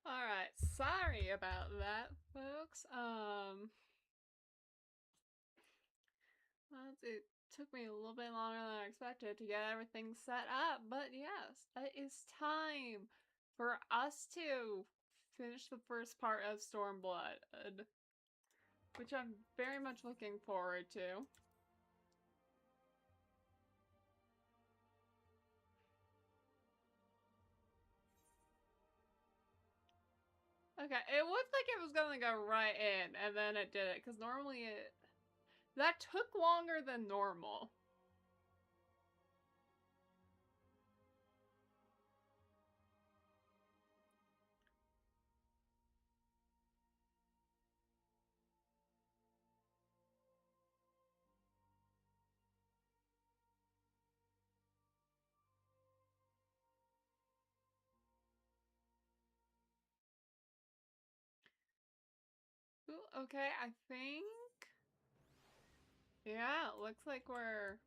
Alright, sorry about that, folks. Well, it took me a little bit longer than I expected to get everything set up, but yes, it is time for us to finish the first part of Stormblood, which I'm very much looking forward to. Okay, it looked like it was gonna go right in, and then it did it, because normally that took longer than normal. Ooh, okay, I think... Yeah, it looks like we're...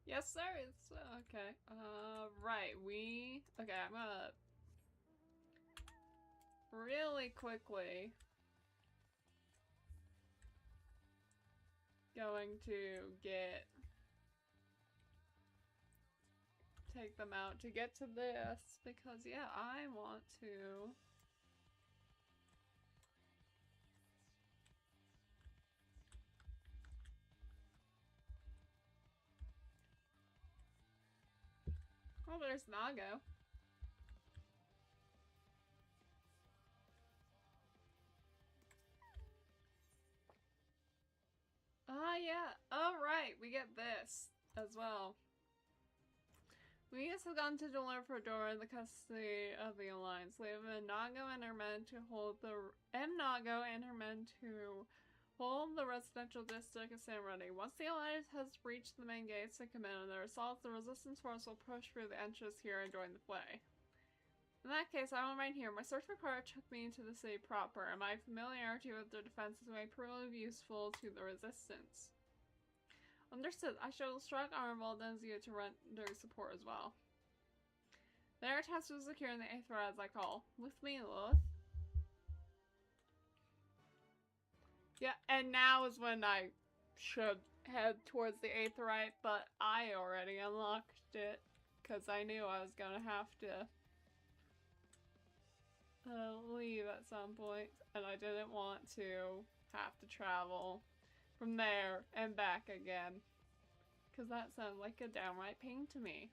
Yes, sir, it's... okay. Right, okay, I'm gonna... really quickly... going to take them out to get to this, because, yeah, I want to... Oh, there's Nago. Ah, yeah. Oh, right. We get this as well. We have gone to deliver Dora in the custody of the Alliance. We have Nago and her men to hold the Nago and her men to hold the residential district of San Ready. Once the Alliance has reached the main gates and command their assault, the resistance force will push through the entrance here and join the fray. In that case, I will remain here. My search for Kara took me into the city proper, and my familiarity with their defenses may prove useful to the resistance. Understood. I shall strike Arnold and you to render support as well. Their task was securing the 8th rod as I call. With me, Lilith. Yeah, and now is when I should head towards the 8th right, but I already unlocked it because I knew I was gonna have to leave at some point, and I didn't want to have to travel from there and back again, because that sounds like a downright pain to me.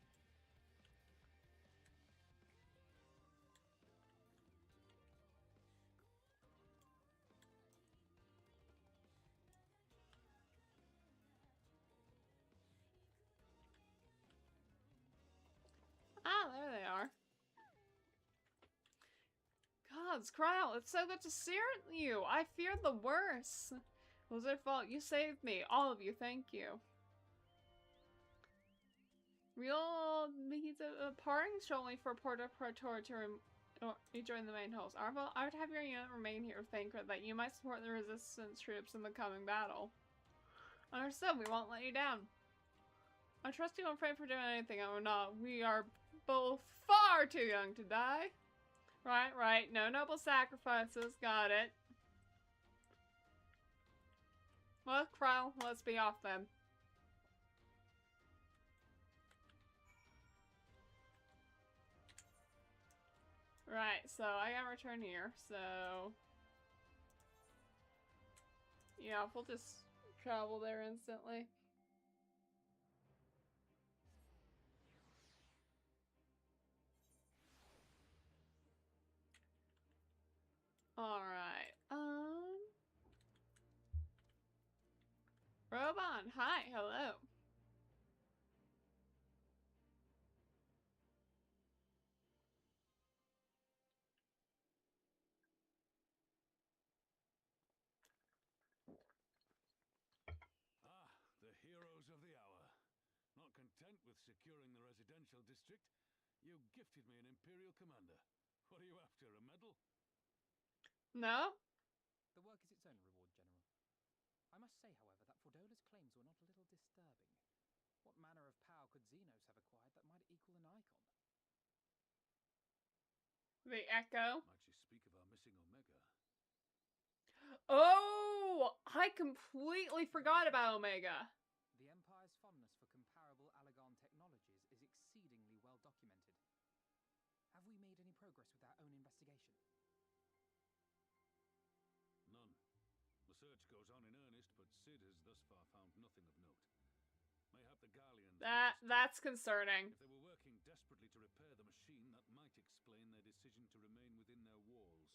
Ah, there they are. Gods, Kryle, it's so good to see you. I feared the worst. It was your fault. You saved me. All of you, thank you. Real he's parting shortly for Porta Praetor to rejoin the main host. Arvel, I would have your unit remain here, Thancred, that you might support the resistance troops in the coming battle. Understood, we won't let you down. I trust you won't pray for doing anything I will not. We are both far too young to die. Right. No noble sacrifices. Got it. Well, Kryle, let's be off then. Right, so I gotta return here, so... yeah, we'll just travel there instantly. Alright, Robon, hi, hello. Ah, the heroes of the hour. Not content with securing the residential district, you gifted me an Imperial commander. What are you after, a medal? No? The work is its own reward, General. I must say, however, that Fordola's claims were not a little disturbing. What manner of power could Xenos have acquired that might equal an Icon? The Echo. Might you speak of our missing Omega? Oh, I completely forgot about Omega. The Empire's fondness for comparable Allagan technologies is exceedingly well documented. Have we made any progress with our own investigation? None. The search goes on in earnest, but Sid has thus far found nothing of note. Mayhap the Galleons... That's concerning. If they were working desperately to repair the machine, that might explain their decision to remain within their walls.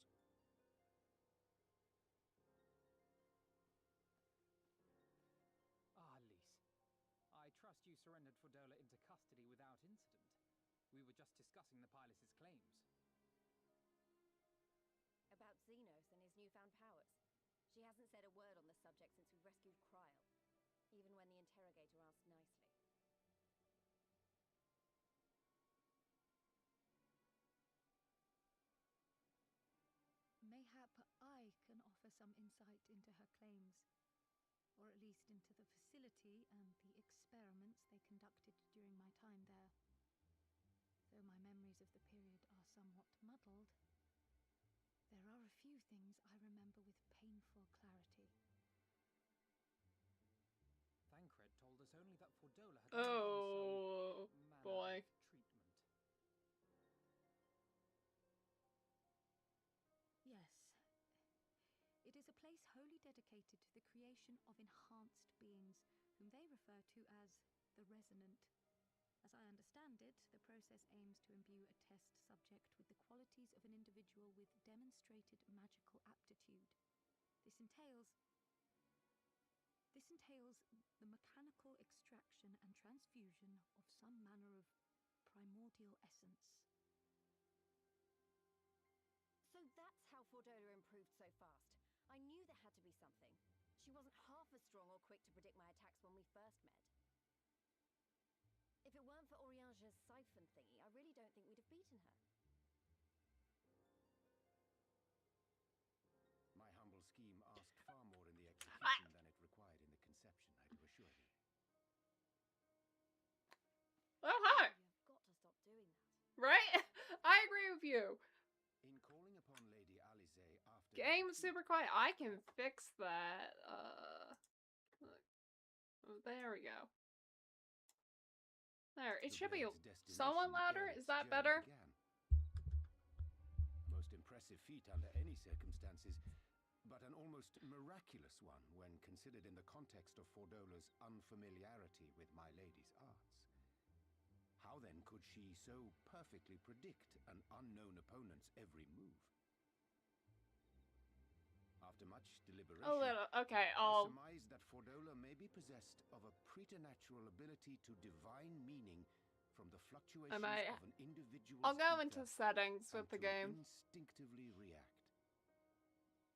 Ah, Lise. I trust you surrendered Fordola into custody without incident. We were just discussing the pilot's claims. About Xenos and his newfound powers. She hasn't said a word on the subject since we rescued Kryl, even when the interrogator asked nicely. Mayhap I can offer some insight into her claims, or at least into the facility and the experiments they conducted during my time there. Though my memories of the period are somewhat muddled, there are a few things I remember with painful clarity. Thancred told us only that Fordola had Oh, some boy. manner of treatment. Yes. It is a place wholly dedicated to the creation of enhanced beings, whom they refer to as the Resonant. As I understand it, the process aims to imbue a test subject with the qualities of an individual with demonstrated magical aptitude. This entails the mechanical extraction and transfusion of some manner of primordial essence. So that's how Fordola improved so fast. I knew there had to be something. She wasn't half as strong or quick to predict my attacks when we first met. If it weren't for Oriange's siphon thingy, I really don't think we'd have beaten her. My humble scheme asked far more in the execution than it required in the conception, I do assure you. Oh, hi. You've got to stop doing that. Right? I agree with you. In calling upon Lady Alisaie after... Game super quiet. I can fix that. There we go. There. It should be somewhat louder. Is that better? A most impressive feat under any circumstances, but an almost miraculous one when considered in the context of Fordola's unfamiliarity with my lady's arts. How then could she so perfectly predict an unknown opponent's every move? After much deliberation, Okay, I surmise that Fordola may be possessed of a preternatural ability to divine meaning from the fluctuations of an individual's I'll go ether into settings with and the to game. instinctively react.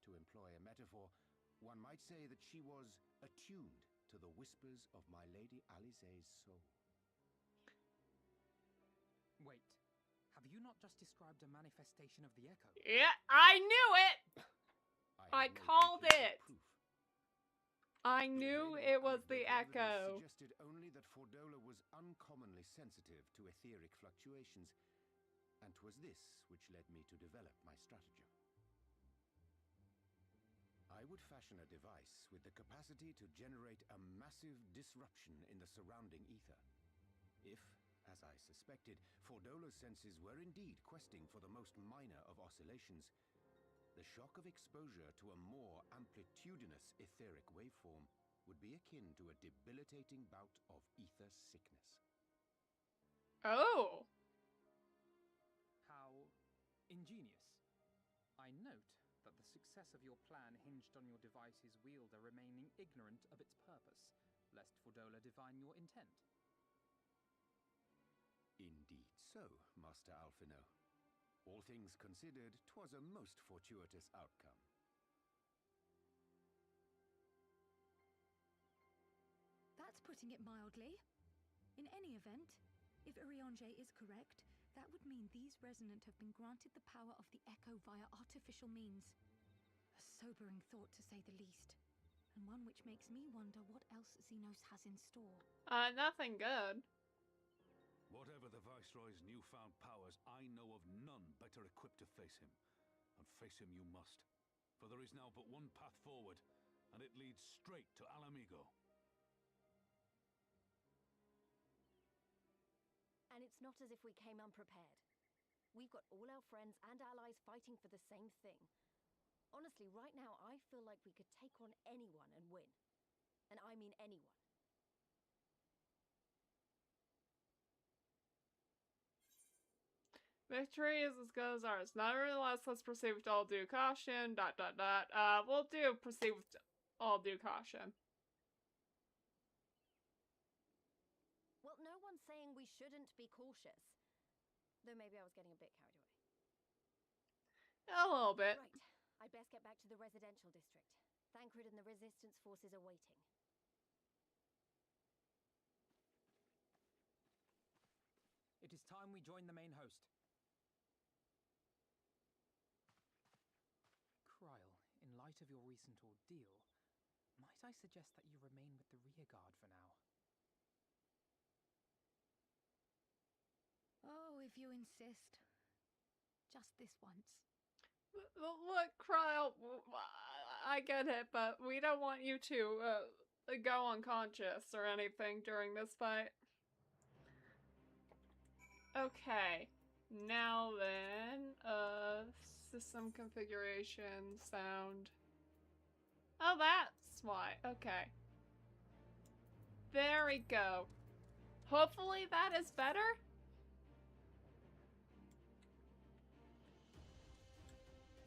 To employ a metaphor, one might say that she was attuned to the whispers of my Lady Alisaie's soul. Wait, have you not just described a manifestation of the Echo? Yeah, I knew it! I have no called conclusive it! proof. I The knew available it was the anecdotal Echo. evidence suggested only that Fordola was uncommonly sensitive to etheric fluctuations, and 'twas this which led me to develop my stratagem. I would fashion a device with the capacity to generate a massive disruption in the surrounding ether. If, as I suspected, Fordola's senses were indeed questing for the most minor of oscillations, the shock of exposure to a more amplitudinous etheric waveform would be akin to a debilitating bout of ether sickness. Oh! How ingenious. I note that the success of your plan hinged on your device's wielder remaining ignorant of its purpose, lest Fordola divine your intent. Indeed so, Master Alphino. All things considered, 'twas a most fortuitous outcome. That's putting it mildly. In any event, if Oriange is correct, that would mean these Resonant have been granted the power of the Echo via artificial means. A sobering thought, to say the least. and one which makes me wonder what else Xenos has in store. Nothing good. Whatever the Viceroy's newfound powers, I know of none better equipped to face him. And face him you must. For there is now but one path forward, and it leads straight to Alamigo. And it's not as if we came unprepared. We've got all our friends and allies fighting for the same thing. Honestly, right now, I feel like we could take on anyone and win. And I mean anyone. Victory is as good as ours. Nevertheless, let's proceed with all due caution. ... We'll proceed with all due caution. Well, no one's saying we shouldn't be cautious. Though maybe I was getting a bit carried away. A little bit. Right. I'd best get back to the residential district. Thancred and the resistance forces are waiting. It is time we join the main host. Kryl, in light of your recent ordeal, might I suggest that you remain with the rearguard for now? Oh, if you insist. Just this once. Look, Kryl, I get it, but we don't want you to go unconscious or anything during this fight. Okay, now then, system configuration, sound. Oh, that's why. Okay. There we go. Hopefully that is better.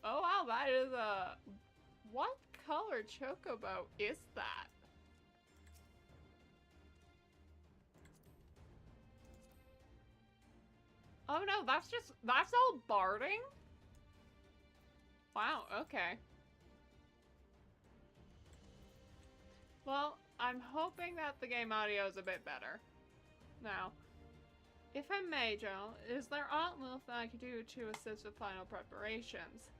Oh wow, that is a... What color chocobo is that? Oh no, that's all barding? Wow, okay. Well, I'm hoping that the game audio is a bit better. Now, if I may, Joe, is there aught little that I could do to assist with final preparations?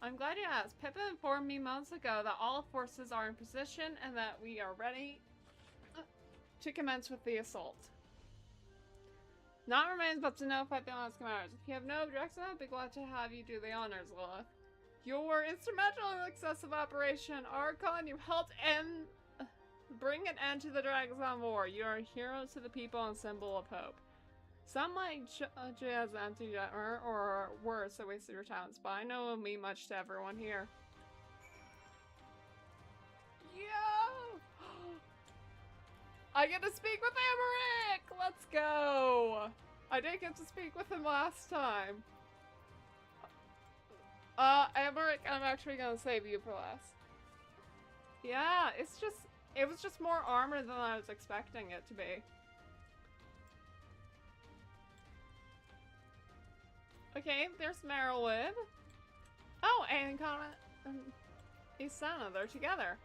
I'm glad you asked. Pippa informed me months ago that all forces are in position and that we are ready to commence with the assault. Naught remains but to notify the last commanders. If you have no objection, I'd be glad to have you do the honors, Lilith. You were instrumental in the success of Operation Archon. You helped bring an end to the Dragons on War. You are a hero to the people and symbol of hope. Some might judge you as an empty or worse, a waste of your talents, but I know it'll mean much to everyone here. Yo! I get to speak with Emmerich! Let's go! I didn't get to speak with him last time. Emmerich, I'm actually gonna save you for last. Yeah, it was just more armor than I was expecting it to be. Okay, there's Merylwib. Oh, and Connor and Isana, they're together.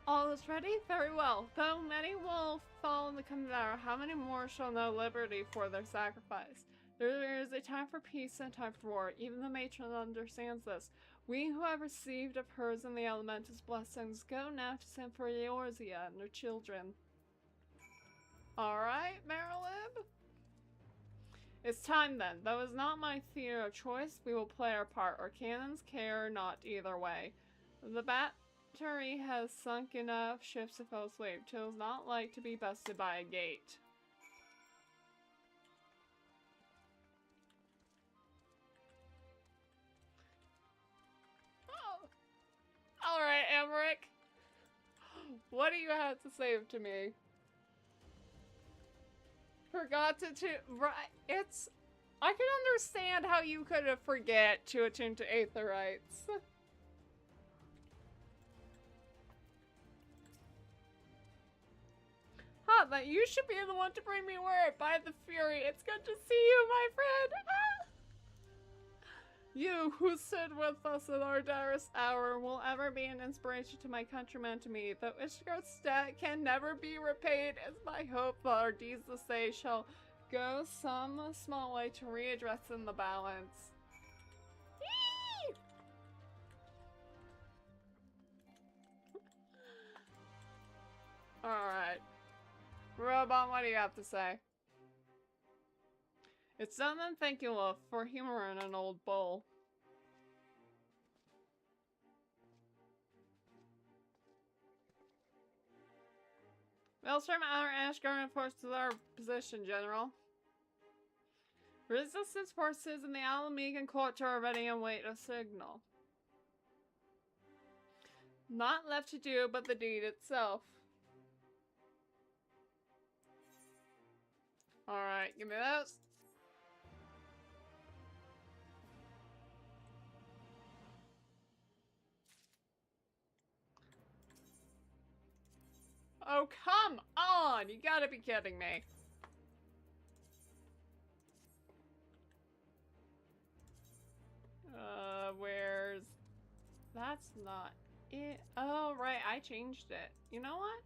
All is ready? Very well. Though many will fall in the coming hour, how many more shall know liberty for their sacrifice? There is a time for peace and a time for war. Even the matron understands this. We who have received of hers and the elemental's blessings go now to send for Eorzea and her children. Alright, Merylwib. It's time then. Though it's not my theater of choice, we will play our part. Our cannons care not either way. The battery has sunk enough ships to fall asleep. Tills not like to be bested by a gate. Oh. Alright, Emmerich. What do you have to say to me? Forgot to right, I can understand how you could have forget to attune to Aetherites. Huh, that you should be the one to bring me word. By the Fury, it's good to see you, my friend. Ah! You, who stood with us in our direst hour, will ever be an inspiration to my countrymen to me. Though Ishgard's debt can never be repaid, it's my hope that our deeds this day shall go some small way to readdress in the balance. Yee! Robot, what do you have to say? It's something thinking of for humor in an old bowl. Maelstrom, Outer Ashgarden forces our position, General. Resistance forces in the Alamegan court are ready and wait a signal. Not left to do but the deed itself. Alright, give me those. Oh, come on! You gotta be kidding me. Where's... That's not it. Oh, right, I changed it. You know what?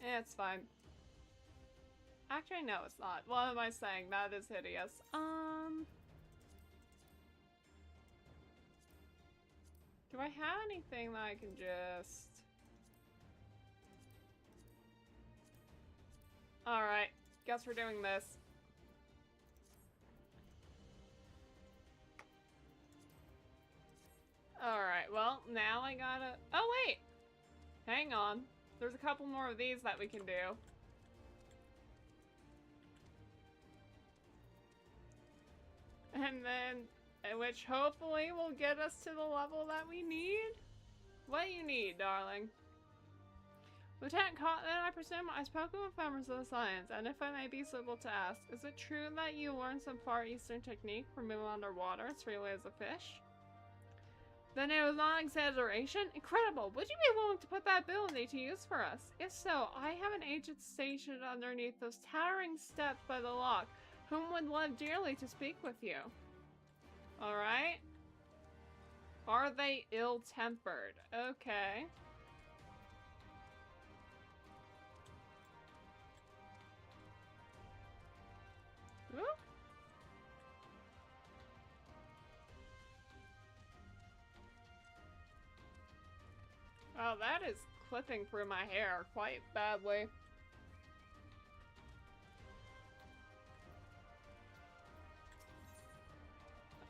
It's fine. Actually, no, it's not. What am I saying? That is hideous. Do I have anything that I can just... Alright, guess we're doing this. Alright, well, now I gotta... Oh, wait! Hang on. There's a couple more of these that we can do. And then, which hopefully will get us to the level that we need. What do you need, darling? Lieutenant Cotton, I presume I've spoken with members of the science, and if I may be so able to ask, is it true that you learned some Far Eastern technique for moving underwater as freely as a fish? Then it was not an exaggeration? Incredible! Would you be willing to put that ability to use for us? If so, I have an agent stationed underneath those towering steps by the lock, whom would love dearly to speak with you. Alright? Are they ill-tempered? Okay. Ooh. Oh, that is clipping through my hair quite badly.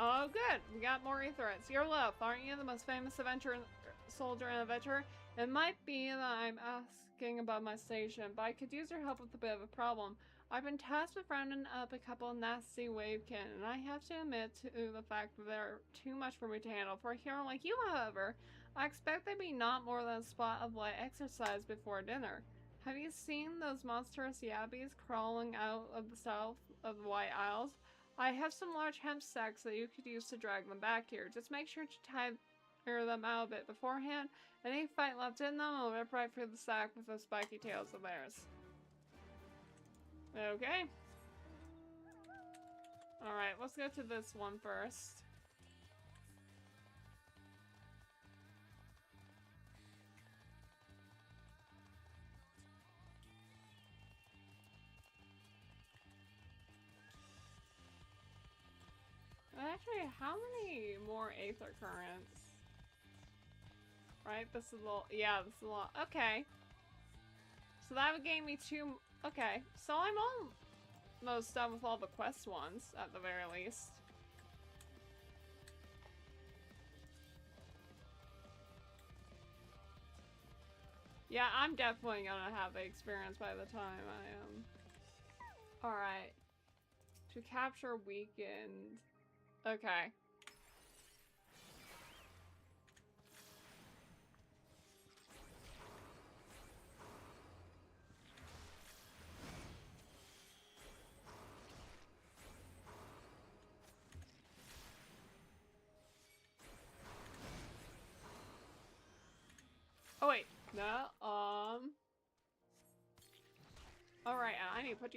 Oh, good. We got more aetherettes. You're left, aren't you? The most famous soldier and adventurer. It might be that I'm asking about my station, but I could use your help with a bit of a problem. I've been tasked with rounding up a couple of nasty wavekin, and I have to admit to the fact that they're too much for me to handle. For a hero like you, however, I expect they'd be not more than a spot of light exercise before dinner. Have you seen those monstrous yabbies crawling out of the south of the White Isles? I have some large hemp sacks that you could use to drag them back here. Just make sure to tire them out a bit beforehand. Any fight left in them will rip right through the sack with those spiky tails of theirs. Okay. Alright, let's go to this one first. Actually, how many more aether currents? Right, this is a little, yeah, this is a lot. Okay. So that would gain me 2, okay. So I'm almost done with all the quest ones, at the very least. Yeah, I'm definitely gonna have the experience by the time I am. Alright. To capture weakened. Okay. Oh wait, no, alright, I need to put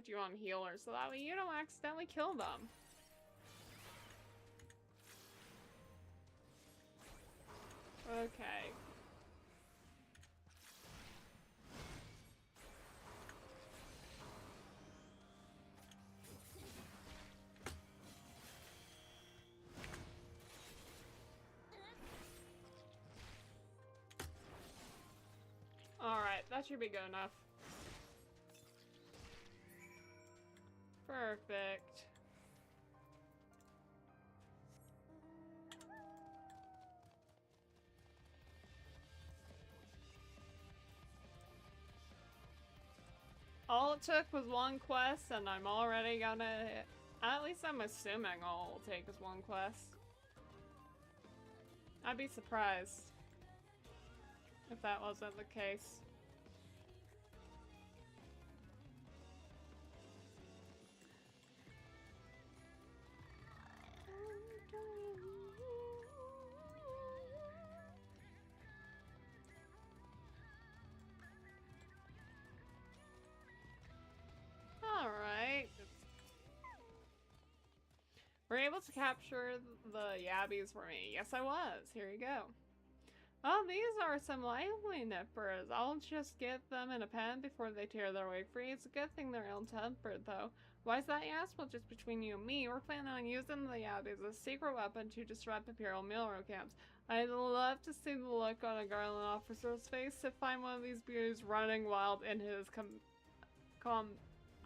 you on healer so that way you don't accidentally kill them. Okay. Alright, That should be good enough. Perfect. All it took was one quest, and I'm already gonna... At least I'm assuming all it'll take is one quest. I'd be surprised if that wasn't the case. Alright. We're able to capture the yabbies for me. Yes, I was. Here you go. Oh, these are some lively nippers. I'll just get them in a pen before they tear their way free. It's a good thing they're ill-tempered, though. Why is that, you ask? Well, just between you and me, we're planning on using the yabbies as a secret weapon to disrupt Imperial mealroom camps. I'd love to see the look on a Garland officer's face to find one of these beauties running wild in his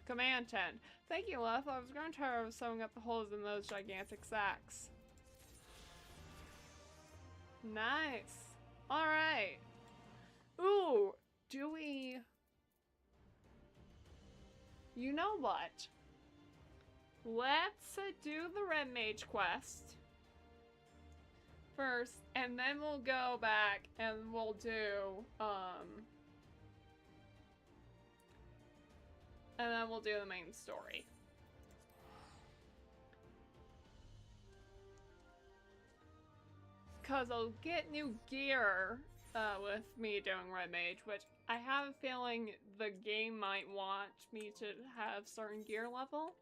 command tent. Thank you, Leth. I was growing tired of sewing up the holes in those gigantic sacks. Nice. Alright. Ooh, do we... You know what? Let's do the Red Mage quest first, and then we'll go back and we'll do, and then we'll do the main story. Because I'll get new gear with me doing Red Mage, which I have a feeling the game might want me to have certain gear level.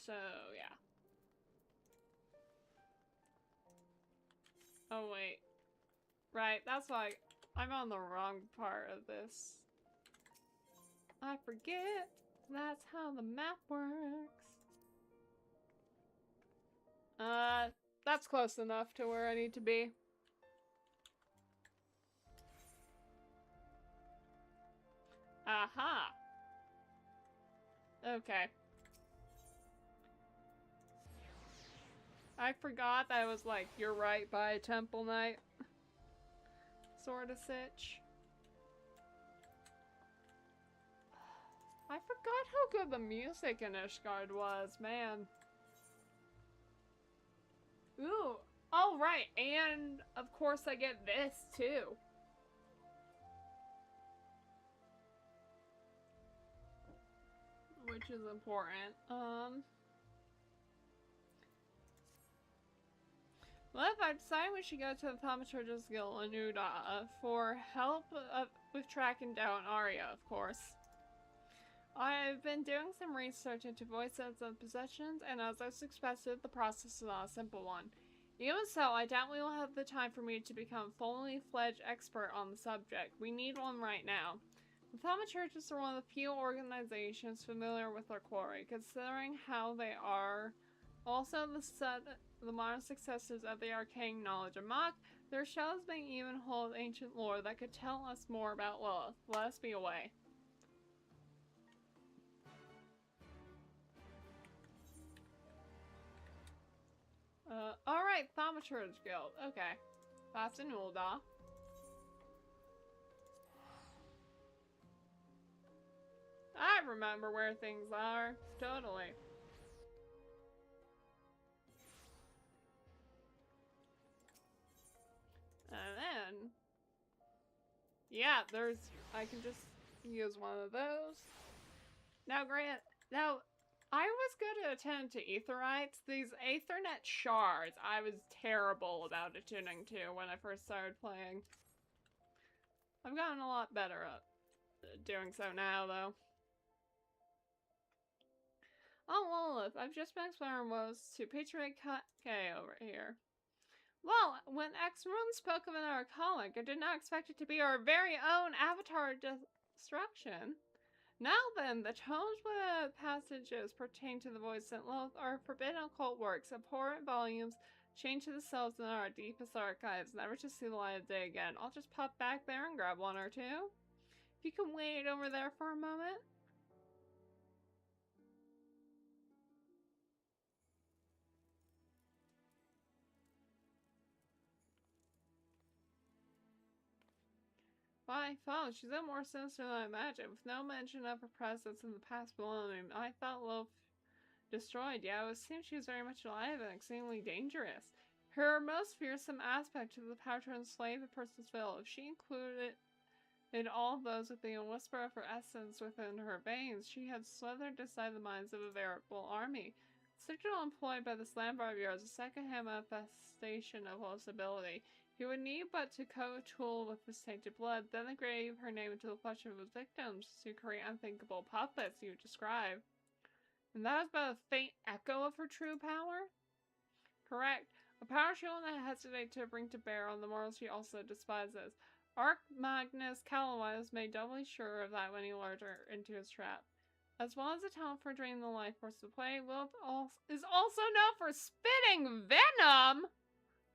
So, yeah. Oh, wait. Right, that's why I'm on the wrong part of this. I forget that's how the map works. That's close enough to where I need to be. Aha! Okay. I forgot that was like, you're right by a temple knight. Sorta sitch. I forgot how good the music in Ishgard was, man. Ooh. Oh, right. And, of course, I get this, too. Which is important. Well, if I decide we should go to the Thaumaturge's Guild in Uda for help with tracking down Arya, of course. I've been doing some research into voices and possessions, and as I expected, the process is not a simple one. Even so, I doubt we will have the time for me to become a fully fledged expert on the subject. We need one right now. The Thaumaturges are one of the few organizations familiar with our quarry, considering how they are also the modern successors of the arcane knowledge of Mach. Their shells may even hold ancient lore that could tell us more about Lilith. Let us be away. Alright, Thaumaturge Guild. Okay. That's in Ul'dah. I remember where things are. Totally. And then... yeah, I can just use one of those. Now, I was good at attending to Aetherites. These Aethernet shards, I was terrible about attuning to when I first started playing. I've gotten a lot better at doing so now, though. Oh, Lilith, I've just been exploring was to Patriot K over here. Well, when X-Rune spoke of our colleague, I did not expect it to be our very own avatar destruction. Now then, the tomes passages pertain to the voice and Lilith are forbidden occult works, abhorrent volumes chained to the cells in our deepest archives, never to see the light of day again. I'll just pop back there and grab one or two. If you can wait over there for a moment. By phone, she's a more sinister than I imagined, with no mention of her presence in the past millennium. I thought Lilith destroyed. Yeah, it would seem she was very much alive and exceedingly dangerous. Her most fearsome aspect is the power to enslave a person's will. If she included in all those with the whisper of her essence within her veins, she had slithered inside the minds of a veritable army. The signal employed by this Landbar Bureau is a second-hand manifestation of Lilith's ability. He would need but to coat a tool with his tainted blood, then engrave her name into the flesh of his victims to create unthinkable puppets you describe. And that was but a faint echo of her true power? Correct. A power she will not hesitate to bring to bear on the mortals she also despises. Archmagnus Calloway was made doubly sure of that when he lured her into his trap. As well as a talent for draining the life force of play, Lilith is also known for spitting venom!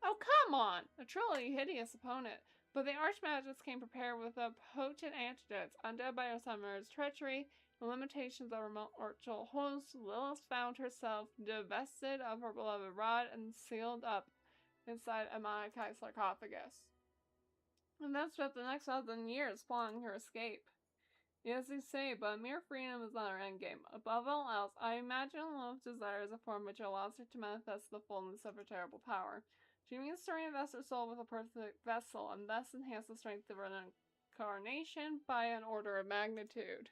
Oh, come on! A truly hideous opponent. But the Archmagus came prepared with a potent antidote. Undone by her summoner's treachery and limitations of her mortal host, Lilith found herself divested of her beloved rod and sealed up inside a Malachi sarcophagus. And then spent the next 1,000 years plotting her escape. Yes, you say, but mere freedom is not her endgame. Above all else, I imagine Lilith's desire is a form which allows her to manifest the fullness of her terrible power. She means to reinvest her soul with a perfect vessel, and thus enhance the strength of her incarnation by an order of magnitude.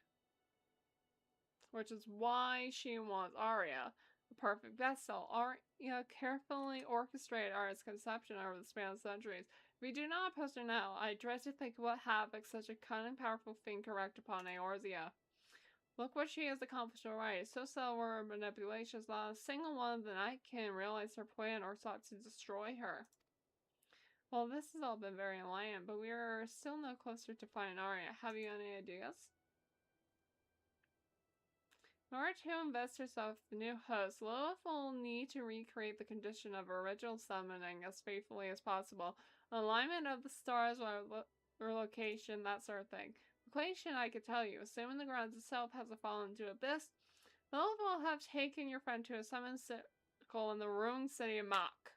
Which is why she wants Arya, the perfect vessel. Arya carefully orchestrated Arya's conception over the span of centuries. If we do not oppose her now, I dread to think what havoc such a cunning, powerful thing can wreak upon Eorzea. Look what she has accomplished already. So subtle were her manipulations, not a single one of the Night King realized her plan or sought to destroy her. Well, this has all been very enlightening, but we are still no closer to finding Arya. Have you any ideas? In order to invest herself with the new host, Lilith will need to recreate the condition of her original summoning as faithfully as possible. Alignment of the stars or location, that sort of thing. Location, I could tell you. Assuming the grounds itself hasn't fallen into abyss, Lilith will have taken your friend to a summon circle in the ruined city of Mach.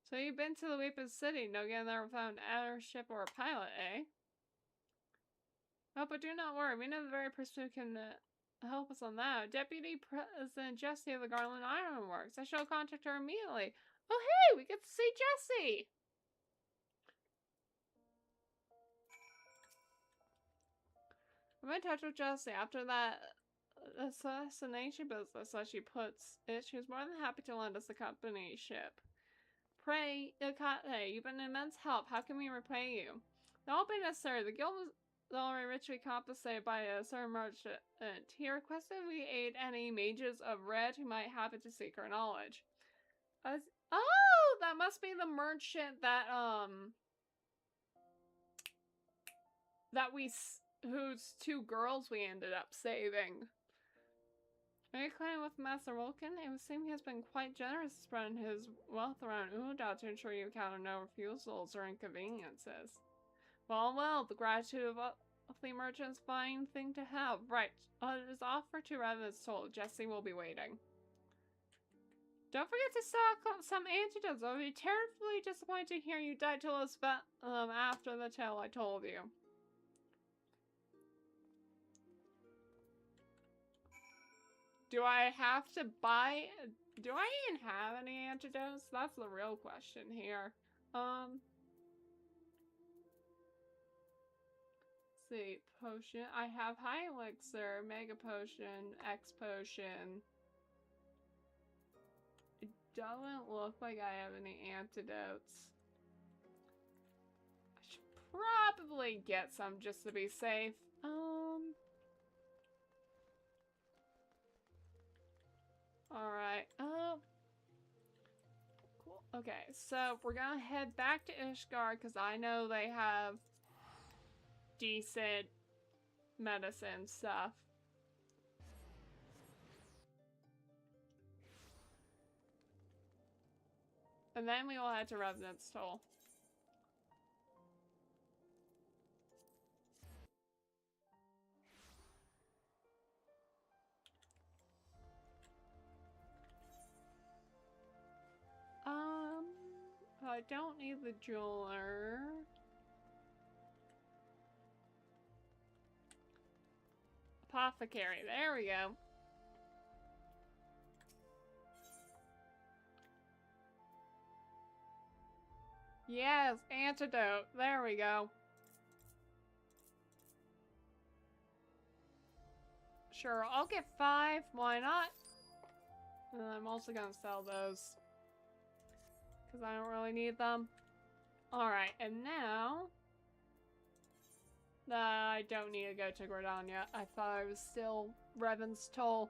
So you've been to the Weeping City, no getting there without an airship or a pilot, eh? Oh, but do not worry, we know the very person who can help us on that. Deputy President Jessie of the Garland Ironworks. I shall contact her immediately. Oh hey, we get to see Jessie! I'm in touch with Jessie. After that assassination business, as she puts it, she was more than happy to lend us a company ship. Pray, Ilkate, you've been an immense help. How can we repay you? That won't be necessary. The guild was already richly compensated by a certain merchant. He requested we aid any mages of Red who might happen to seek our knowledge. Oh, that must be the merchant that, whose two girls we ended up saving. Are you acquainted with Master Vulcan? It would seem he has been quite generous spreading his wealth around Uda to ensure you encounter no refusals or inconveniences. Well, the gratitude of wealthy merchants is a fine thing to have. Right, it is offered to rather than it's told. Jessie will be waiting. Don't forget to stock up some antidotes. I'll be terribly disappointed to hear you died to us after the tale I told you. Do I have to buy... Do I even have any antidotes? That's the real question here. Let's see. Potion. I have High Elixir, Mega Potion, X Potion. It doesn't look like I have any antidotes. I should probably get some just to be safe. Alright, cool. Okay, so we're gonna head back to Ishgard because I know they have decent medicine stuff. And then we will head to Revenant's Toll. I don't need the jeweler. Apothecary, there we go. Yes, antidote, there we go. Sure, I'll get 5, why not? And I'm also gonna sell those, because I don't really need them. Alright, and now... I don't need to go to Gordon yet. I thought I was still Revan's Toll.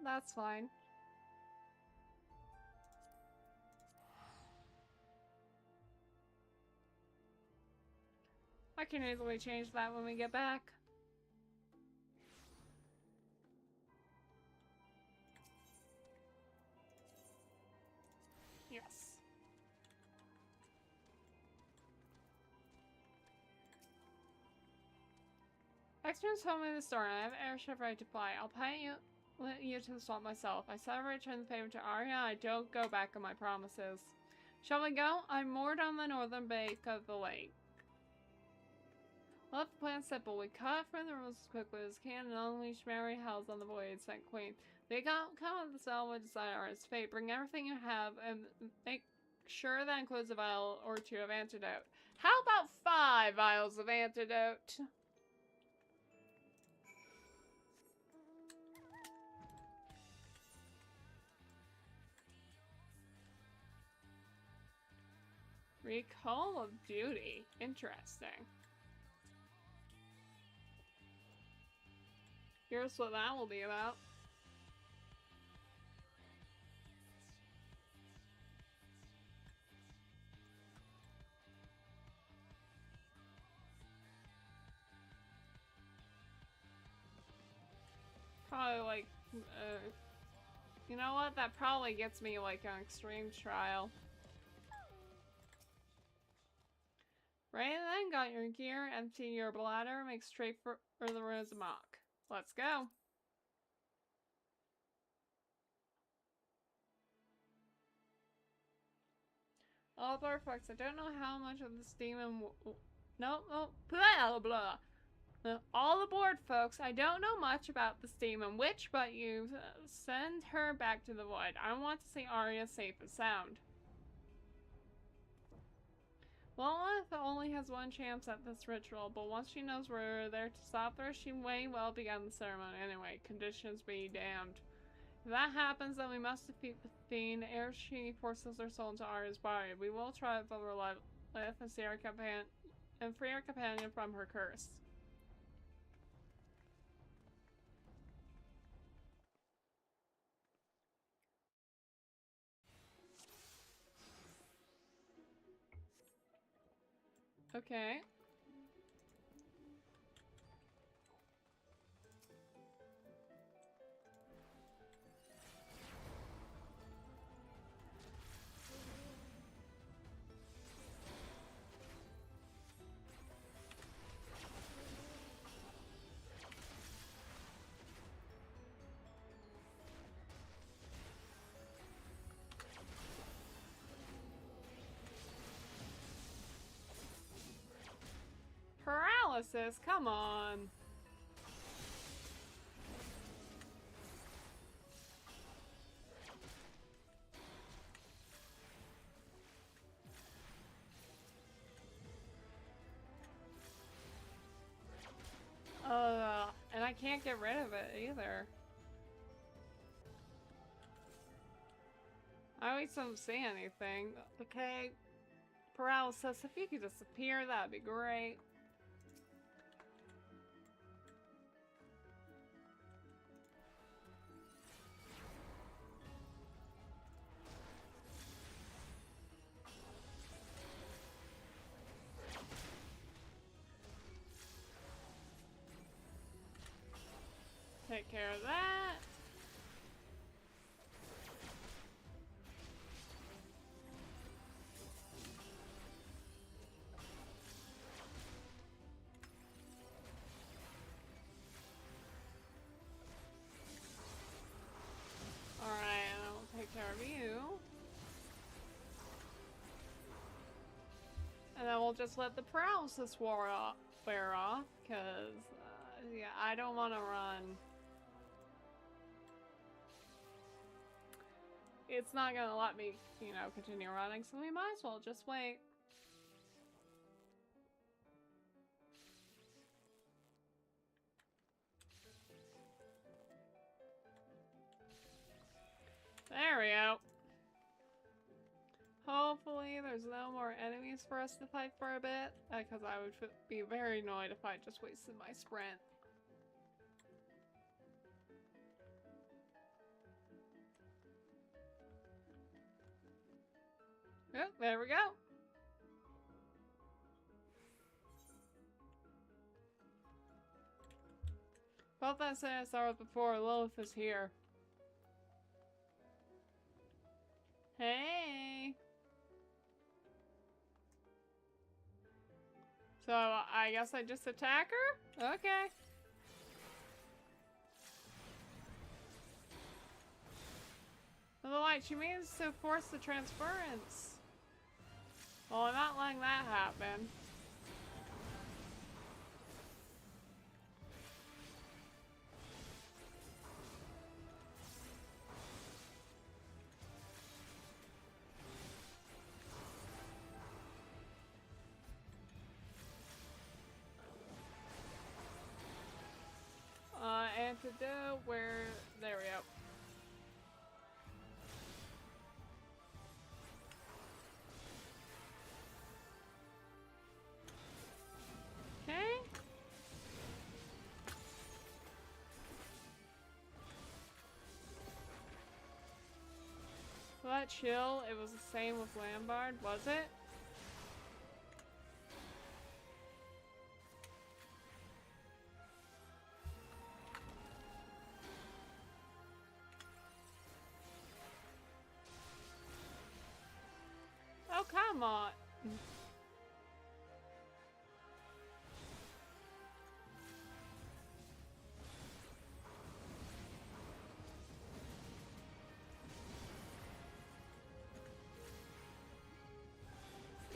That's fine. I can easily change that when we get back. Yes. Experts told me the story. I have an airship ready to fly. I'll pay you to the swamp myself. I said I return the payment to Arya. I don't go back on my promises. Shall we go? I'm moored on the northern bank of the lake. Left the plan simple. We cut through the rules as quickly as we can and unleash merry hells on the void, sent Queen. They come with the cell with decide Arya's fate. Bring everything you have and make sure that includes a vial or 2 of antidote. How about 5 vials of antidote? Recall of Duty. Interesting. Here's what that will be about. Probably like, you know what? That probably gets me like an extreme trial. Right then, got your gear, empty your bladder, make straight for the ruins of Mach. Let's go. All aboard, folks. I don't know how much of this demon. No, blah blah. All aboard, folks. I don't know much about this demon witch, but you send her back to the void. I want to see Arya safe and sound. Well, only has 1 chance at this ritual, but once she knows we're there to stop her, she may well begin the ceremony anyway. Conditions be damned. If that happens, then we must defeat the fiend ere she forces her soul into Arya's body. We will try for her life and see our companion and free our companion from her curse. Okay. Paralysis, come on. And I can't get rid of it either. I always don't see anything. Okay. Paralysis, if you could disappear, that'd be great. Take care of that. Alright, and I'll take care of you. well just let the paralysis wear off, because, yeah, I don't want to run. It's not gonna let me, you know, continue running, so we might as well just wait. There we go. Hopefully there's no more enemies for us to fight for a bit, because I would be very annoyed if I just wasted my sprint. Oh, there we go. Felt that saying I saw it before. Lilith is here. Hey. So I guess I just attack her? Okay. Otherwise, she means to force the transference. Well, I'm not letting that happen. Antidote, where, there we go. Okay. Will that chill? It was the same with Lambard, was it? Oh, come on.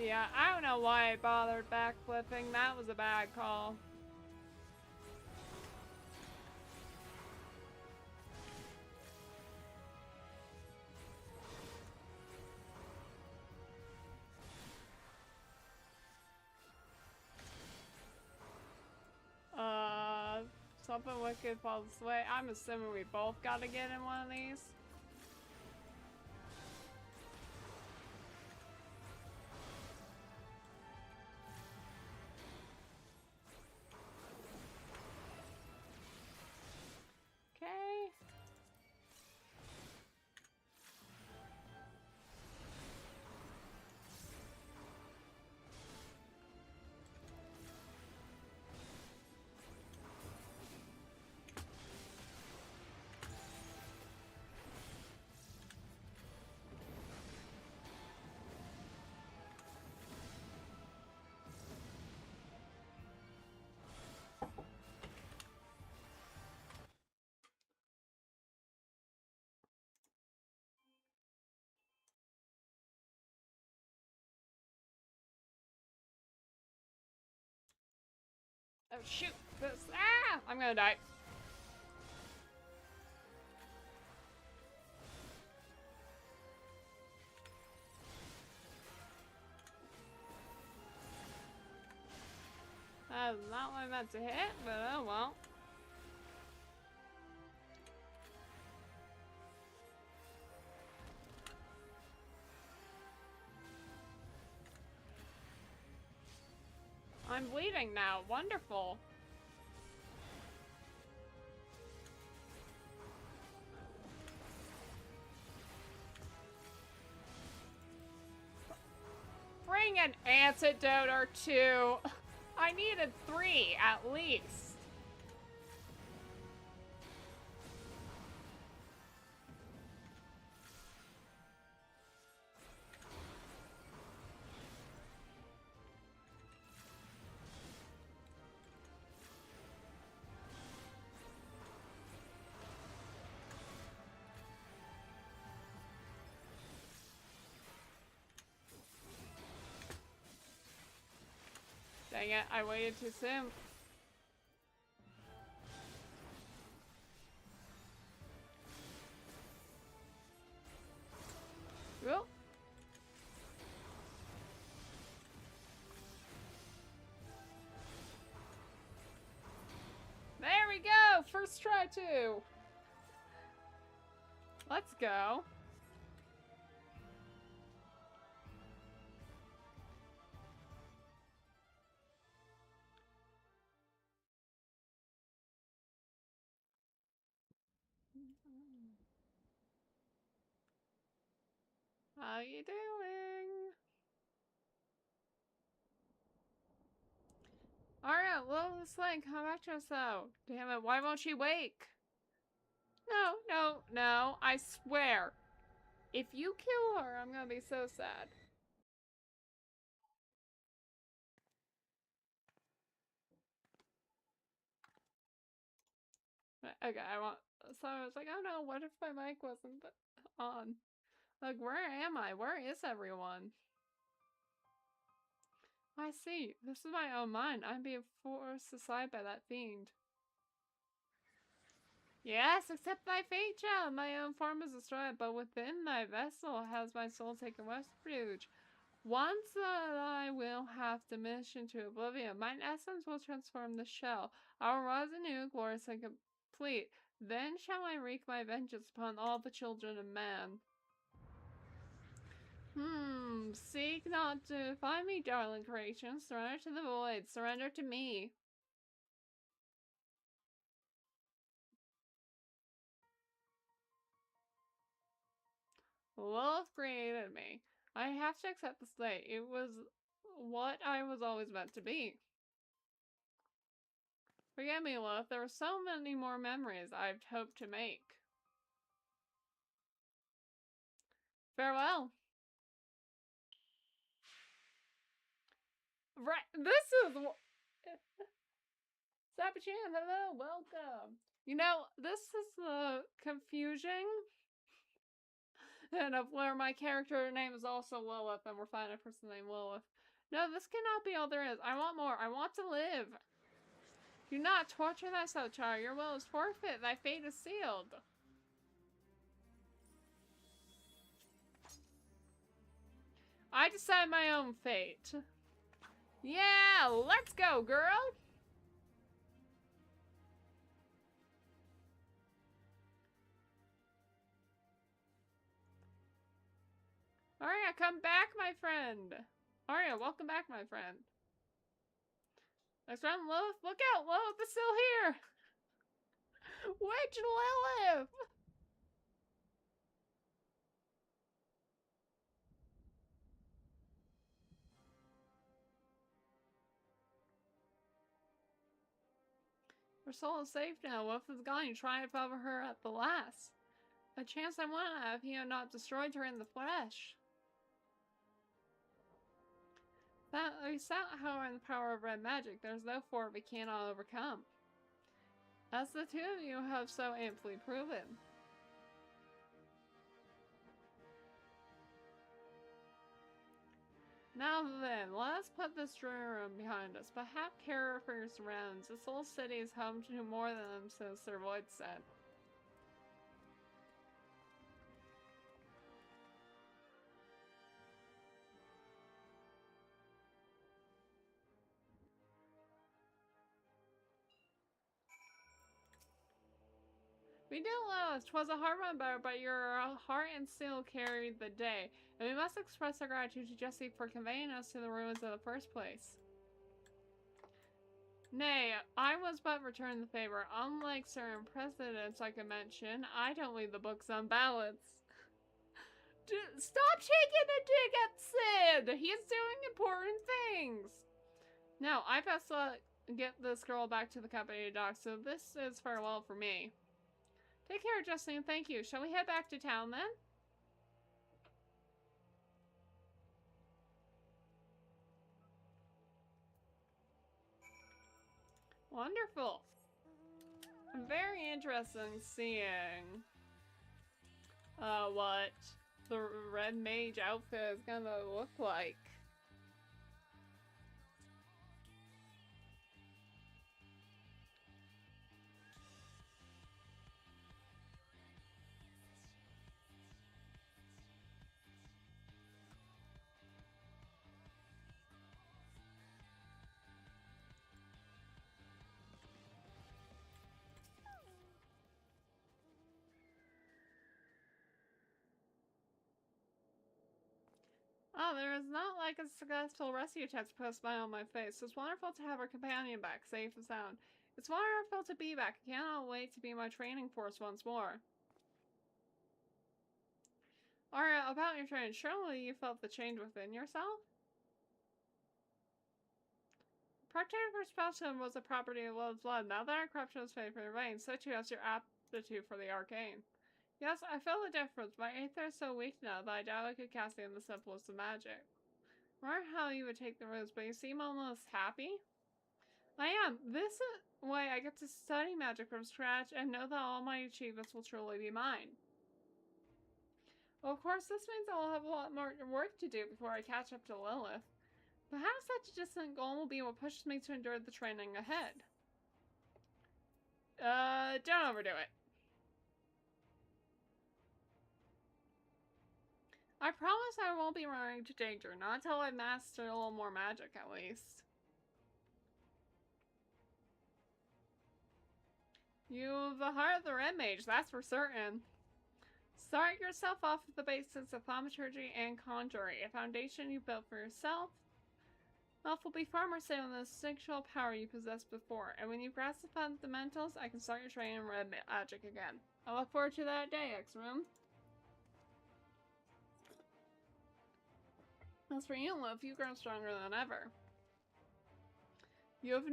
Yeah, I don't know why I bothered backflipping. That was a bad call. Something wicked falls this way. I'm assuming we both gotta get in one of these. Okay. Oh shoot! This I'm gonna die. That was not what I meant to hit, but oh well. I'm bleeding now. Wonderful. Bring an antidote or two. I needed 3 at least. Dang it, I waited too soon. Whoop. There we go! First try too! Let's go. How you doing? Alright, well, this thing, come back to us though. Damn it, why won't she wake? No, no, no, I swear. If you kill her, I'm gonna be so sad. Okay, so I was like, oh no, what if my mic wasn't on? Like, where am I? Where is everyone? I see. This is my own mind. I'm being forced aside by that fiend. Yes, accept thy fate, child. My own form is destroyed, but within thy vessel has my soul taken refuge. Once I will have diminished into oblivion, mine essence will transform the shell. I will rise anew, glorious and complete. Then shall I wreak my vengeance upon all the children of man. Seek not to find me, darling creation. Surrender to the void. Surrender to me. Lilith created me. I have to accept this fate. It was what I was always meant to be. Forgive me, Lilith. There were so many more memories I'd hoped to make. Farewell. Right, this is... Sappy-chan, hello, welcome. You know, this is the confusion and of where my character name is also Lilith and we're finding a person named Lilith. No, this cannot be all there is. I want more. I want to live. Do not torture thyself, child. Your will is forfeit. Thy fate is sealed. I decide my own fate. Yeah, let's go, girl. Aria, come back, my friend. Aria, welcome back, my friend. Next round, Lilith. Look out, Lilith is still here. Witch Lilith. Her soul is safe now. Lilith is gone. You triumph over her at the last. A chance I want to have if you had not destroyed her in the flesh. That is however in the power of red magic. There's no form we cannot overcome. As the two of you have so amply proven. Now then, let us put this dreary room behind us, but have care for your surroundings. This whole city is home to more than them, since their void said. We did lose. 'Twas a hard run, but your heart and steel carried the day, and we must express our gratitude to Jesse for conveying us to the ruins in the first place. Nay, I was but returning the favor. Unlike certain presidents I could mention, I don't leave the books unbalanced. Stop taking a dig at Sid! He's doing important things! Now, I best get this girl back to the company dock, so this is farewell for me. Take care, Justine. Thank you. Shall we head back to town then? Wonderful. Very interesting seeing what the red mage outfit is gonna look like. Wow, there is not like a successful rescue attempt to put a smile on my face. It's wonderful to have our companion back, safe and sound. It's wonderful to be back. I cannot wait to be my training force once more. Alright, about your training, surely you felt the change within yourself? Protective Perception was a property of Love's blood. Now that our corruption is fading from your veins, so too has your aptitude for the arcane. Yes, I feel the difference. My aether is so weak now that I doubt I could cast even the simplest of magic. I wonder how you would take the rules, but you seem almost happy? I am. This way I get to study magic from scratch and know that all my achievements will truly be mine. Well, of course, this means I'll have a lot more work to do before I catch up to Lilith. Perhaps such a distant goal will be what pushes me to endure the training ahead. Don't overdo it. I promise I won't be running into danger, not until I've mastered a little more magic, at least. You've the heart of the Red Mage, that's for certain. Start yourself off with the basics of thaumaturgy and conjuring, a foundation you built for yourself. Elf will be far more stable than the instinctual power you possessed before, and when you grasp the fundamentals, I can start your training in red magic again. I look forward to that day, X-Room. As for you, Love, you grow stronger than ever. You have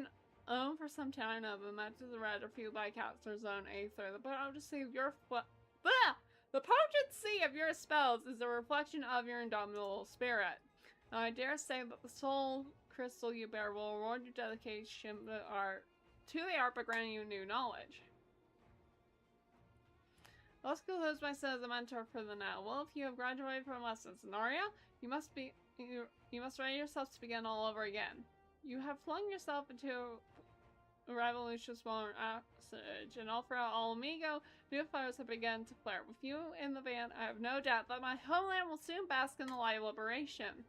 known for some time now the matches of the red are fueled by Counselor's own aether. The potency of your The potency of your spells is a reflection of your indomitable spirit. Now, I dare say that the soul crystal you bear will reward your dedication to the art by granting you new knowledge. Let's conclude my son as a mentor for the now. Well, if you have graduated from lessons in Aria, you must ready yourself to begin all over again. You have flung yourself into a revolution's born passage, and all throughout All Amigo, new fires have begun to flare. With you in the van, I have no doubt that my homeland will soon bask in the light of liberation.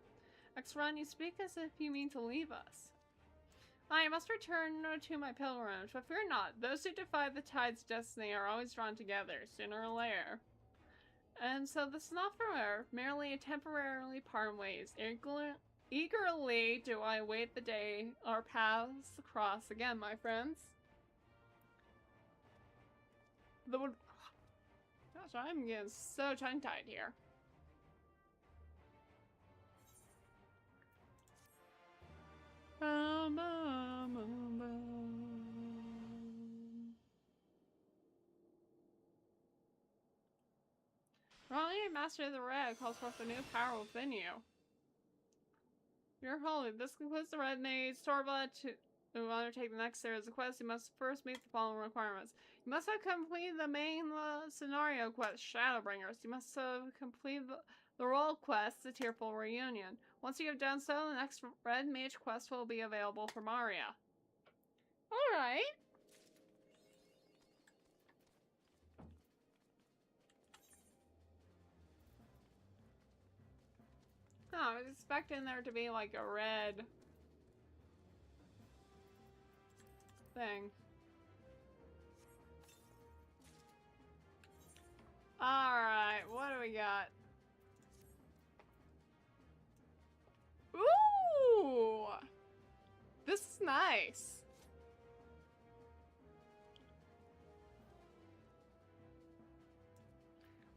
X-Ron, you speak as if you mean to leave us. I must return to my pilgrimage, but fear not. Those who defy the tides of destiny are always drawn together, sooner or later. And so this is not forever, merely a temporarily part ways. Eagerly do I await the day our paths cross again, my friends. Gosh, I'm getting so tongue-tied here. Wrongly master of the red calls forth a new power within you. Your Holy, this concludes the Red Mage Stormblood to undertake the next series of quests. You must first meet the following requirements. You must have completed the main scenario quest, Shadowbringers. You must have completed the role quest, the Tearful Reunion. Once you have done so, the next Red Mage quest will be available for Maria. Alright. Oh, I was expecting there to be like a red thing. Alright, what do we got? Ooh! This is nice.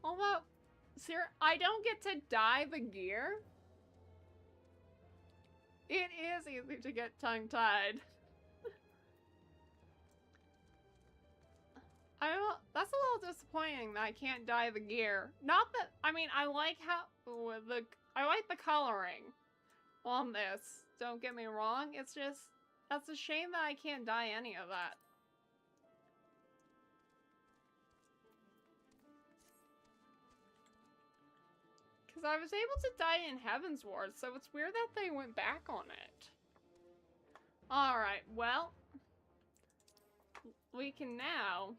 Although, I don't get to dye the gear. It is easy to get tongue-tied. That's a little disappointing that I can't dye the gear. Not that, I mean, I like the coloring on this. Don't get me wrong. It's just, that's a shame that I can't dye any of that. Because I was able to dye in Heaven's Ward, so it's weird that they went back on it. Alright, well, we can now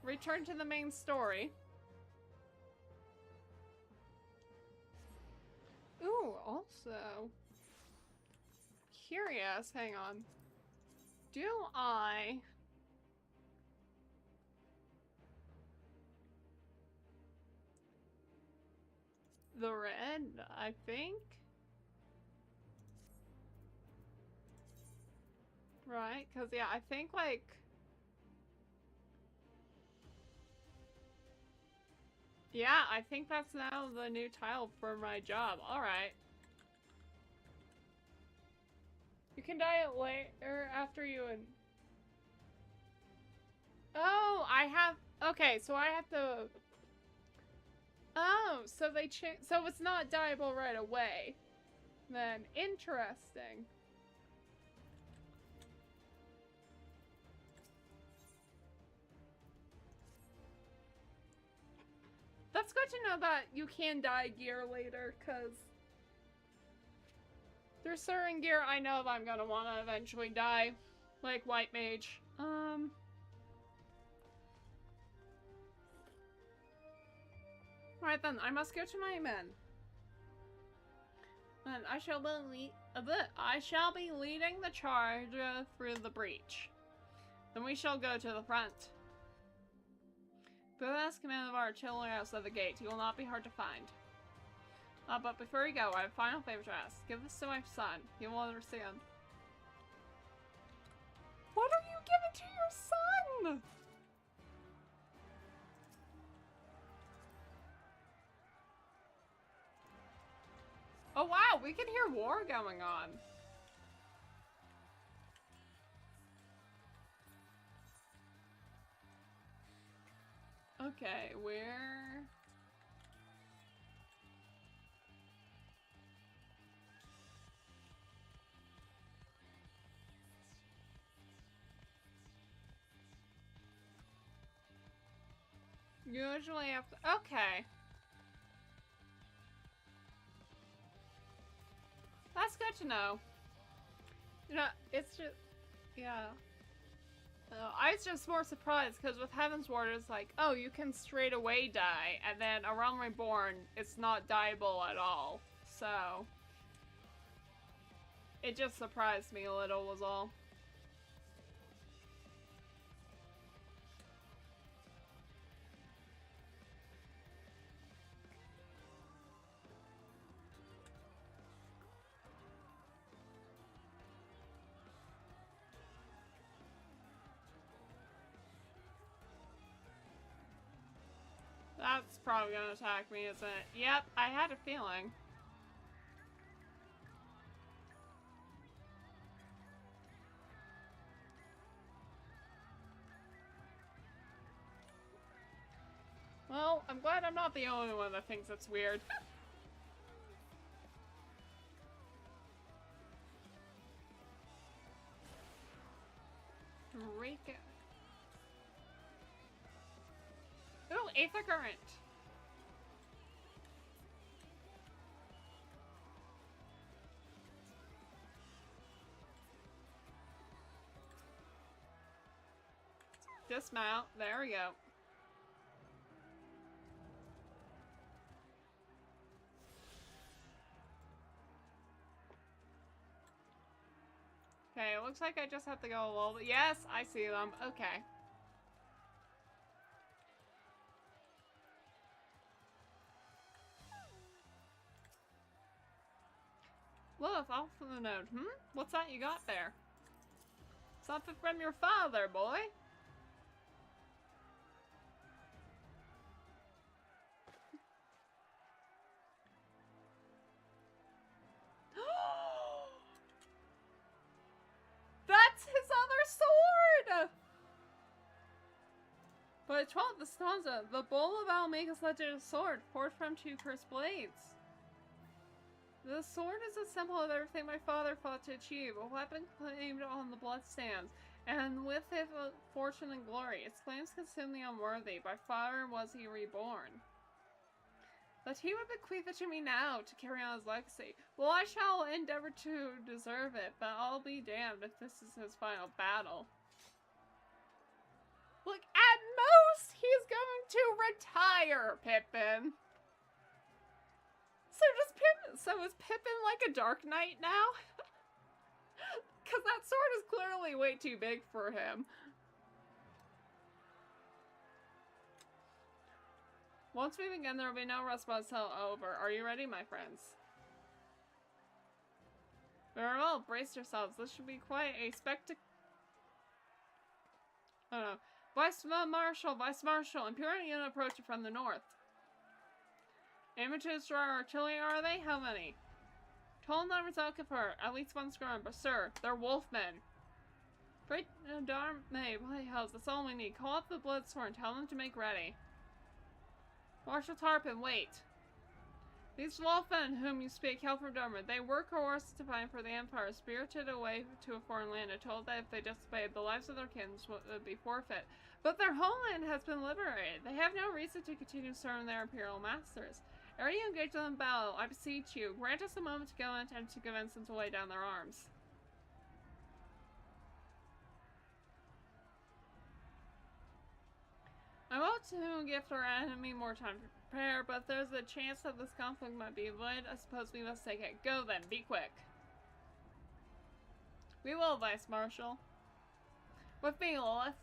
return to the main story. Ooh, also, curious, hang on. Do I... the red, I think. Right, because yeah, I think like... Yeah, I think that's now the new title for my job. Alright. You can dye it later after you and... Oh, I have... Okay, so I have to... Oh, so they change... So it's not dyeable right away. Then, interesting. That's good to know that you can dye gear later, because there's certain gear I know that I'm gonna want to eventually dye, like White Mage. Alright then, I must go to my men. And I shall be leading the charge through the breach. Then we shall go to the front. With the last command of our artillery outside the gate, he will not be hard to find. But before we go, I have a final favor to ask. Give this to my son. He will understand. What are you giving to your son? Oh wow, we can hear war going on. Okay, where... Usually have to... Okay. That's good to know. You know, it's just... Yeah. I was just more surprised because with Heaven's Ward it's like, oh, you can straight away dye, and then A Realm Reborn, it's not dyeable at all. So... It just surprised me a little was all. That's probably gonna attack me, isn't it? Yep, I had a feeling. Well, I'm glad I'm not the only one that thinks it's weird. Rika. Oh, Aether Current. Dismount. There we go. Okay, it looks like I just have to go a little bit. Yes, I see them. Okay. Look, off of the note. What's that you got there? Something from your father, boy. That's his other sword! But 12 the stanza, the bowl of Almake's legendary sword, forged from 2 cursed blades. The sword is a symbol of everything my father fought to achieve, a weapon claimed on the bloodstands, and with it fortune and glory. Its flames consume the unworthy, by fire was he reborn. But he would bequeath it to me now, to carry on his legacy. Well, I shall endeavor to deserve it, but I'll be damned if this is his final battle. Look, at most, he's going to retire, Pippin. So is Pippin like a Dark Knight now? Because that sword is clearly way too big for him. Once we begin, there will be no rest until over. Are you ready, my friends? Very well, brace yourselves. This should be quite a spectacle. Oh no. Vice Marshal, Imperial unit approaching from the north. Aiming to destroy our artillery, are they? How many? Total numbers out confirmed. At least one scrum, but sir, they're wolfmen. Great darn may, bloody hells, that's all we need. Call up the Bloodsworn, tell them to make ready. Marshal Tarpon, wait. These wolfmen whom you speak hail from Dortmund. They were coerced to fight for the Empire, spirited away to a foreign land, and told that if they disobeyed, the lives of their kin would be forfeit. But their homeland has been liberated. They have no reason to continue serving their imperial masters. Ere you engage them in battle, I beseech you, grant us a moment to go in and to convince them to lay down their arms. I want to give our enemy more time to prepare, but there's a chance that this conflict might be avoided. I suppose we must take it. Go then, be quick. We will, Vice Marshal. With me, Lilith.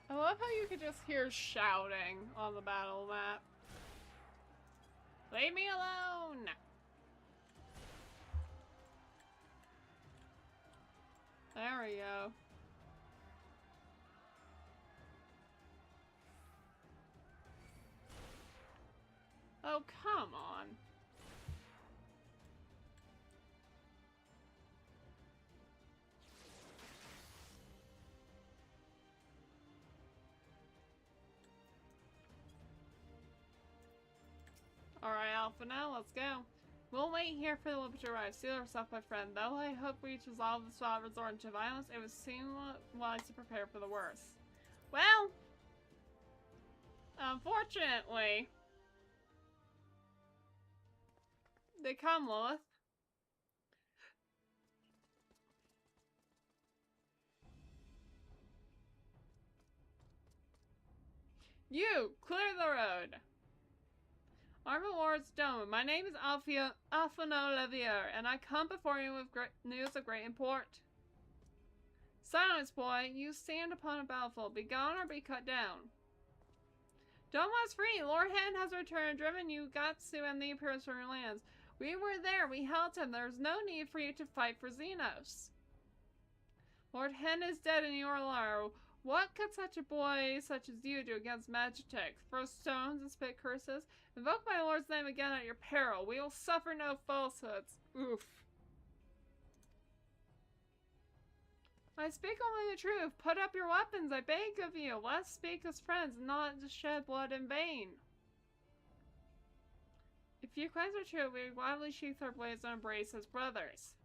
I love how you could just hear shouting on the battle map. Leave me alone! There we go. Oh, come on. Alright, Alpha, now let's go. We'll wait here for the Libby to arrive. Seal yourself, my friend. Though I hope we resolve this without resorting to violence, it would seem wise to prepare for the worst. Well, unfortunately, they come, Lilith. You, clear the road. Armor Lord's Dome, my name is Alphino Levier, and I come before you with news of great import. Silence, boy, you stand upon a battlefield, be gone or be cut down. Dome was free, Lord Hen has returned, driven you Gatsu and the Imperials from your lands. We were there, we held him, there's no need for you to fight for Xenos. Lord Hen is dead and you are alive. What could such a boy such as you do against Magitech? Throw stones and spit curses? Invoke my lord's name again at your peril. We will suffer no falsehoods. Oof. I speak only the truth. Put up your weapons, I beg of you. Let us speak as friends, and not to shed blood in vain. If your claims are true, we would gladly sheath our blades and embrace as brothers.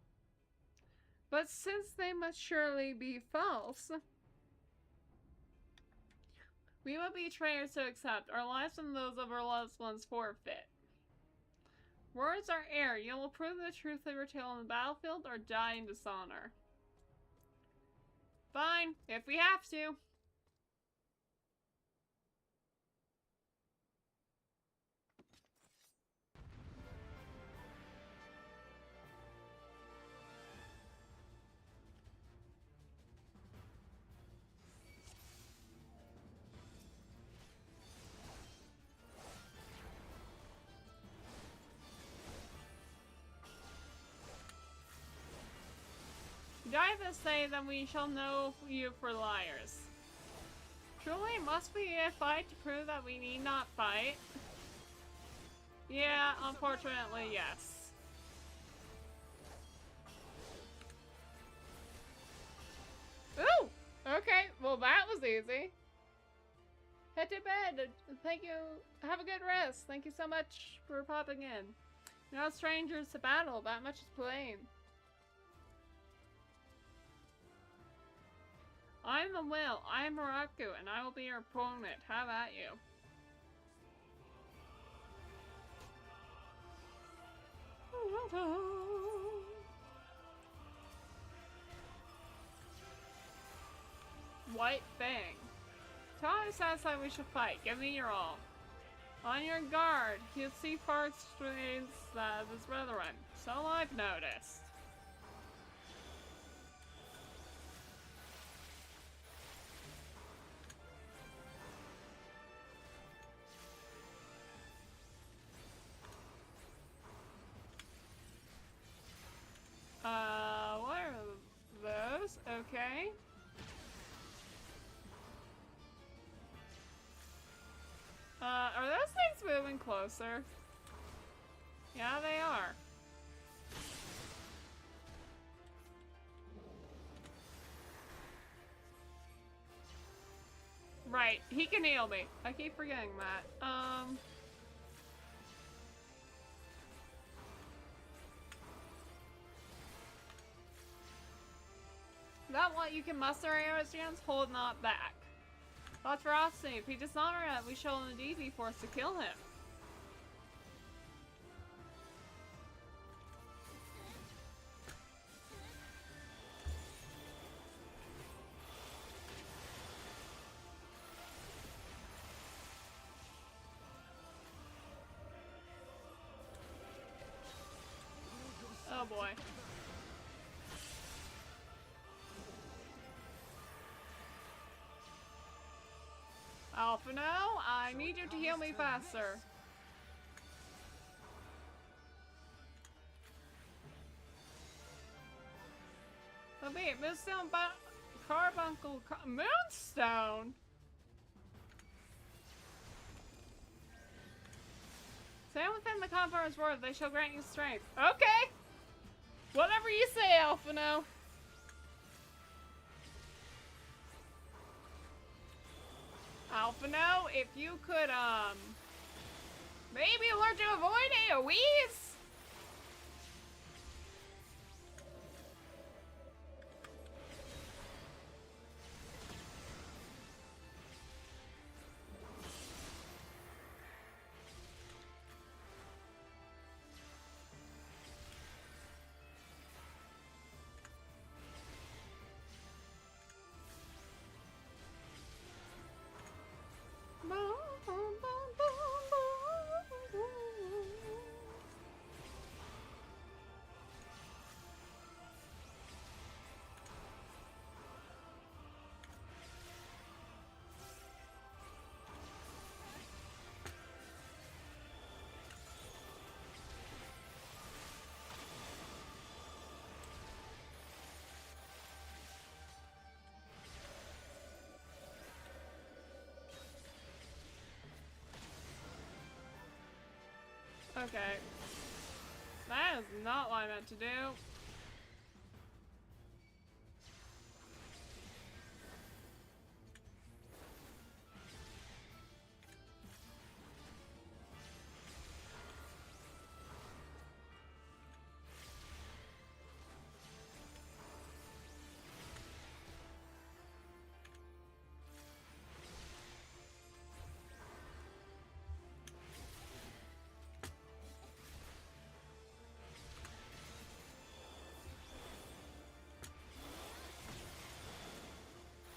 But since they must surely be false, we will be traitors to accept. Our lives and those of our loved ones forfeit. Words are air. You will prove the truth of your tale on the battlefield or die in dishonor. Fine, if we have to. Did I ever say that we shall know you for liars? Truly, must we fight to prove that we need not fight? Yeah, unfortunately, yes. Ooh! Okay, well that was easy. Head to bed. Thank you. Have a good rest. Thank you so much for popping in. You're not strangers to battle, that much is plain. I am the will, I am Maraku, and I will be your opponent. How about you? white thing. Tell how satisfied we should fight. Give me your all. On your guard. You'll see parts that his brethren. So I've noticed. What are those? Okay. Are those things moving closer? Yeah, they are. Right, he can heal me. I keep forgetting that. That what you can muster arrows chance? Hold not back. Thought ferocity. If he dishonor it, we shall indeed be forced to kill him. Oh boy. Alphino, I need you to heal me faster. The beat, Moonstone, Carbuncle, Moonstone? Stand within the confines word, they shall grant you strength. Okay! Whatever you say, Alphino. Alphino, if you could, maybe learn to avoid AoEs? Okay. That is not what I meant to do.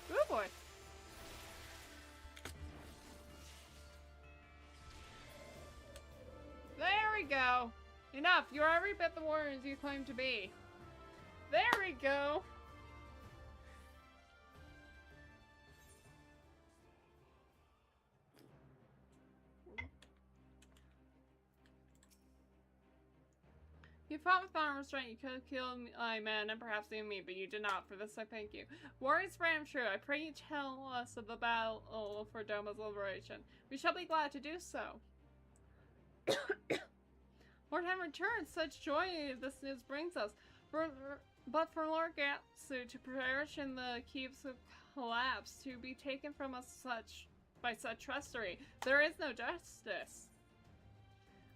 Good boy. There we go. Enough. You are every bit the warriors you claim to be. There we go. You fought with honor and restraint. You could have killed my men and perhaps even me, but you did not. For this, I thank you. Warriors brave and true, I pray you tell us of the battle for Doma's liberation. We shall be glad to do so. Lord Hen returns. Such joy this news brings us. But for Lord Gatsu to perish in the keeps of collapse, to be taken from us by such treachery, there is no justice.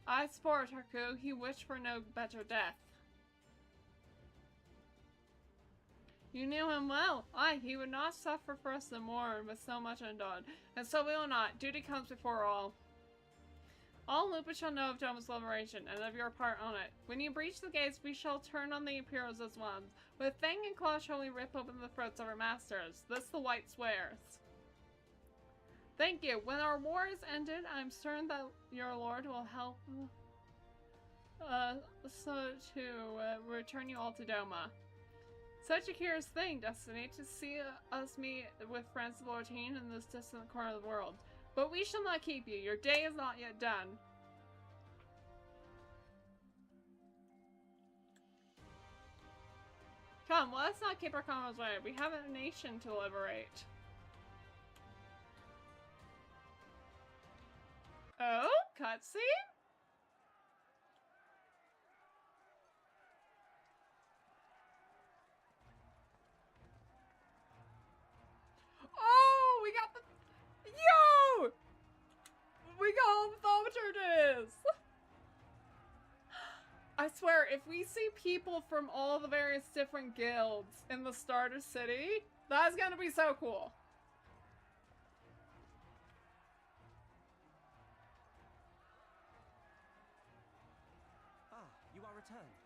I swore, Tarku, he wished for no better death. You knew him well. Aye, he would not suffer for us the more with so much undone. And so we will not. Duty comes before all. All Lupa shall know of Doma's liberation, and of your part on it. When you breach the gates, we shall turn on the Imperials as one. With fang and claw shall we rip open the throats of our masters. This the White swears. Thank you. When our war is ended, I'm certain that your lord will help return you all to Doma. Such a curious thing, Destiny, to see us meet with friends of Lortine in this distant corner of the world. But we shall not keep you. Your day is not yet done. Come, let's not keep our comrades waiting. We have a nation to liberate. Oh, cutscene? Oh, we got the... Yo! We got all the thaumaturges! I swear, if we see people from all the various different guilds in the starter city, that's gonna be so cool. Ah, you are returned.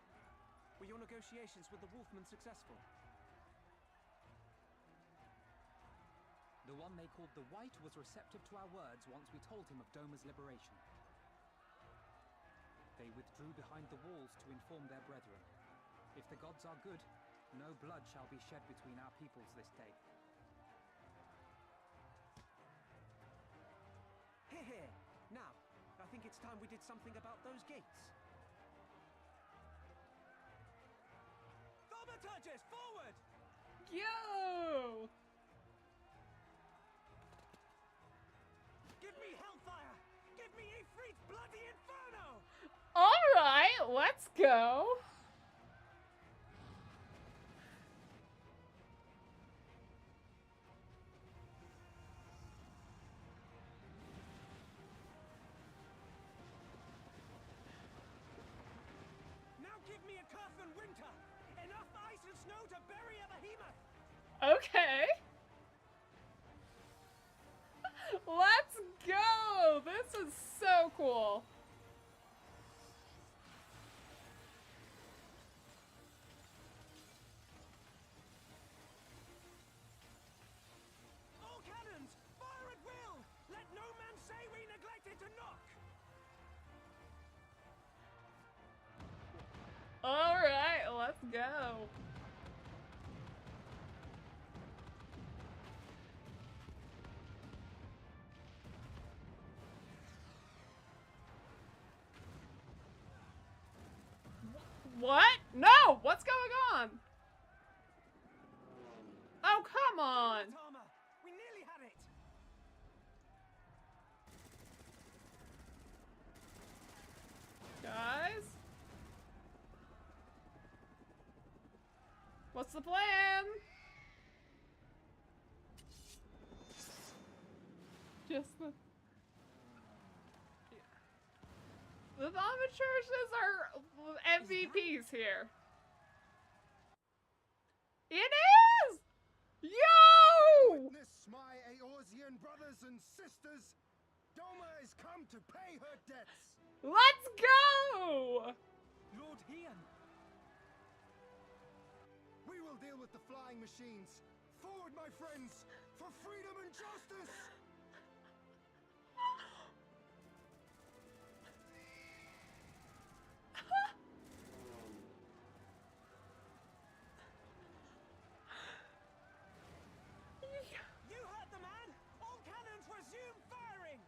Were your negotiations with the Wolfmen successful? The one they called the White was receptive to our words once we told him of Doma's liberation. They withdrew behind the walls to inform their brethren. If the gods are good, no blood shall be shed between our peoples this day. Hear, hear. Now, I think it's time we did something about those gates. Thaumaturges, forward! Yo! Give me hellfire! Give me Ifrit's bloody inferno! Alright, let's go. Now give me a Carthan winter! Enough ice and snow to bury a behemoth! Okay. Let's go! This is so cool. All cannons! Fire at will! Let no man say we neglected to knock! Alright, let's go. What? No! What's going on? Oh, come on! Armor! We nearly had it! Guys? What's the plan? Just the... The thaumaturges are MVPs here. It is! Yo! Witness my Eorzean brothers and sisters. Doma has come to pay her debts. Let's go! Lord Hian! We will deal with the flying machines. Forward, my friends, for freedom and justice! You heard the man! All cannons resume firing!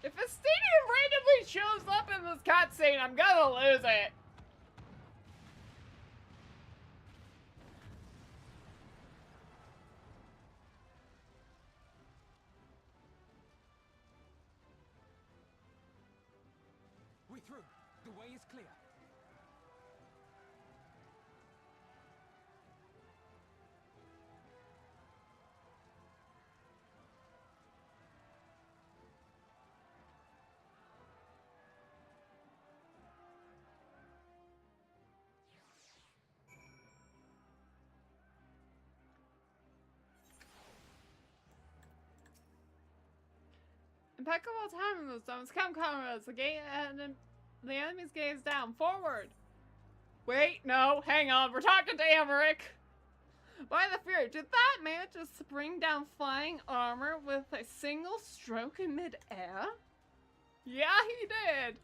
If a stadium randomly shows up in this cutscene, I'm gonna lose it. We through. The way is clear. Impeccable time in those zones. Come, comrades. The gate and the enemy's gaze down. Forward. Wait, no, hang on. We're talking to Amaric. By the fear, did that man just bring down flying armor with a single stroke in mid-air? Yeah, he did.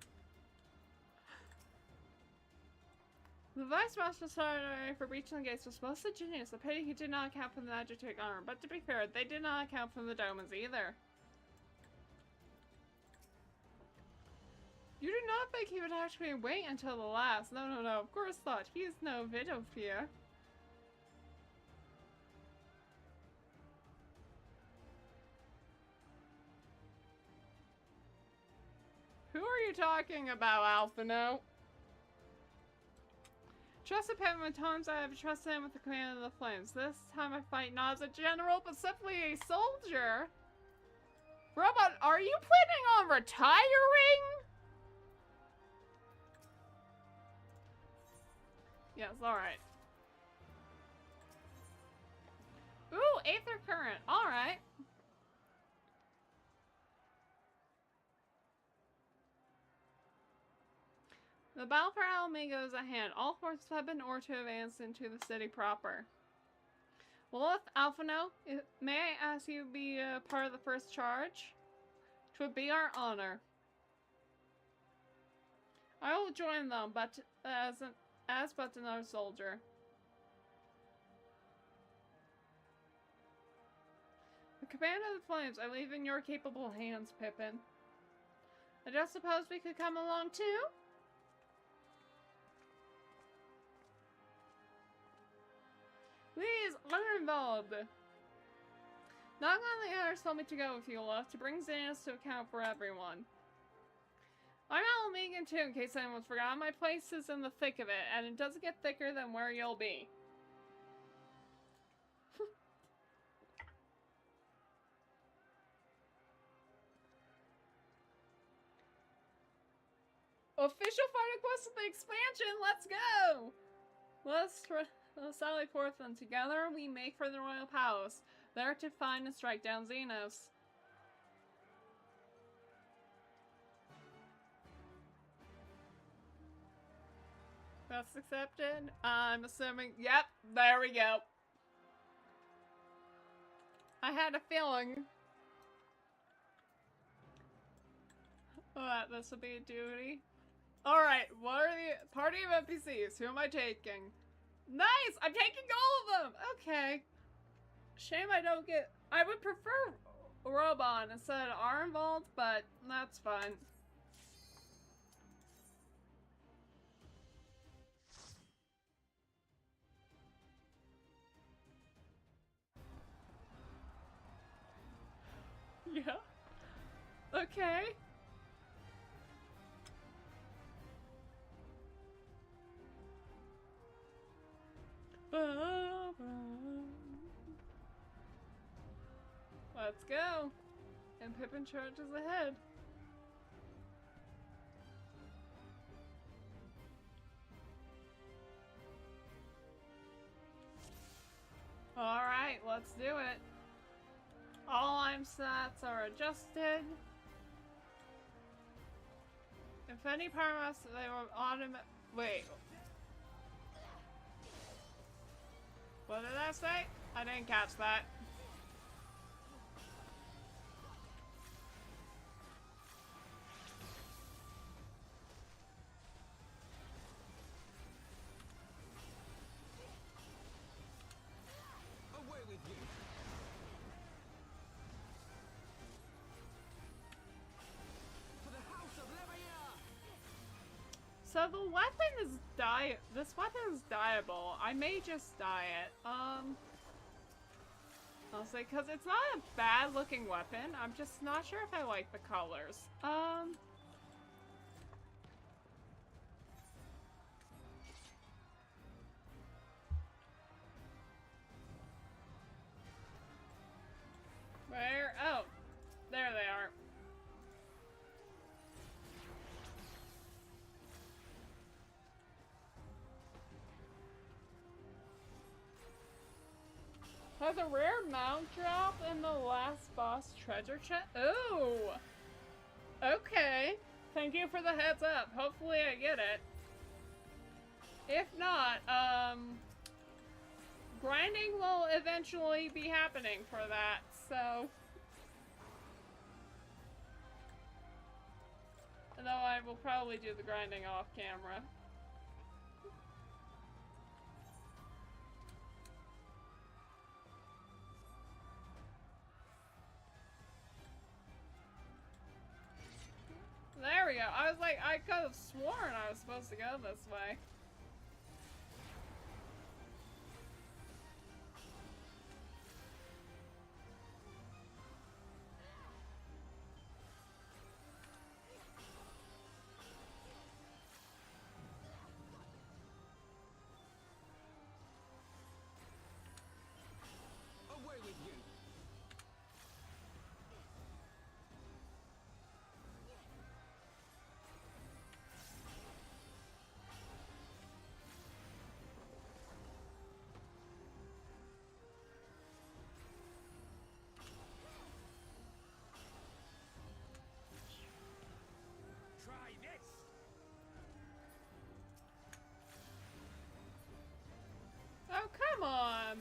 The Vice Master's sorry for breaching the gates was mostly genius. A pity he did not account for the Magitek armor. But to be fair, they did not account for the Domans either. You do not think he would actually wait until the last. No, no, no. Of course not. He is no Vidofear. Who are you talking about, Alphino? Trusted Peppermint times I have trusted him with the command of the flames. This time I fight not as a general, but simply a soldier. Robot, are you planning on retiring? Yes, alright. Ooh, Aether Current. Alright. The battle for Alamigo is at hand. All forces have been ordered to advance into the city proper. Well, Alphino, may I ask you to be part of the first charge? It would be our honor. I will join them, but as but another soldier. The command of the flames I leave in your capable hands, Pippin. I just suppose we could come along too? Please, I'm involved. Not only the others told me to go with you, love, to bring Xenos to account for everyone. I'm Alamegan too, in case anyone's forgotten. My place is in the thick of it, and it doesn't get thicker than where you'll be. Official final quest of the expansion, let's go! Let's sally forth, and together we make for the Royal Palace, there to find and strike down Xenos. That's accepted. I'm assuming, yep, there we go. I had a feeling that this would be a duty. Alright, what are the party of NPCs? Who am I taking? Nice! I'm taking all of them! Okay. Shame I don't get... I would prefer Robon instead of Arnvald, but that's fine. Yeah. Okay. Let's go. And Pippin charges ahead. Alright, let's do it. All I'm stats are adjusted. If any parameters, they will automatically. Wait. What did I say? I didn't catch that. Away with you. For the House of Levier. So the weapon is this weapon is dyeable. I may just dye it. I'll say, because it's not a bad looking weapon. I'm just not sure if I like the colors. Where? Oh, there they are. Has a rare mount drop in the last boss treasure chest? Ooh! Okay. Thank you for the heads up. Hopefully I get it. If not, grinding will eventually be happening for that, so. Though I will probably do the grinding off camera. There we go. I was like, I could have sworn I was supposed to go this way. Away with you! Try this! Oh, come on!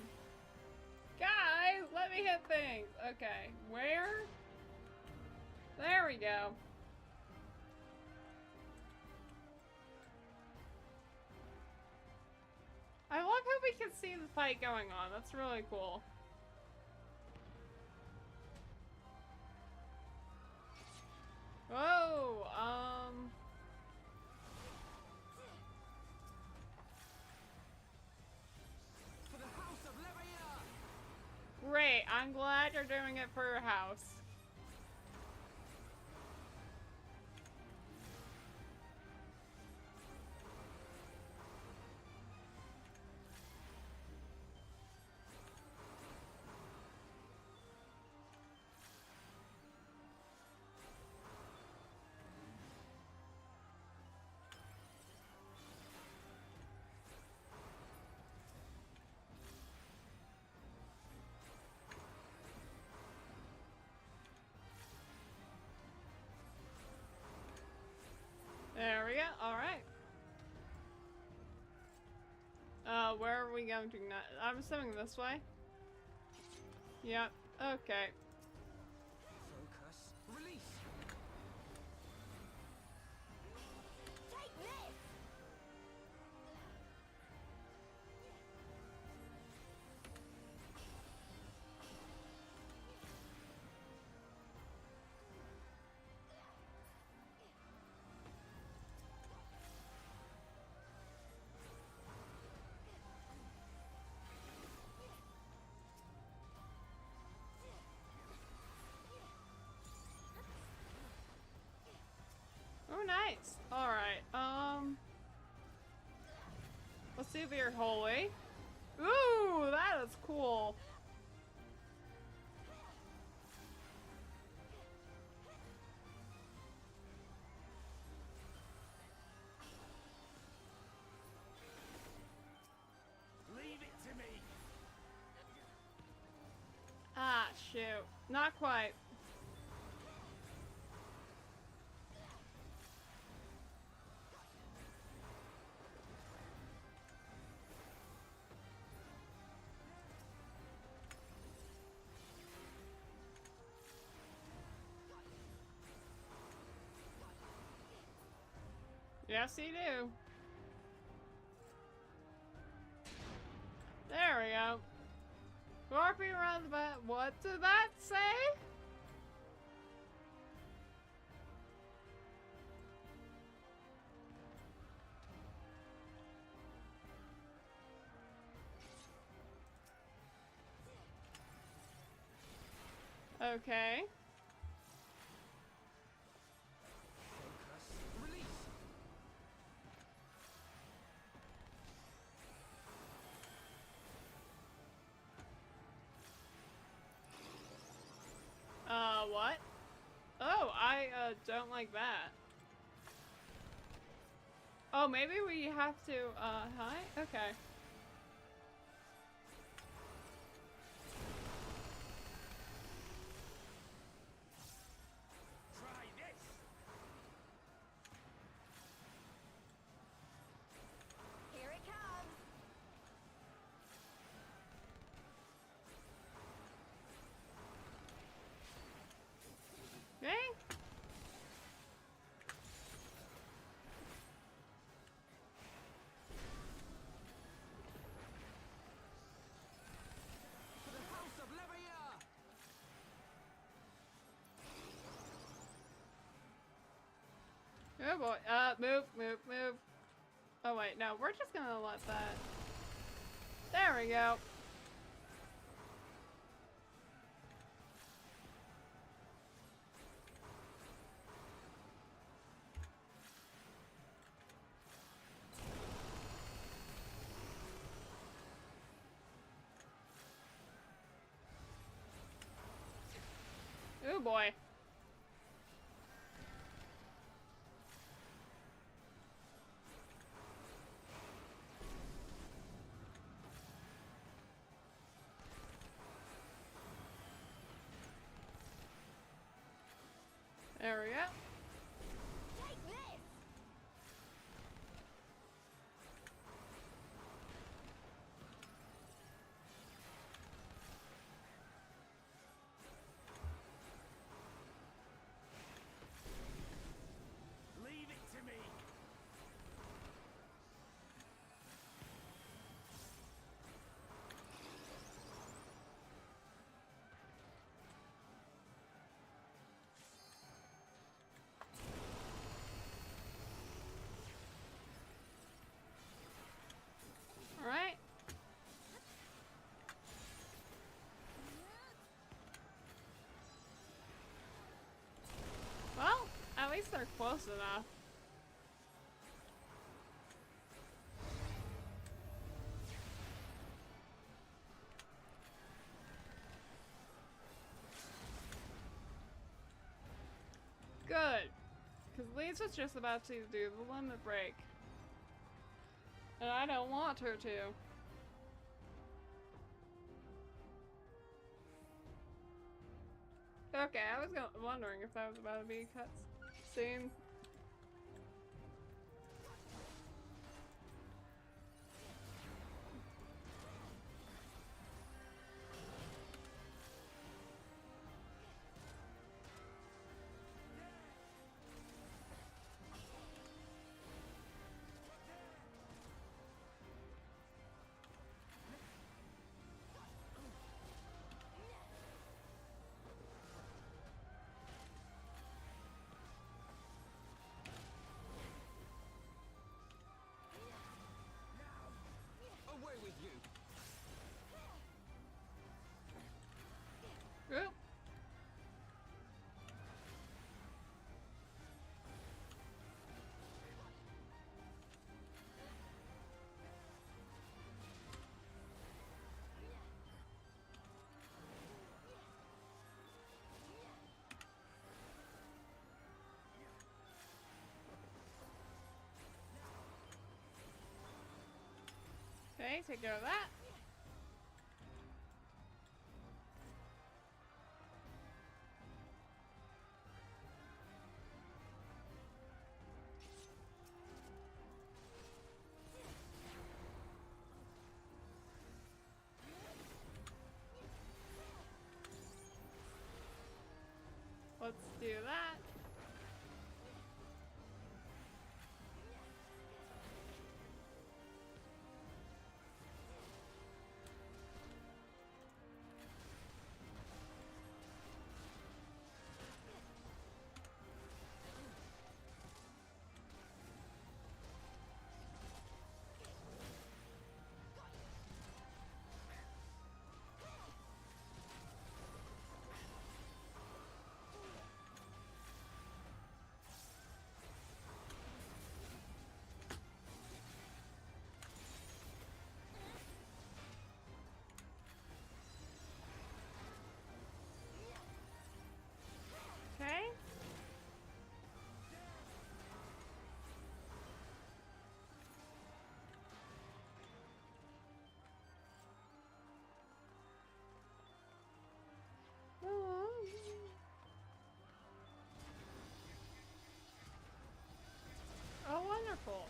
Guys, let me hit things. Okay, where? There we go. I love how we can see the fight going on. That's really cool. Whoa, For the House of Leveilleur! great. I'm glad you're doing it for your house. There we go. Alright. Where are we going to now? I'm assuming this way. Yep. Okay. Focus. Release! Take this! Oh, nice. Alright, let's see if you're holy. Ooh, that is cool. Leave it to me! Ah, shoot. Not quite. Yes, you do. There we go. Scorpion around the back. What did that say? Okay. Focus. Release! What? Oh, I, don't like that. Oh, maybe we have to, hi? Okay. Try this! Oh boy. Move, move, move. Oh wait, no, we're just gonna let that. There we go. Oh boy. There we go. Take this! Leave it to me! All right. Well, at least they're close enough. Good. Because Lisa's just about to do the limit break. And I don't want her to. Okay, I was wondering if that was about to be a cutscene. Away with you! Oop. Okay, take care of that. Let's do that. Okay. Oh, wonderful.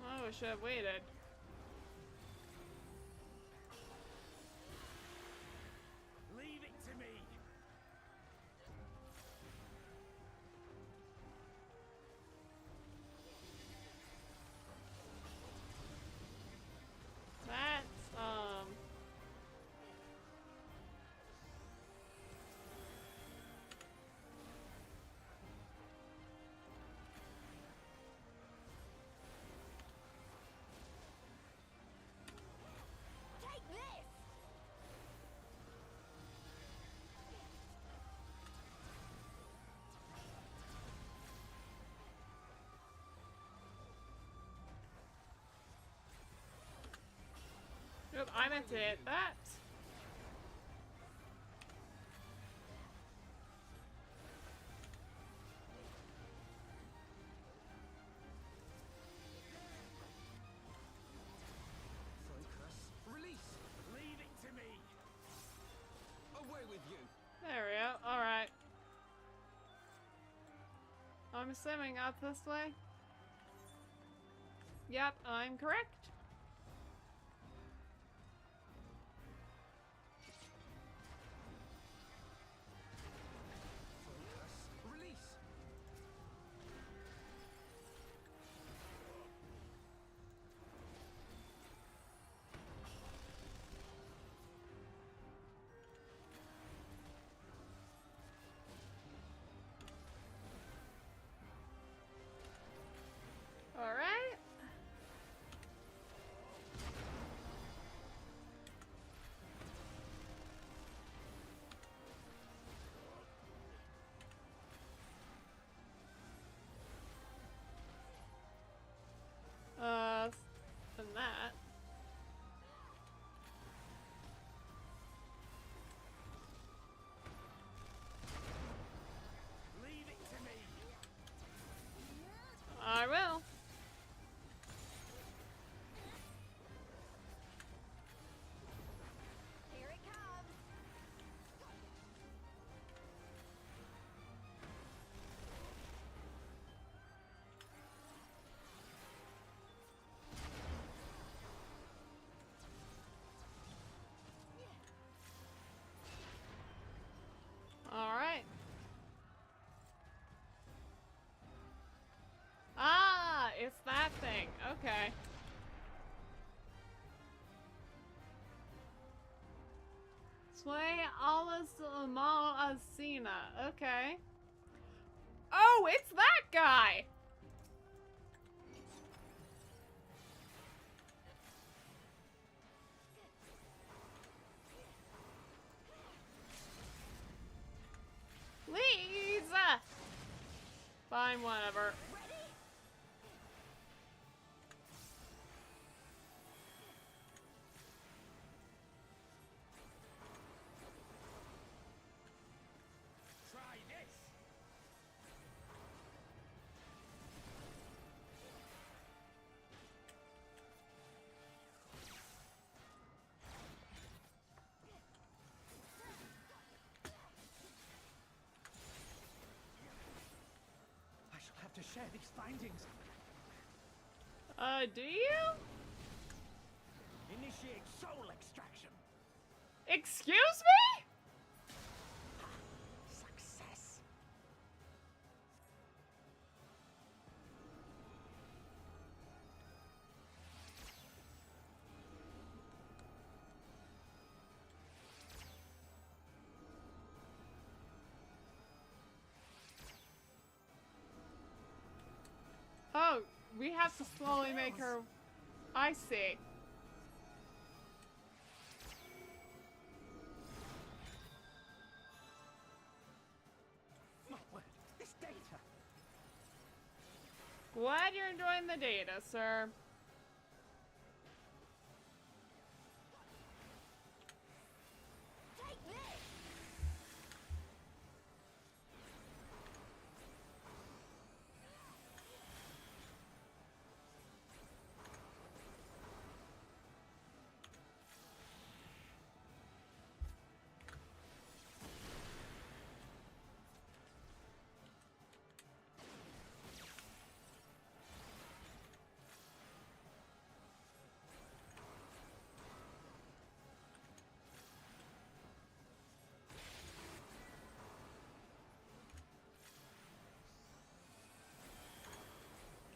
Oh, we should have waited. Leave it to me! That's, I meant to hit that. Focus. Release. Leave it to me. Away with you. There we go. Alright. I'm assuming up this way. Yep, I'm correct. Focus. Release. Alright. And that. Leave it to me. I will. Here it comes. Alright. Ah, it's that thing. Okay. Sway Alas Amal Asina. Okay. Oh, it's that guy! Lisa! Fine, whatever. Try this. I shall have to share these findings. Do you? Initiate soul extraction. Excuse me? Success. Oh, we have to slowly make her... I see. My word, this data. Glad you're enjoying the data, sir. Take this.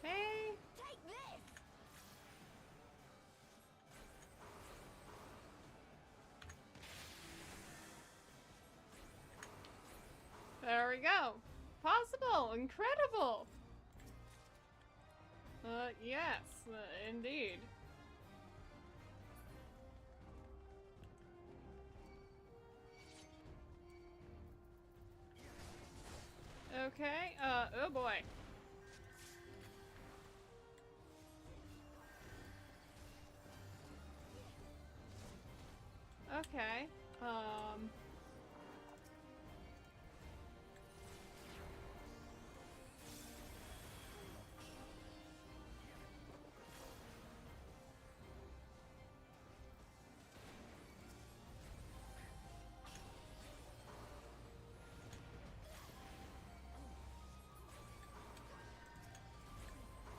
Okay. Take this. There we go. Possible. Incredible. Yes, indeed. Okay, oh boy. Okay.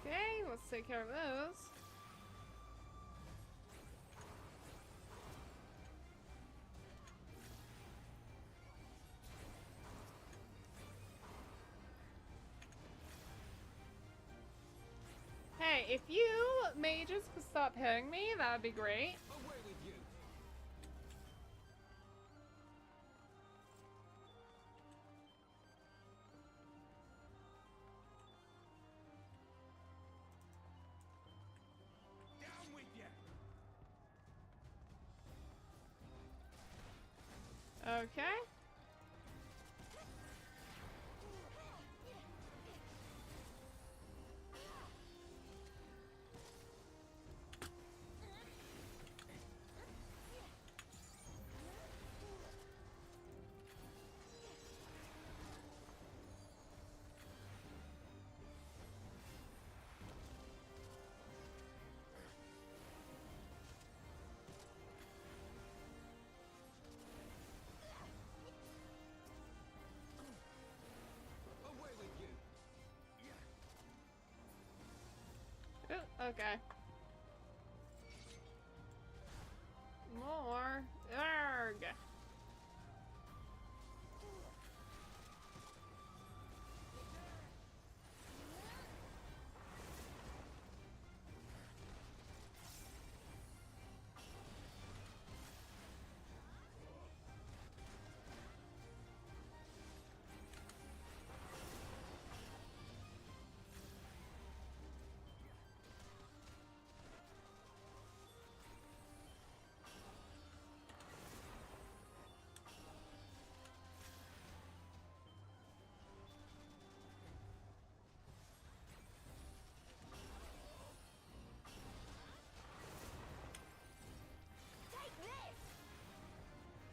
Okay, let's take care of those. Hey, if you mages could stop hitting me, that would be great. Away with you! Down with you! Okay. Away with you! Ooh, okay. More. Arrgh.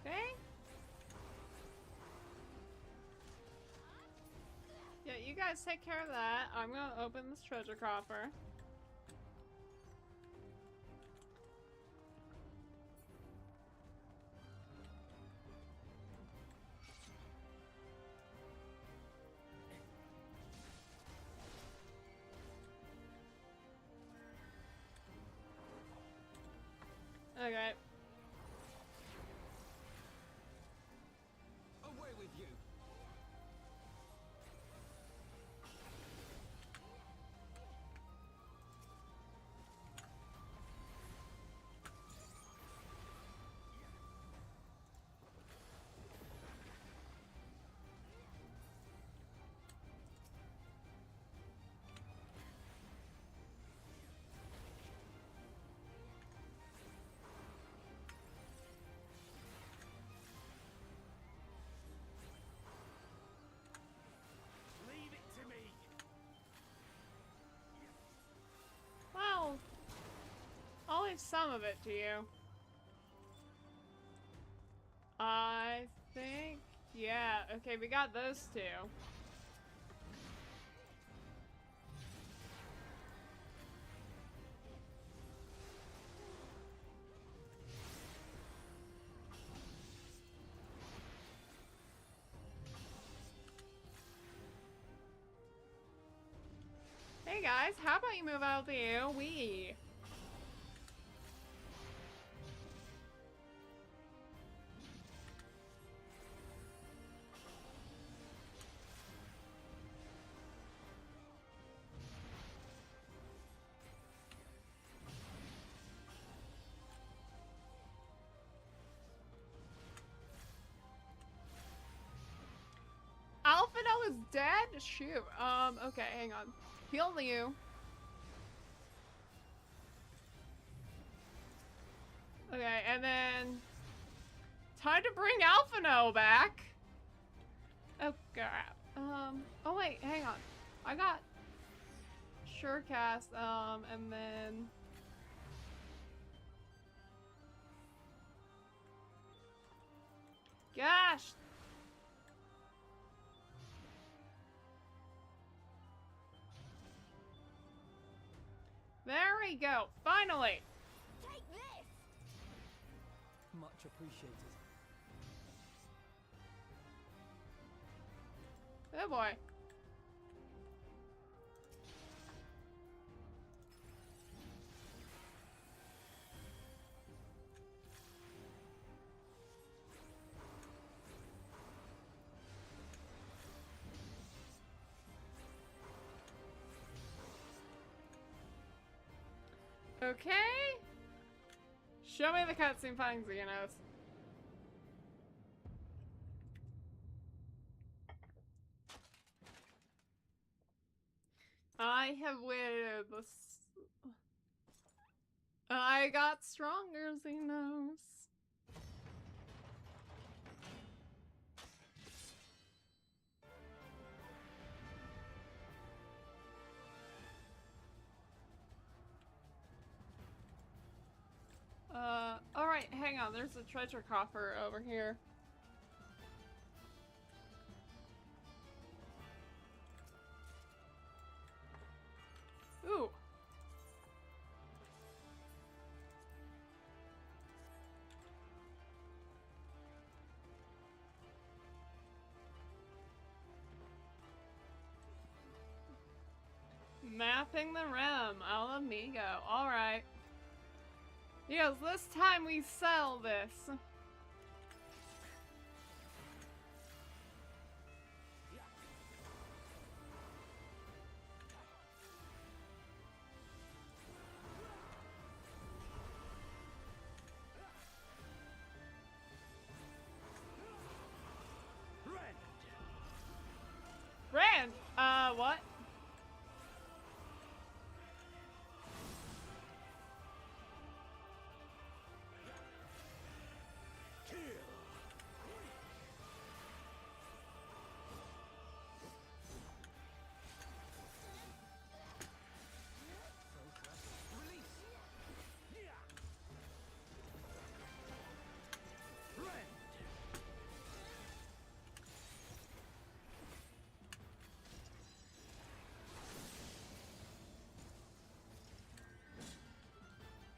Okay. Yeah, you guys take care of that. I'm gonna open this treasure coffer. Okay. Away with you! Leave it to me! Well, I'll leave some of it to you. I think, yeah. Okay, we got those two. Hey guys, how about you move out of the AoE? Alphino is dead? Shoot. Okay, hang on. Heal you. Okay, and then time to bring Alphino back. Oh crap. Oh wait, hang on. I got Surecast, and then gosh! There we go. Finally! Take this! Much appreciated. Oh boy. Okay. Show me the cutscene findings, Xenos. I have waited this. I got stronger, Xenos. Alright, hang on, there's a treasure coffer over here. Ooh. Mapping the rim, El Amigo. Alright. Yes, this time we sell this. Rand! What?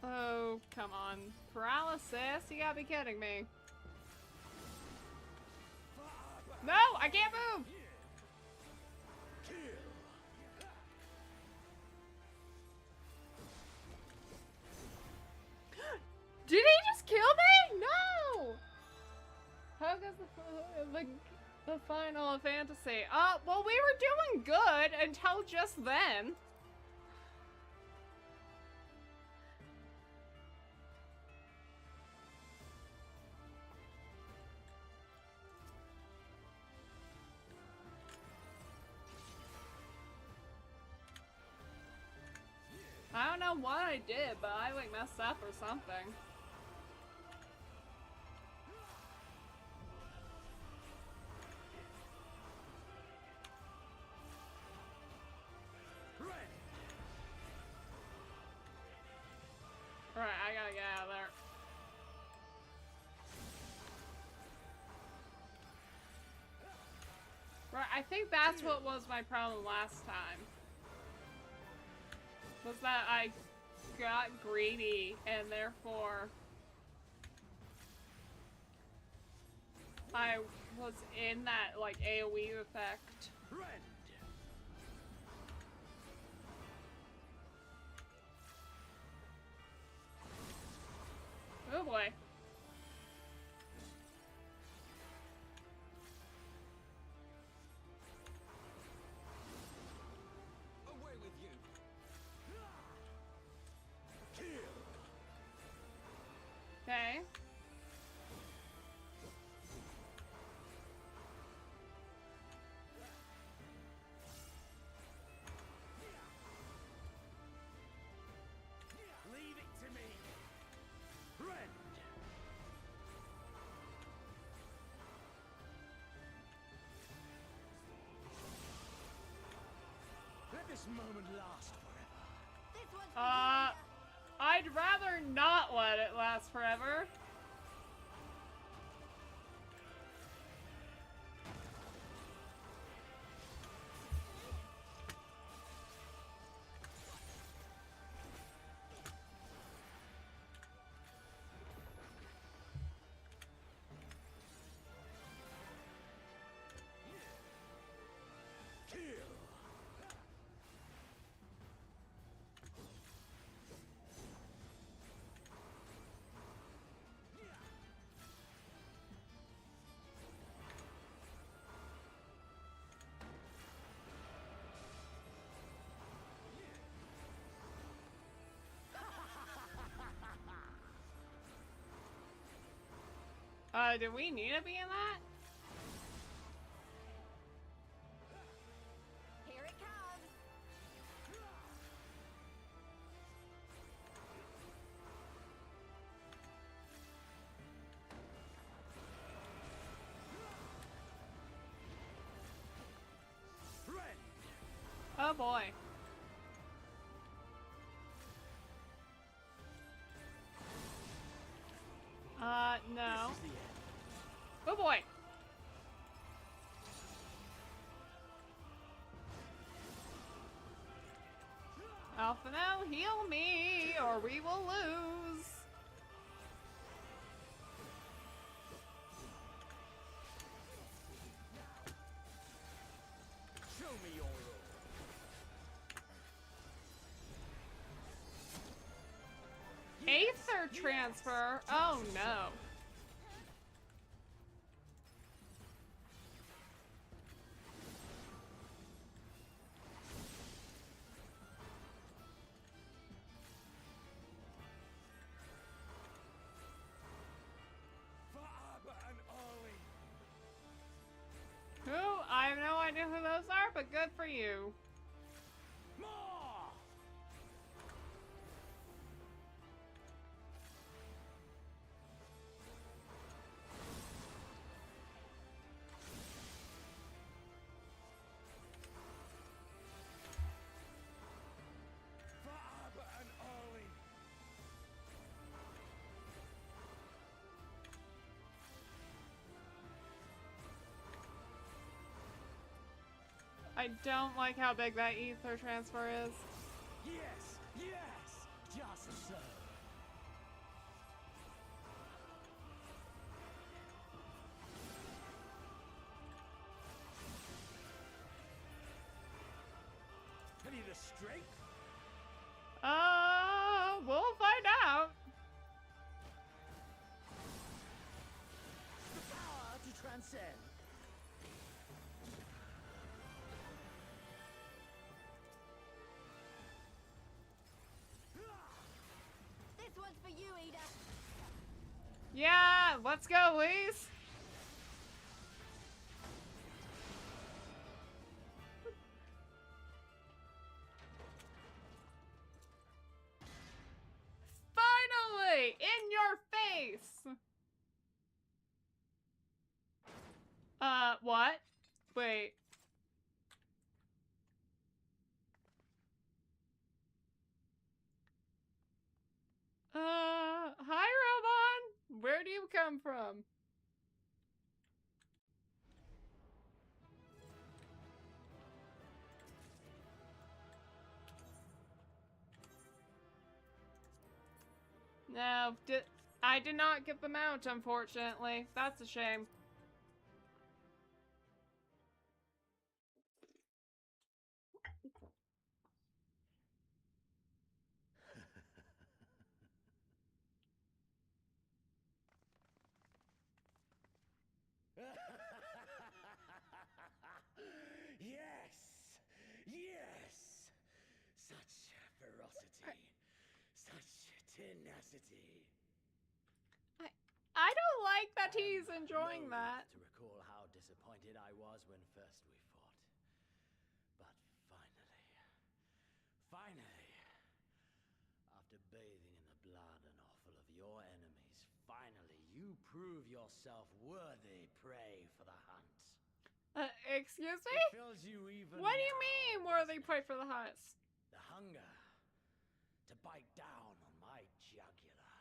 Oh, come on. Paralysis? You gotta be kidding me. No! I can't move! Did he just kill me? No! How goes the final of Fantasy? Well, we were doing good until just then. I don't know what I did, but I like messed up or something. Alright, I gotta get out of there. Right, I think that's what was my problem last time. Was that I got greedy and therefore I was in that like AoE effect. Oh boy. Away with you. Okay. Leave it to me. Rend. Let this moment last forever. This one's for you. I'd rather not let it last forever. Do we need to be in that? Here it comes. Oh boy. No. Oh boy. Alphino, heal me, or we will lose. Show me your role. Aether transfer? Oh no. Who? I have no idea who those are, but good for you. I don't like how big that ether transfer is. Yes, yes, just so. Have you the strength? We'll find out. The power to transcend. This one's for you, Ida. Yeah, let's go, Lise. Finally, in your face. What? Wait. Hi, Robon. Where do you come from? No, I did not get the mount, unfortunately. That's a shame. Yes! Yes! Such ferocity. Such tenacity. I don't like that he's enjoying that. To recall how disappointed I was when first we fought. But finally, after bathing in the blood and offal of your enemies, finally you prove yourself worthy prey for the hunt. Excuse me? It fills you even What do you now, mean, worthy doesn't prey it? for the hunts? The hunger to bite down on my jugular,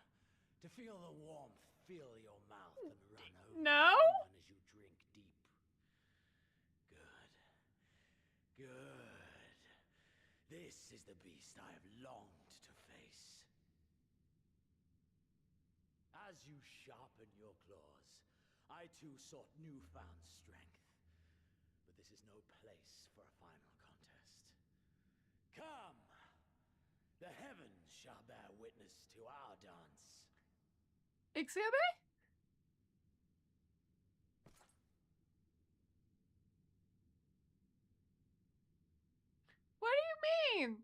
to feel the warmth fill your mouth and run over No? even as you drink deep. Good. This is the beast I have longed to face. As you sharpen your claws, I too sought newfound strength. But this is no place for a final contest. Come! The heavens shall bear witness to our dance. Excuse me? What do you mean?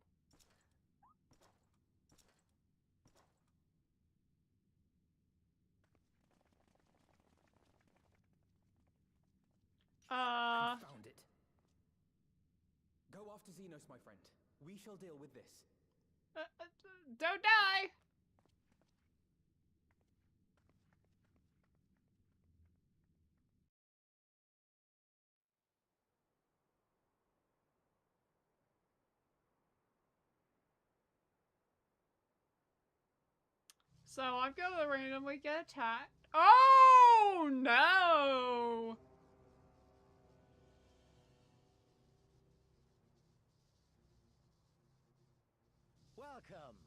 Confound it. Go after Xenos, my friend. We shall deal with this. Don't die! So I'm gonna randomly get attacked. Oh no! Welcome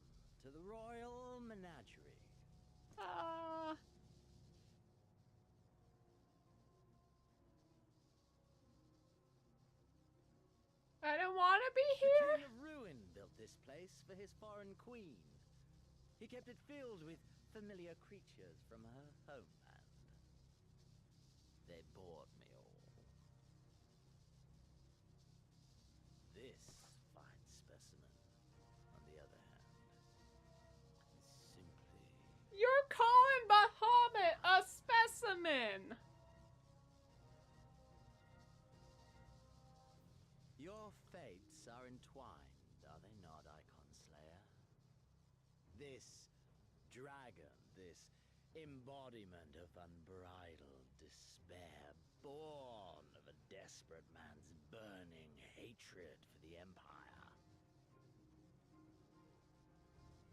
to the Royal Menagerie. I don't want to be The here. King of Ruin built this place for his foreign queen. He kept it filled with familiar creatures from her homeland. They bored me all. This fine specimen, on the other hand, is simply... You're calling Bahamut a specimen. Your fates are entwined, are they not, Icon Slayer? This dragon, this embodiment of unbridled despair, born of a desperate man's burning hatred for the Empire.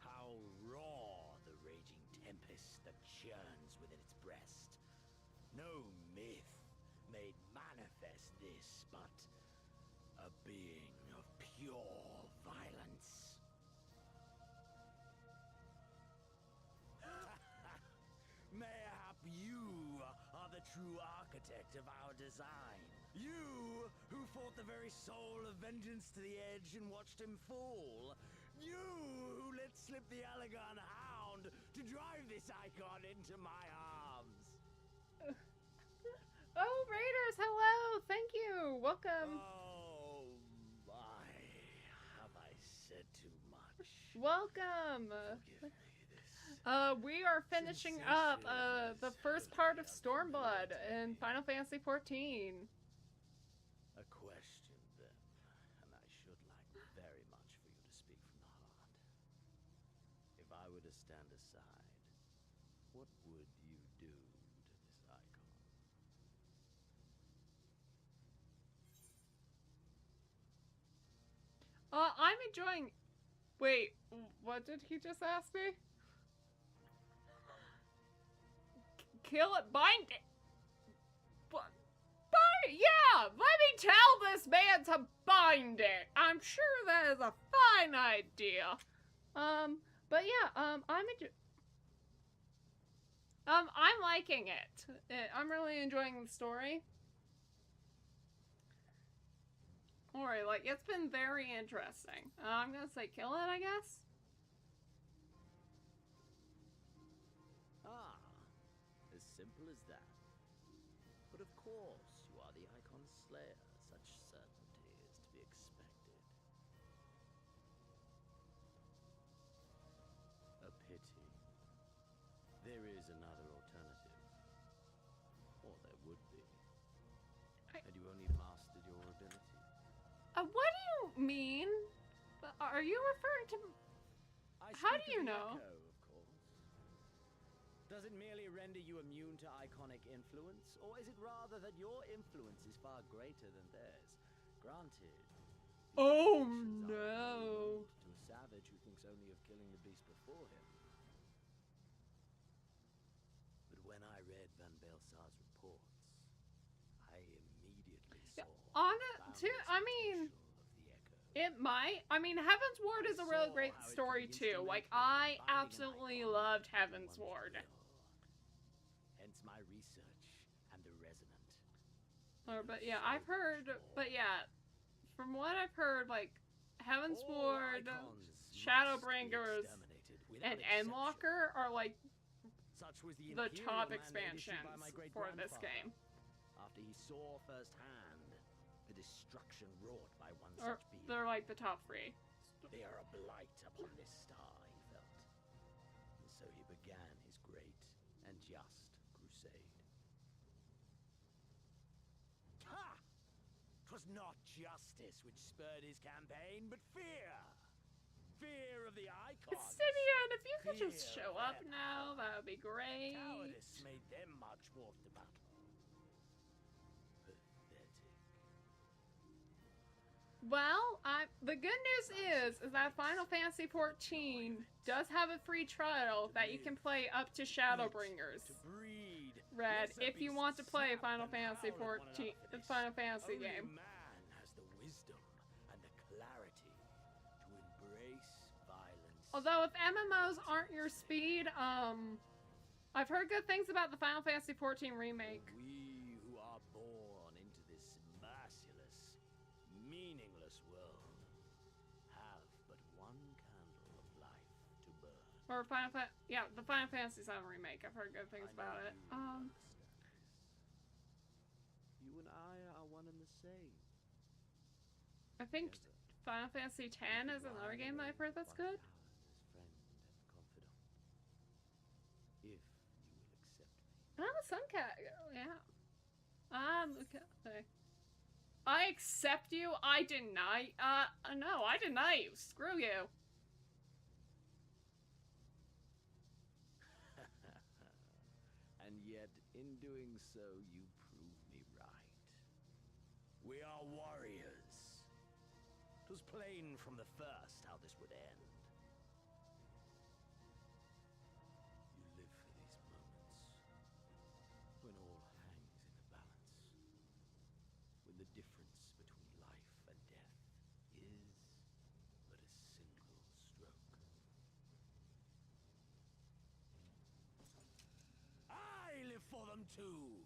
How raw the raging tempest that churns within its breast. No myth made manifest this, but a being of pure violence. Mayhap you are the true architect of our design. You who fought the very soul of vengeance to the edge and watched him fall. You who let slip the Allegan hound to drive this icon into my arms. Oh, Raiders, hello! Thank you! Welcome! Oh my, have I said too much? Welcome! Forgive me this. We are finishing up the first part of Stormblood in Final Fantasy XIV. A question then, and I should like very much for you to speak from the heart. If I were to stand aside, what would you do to this icon? I'm enjoying... Wait, what did he just ask me? Kill it, bind it! Bind it, yeah! Let me tell this man to bind it! I'm sure that is a fine idea. But yeah, I'm liking it. I'm really enjoying the story. Alright, like, it's been very interesting. I'm gonna say kill it, I guess? Ah, as simple as that. But of course, you are the Icon Slayer. Such certainty is to be expected. A pity. There is another alternative. Or there would be. Had you only mastered your ability. What do you mean? Are you referring to... How do you know? Echo, of course. Does it merely render you immune to iconic influence, or is it rather that your influence is far greater than theirs? Granted. Oh these actions are no. to a savage who thinks only of killing the beast before him. But when I read Van Belsar's reports, I immediately saw I mean, it might. I mean, Heaven's Ward is a really great story too. Like, I absolutely loved Heaven's Ward. Hence my research and the resonant. But yeah, I've heard, but yeah, from what I've heard, like, Heaven's Ward, Shadowbringers, and Endwalker are like the top expansions for this game. After he saw firsthand the destruction wrought by one Or such being. they're like the top 3. They are a blight upon this star, he felt. And so he began his great and just crusade. Ha! not justice which spurred his campaign, but fear. Fear of the icons. Obsidian, if you could just Fear show of up their now, power. that would be great. Cowardice made them march forth to battle. Pathetic. Well, the good news is that Final Fantasy XIV does have a free trial that you can play up to Shadowbringers. To breed. Red, Lesser if you beasts want to play snap Final and Fantasy howl at one another XIV, for the this. Final Fantasy Only game. man has the wisdom and the clarity to embrace violence. Although if MMOs aren't your speed, I've heard good things about the Final Fantasy XIV remake. We who are born into this merciless, meaningless world have but one candle of life to burn. Or the Final Fantasy VII remake. I've heard good things about it. You and I are one and the same. I think Final Fantasy X is another game that I've heard that's good. If you will accept me. I'm a Suncat girl, yeah. Okay. I accept you. I deny. No, I deny you. Screw you. And yet, in doing so, you prove me right. We are warriors. 'Twas plain from the first how this would end. You live for these moments, when all hangs in the balance, when the difference between life and death is but a single stroke. I live for them too.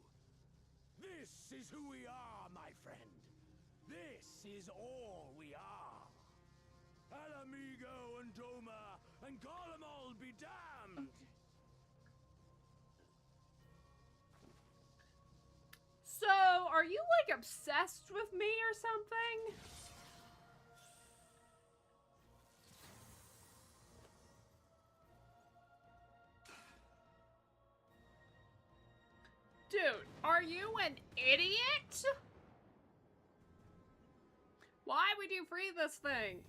This is who we are, my friend. This is all we are. Alamigo and Doma and Golemol be damned. So, are you like obsessed with me or something? Dude, are you an idiot? Why would you free this thing?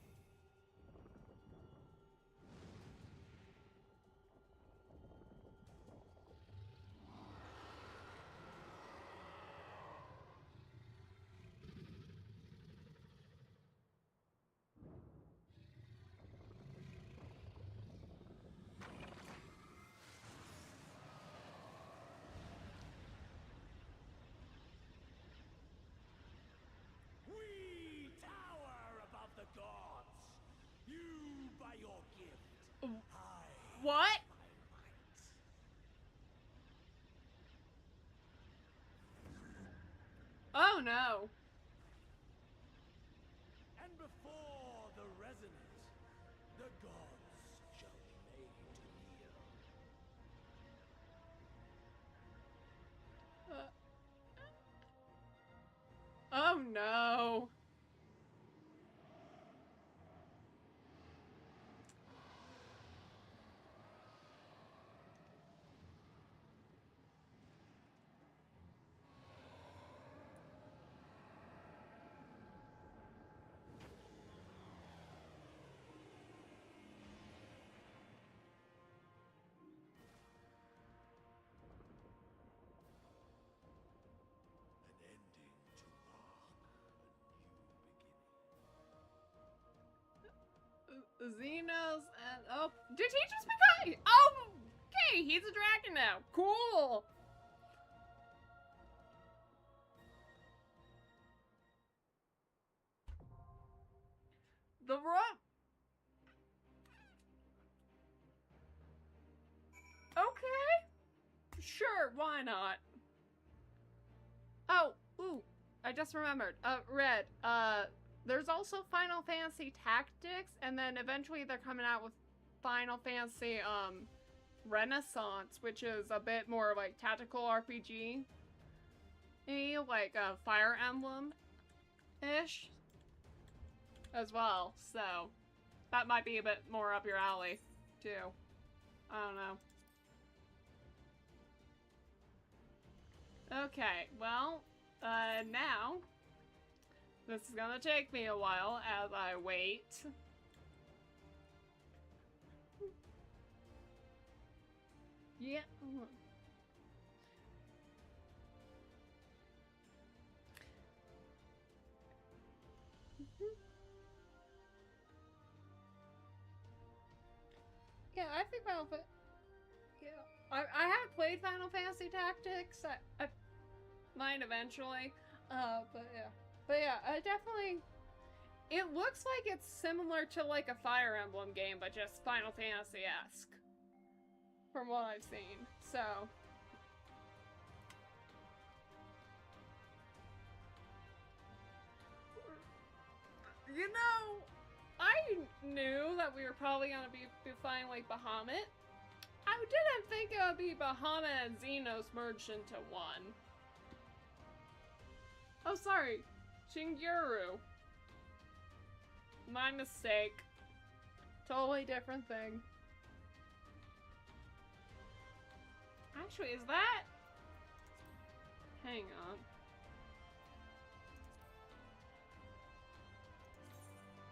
We tower above the gods. You by your gift. I What? by might. Oh no. And before the resonance, the gods shall be made to kneel. Oh no. An ending to mark a new beginning. Xenos and oh, did he just become? Oh, okay, he's a dragon now. Cool. The rope. Okay. Sure, why not? Oh, ooh, I just remembered. Red, there's also Final Fantasy Tactics, and then eventually they're coming out with Final Fantasy, Renaissance, which is a bit more like tactical RPG. Like a Fire Emblem-ish as well, so that might be a bit more up your alley, too. I don't know. Okay, well, now This is gonna take me a while as I wait. Yeah. Yeah, I think Final Fantasy. Yeah, I have played Final Fantasy Tactics. I might eventually. But yeah, I definitely. It looks like it's similar to like a Fire Emblem game, but just Final Fantasy-esque, from what I've seen. So. You know, I knew that we were probably gonna be fighting like Bahamut. I didn't think it would be Bahamut and Xenos merged into one. Oh, sorry. Shinguru. My mistake. Totally different thing. Actually, is that... Hang on.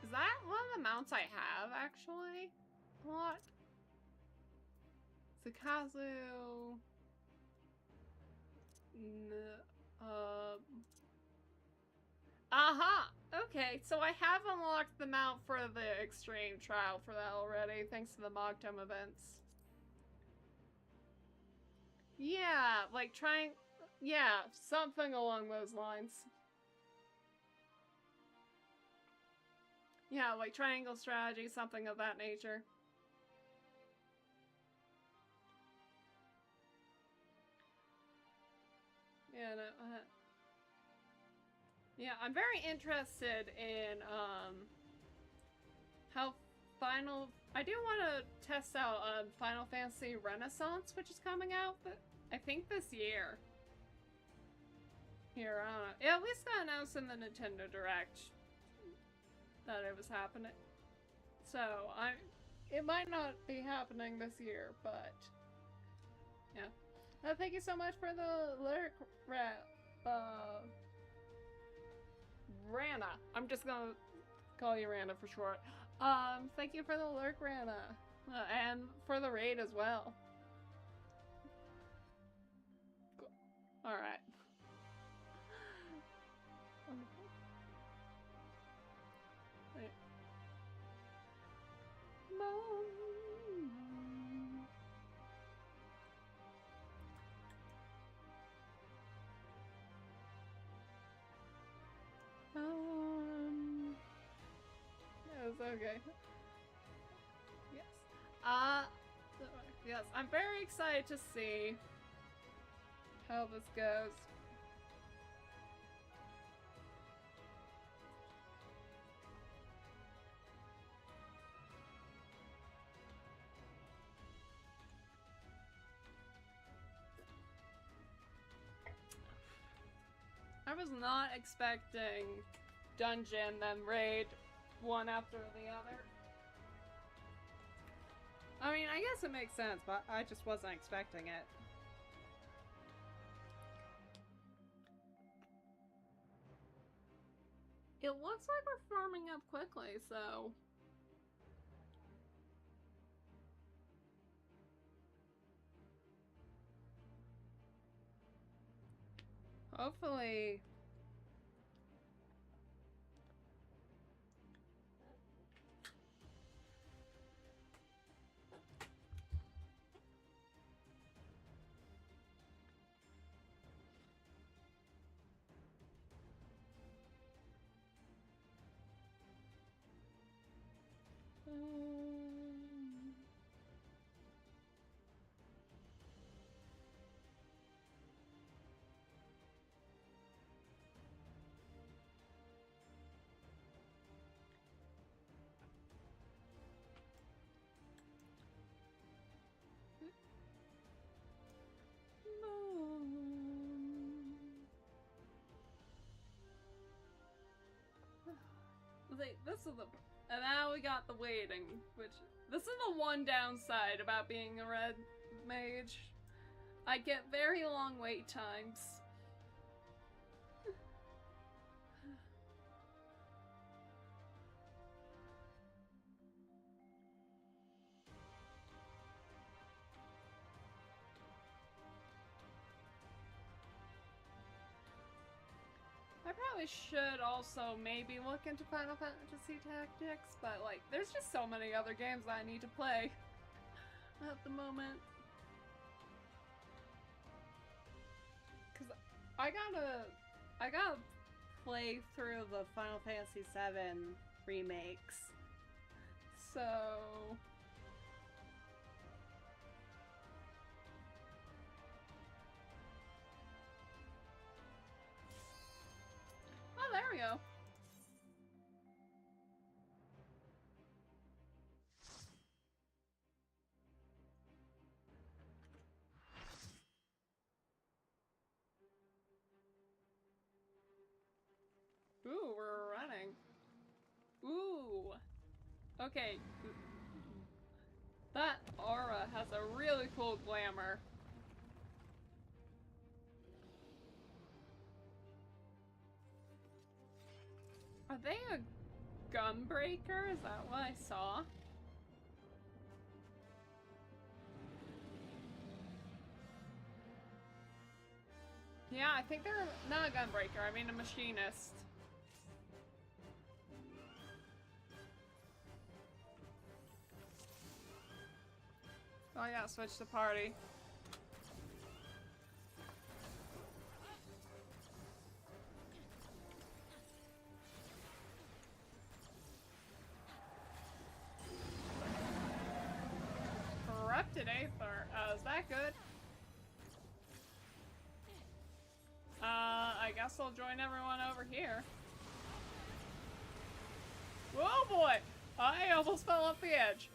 Is that one of the mounts I have, actually? What? Sukazu... Aha! Okay, so I have unlocked the mount for the extreme trial for that already, thanks to the Mogtom events. Yeah, like trying... Yeah, something along those lines. Yeah, like triangle strategy, something of that nature. Yeah, no, yeah, I'm very interested in, how I do want to test out, Final Fantasy Renaissance, which is coming out, but I think this year. Here, I don't know. Yeah, at least got announced in the Nintendo Direct that it was happening. So, it might not be happening this year, but, yeah. Thank you so much for the lyric Rana. I'm just gonna call you Rana for short. Thank you for the lurk, Rana. And for the raid as well. Cool. Alright. Wait. Yes, okay. Yes. Yes, I'm very excited to see how this goes. I was not expecting dungeon, then raid, one after the other. I mean, I guess it makes sense, but I just wasn't expecting it. It looks like we're farming up quickly, so... Hopefully... This is the... And now we got the waiting, which... This is the one downside about being a red mage. I get very long wait times. probably should also maybe look into Final Fantasy Tactics, but like, there's just so many other games I need to play at the moment. Cause I gotta play through the Final Fantasy VII remakes. So oh, there we go. Ooh, we're running. Ooh. Okay. That aura has a really cool glamour. Are they a gunbreaker? Is that what I saw? Yeah, I think they're not a gunbreaker, I mean a machinist. Oh yeah, switch to party. Corrupted Aether. Is that good? I guess I'll join everyone over here. Oh boy! I almost fell off the edge.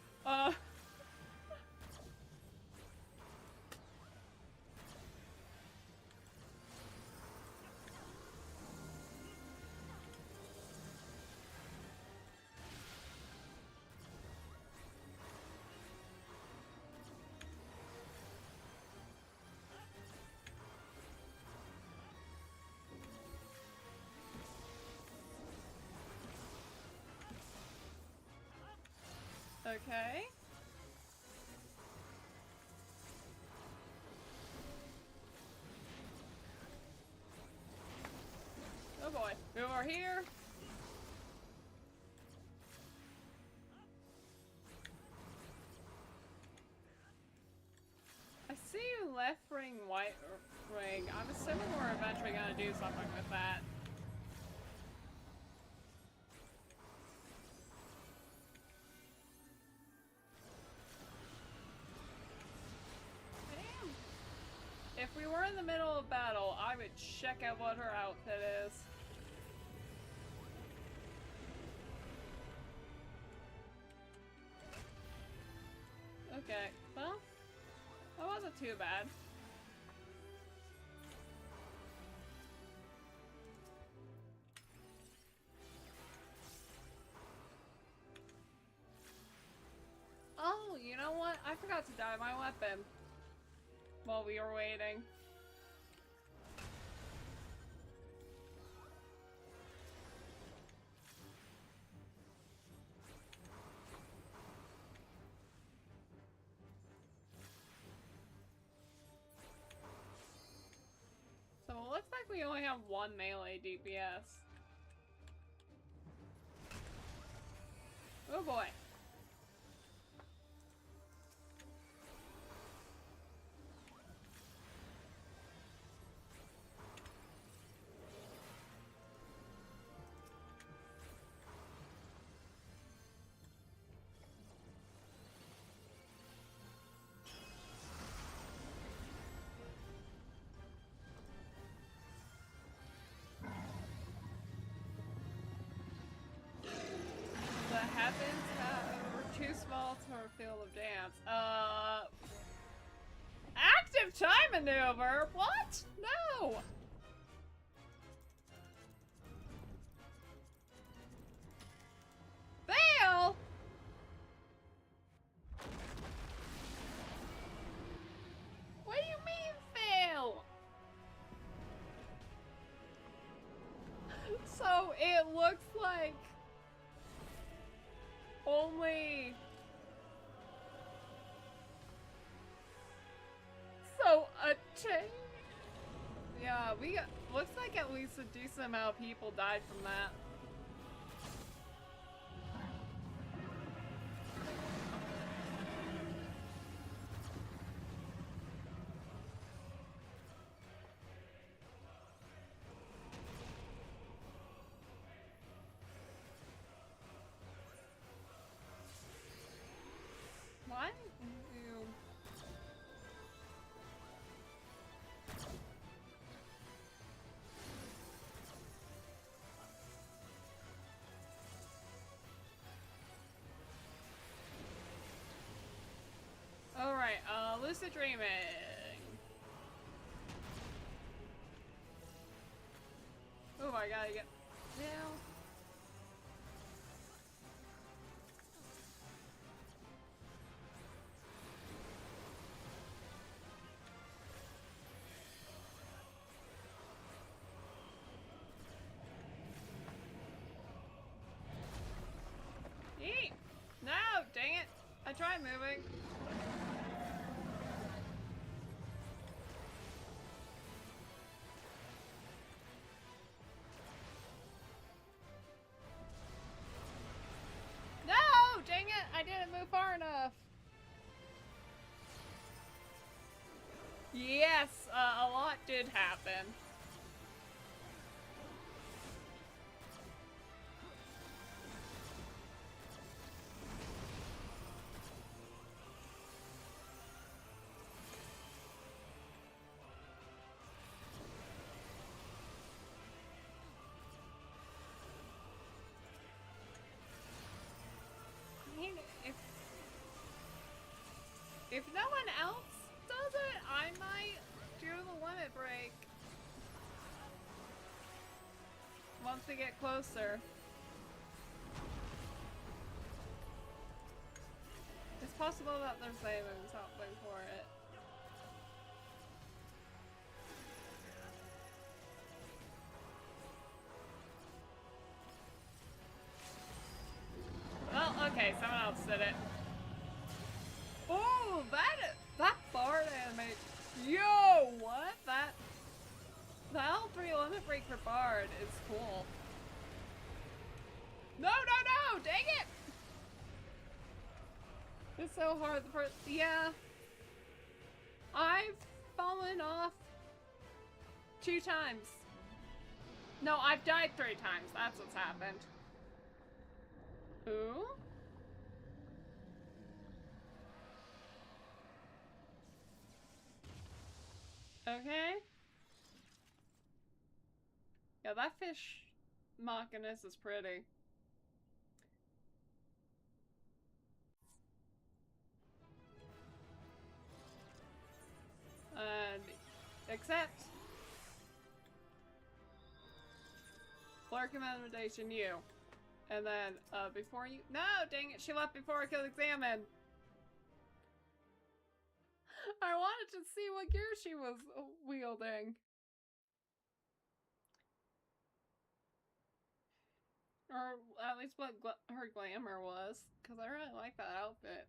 Okay. Oh boy. Move over here. I see left ring, white ring. I'm assuming we're eventually gonna do something with that. If we were in the middle of battle, I would check out what her outfit is. Okay, well, that wasn't too bad. Oh, you know what? I forgot to dye my weapon while we were waiting. So it looks like we only have one melee DPS. Oh boy. Too small to our field of dance. Active time maneuver? What? No! Fail! What do you mean fail? So it looks like only... So a change? Yeah, we got, looks like at least a decent amount of people died from that. What? Ew. Alright, lucid dreaming. Oh, I gotta get down. Eat! No, dang it! I tried moving. No! Dang it! I didn't move far enough. Yes, a lot did happen. I mean, if no one else does it, I might do the limit break once we get closer. It's possible that there's saving something for it. Well, okay, someone else did it. Oh, that bard animation. Yo, what? That L3 limit break for bard is cool. No, no, no! Dang it! It's so hard. Yeah. I've fallen off 2 times. No, I've died 3 times. That's what's happened. Ooh? Okay. Yeah, that fish Machinus is pretty. And accept. Clerk commendation, you. And then, before you— no, dang it, she left before I could examine. I wanted to see what gear she was wielding. Or at least what her glamour was, because I really like that outfit.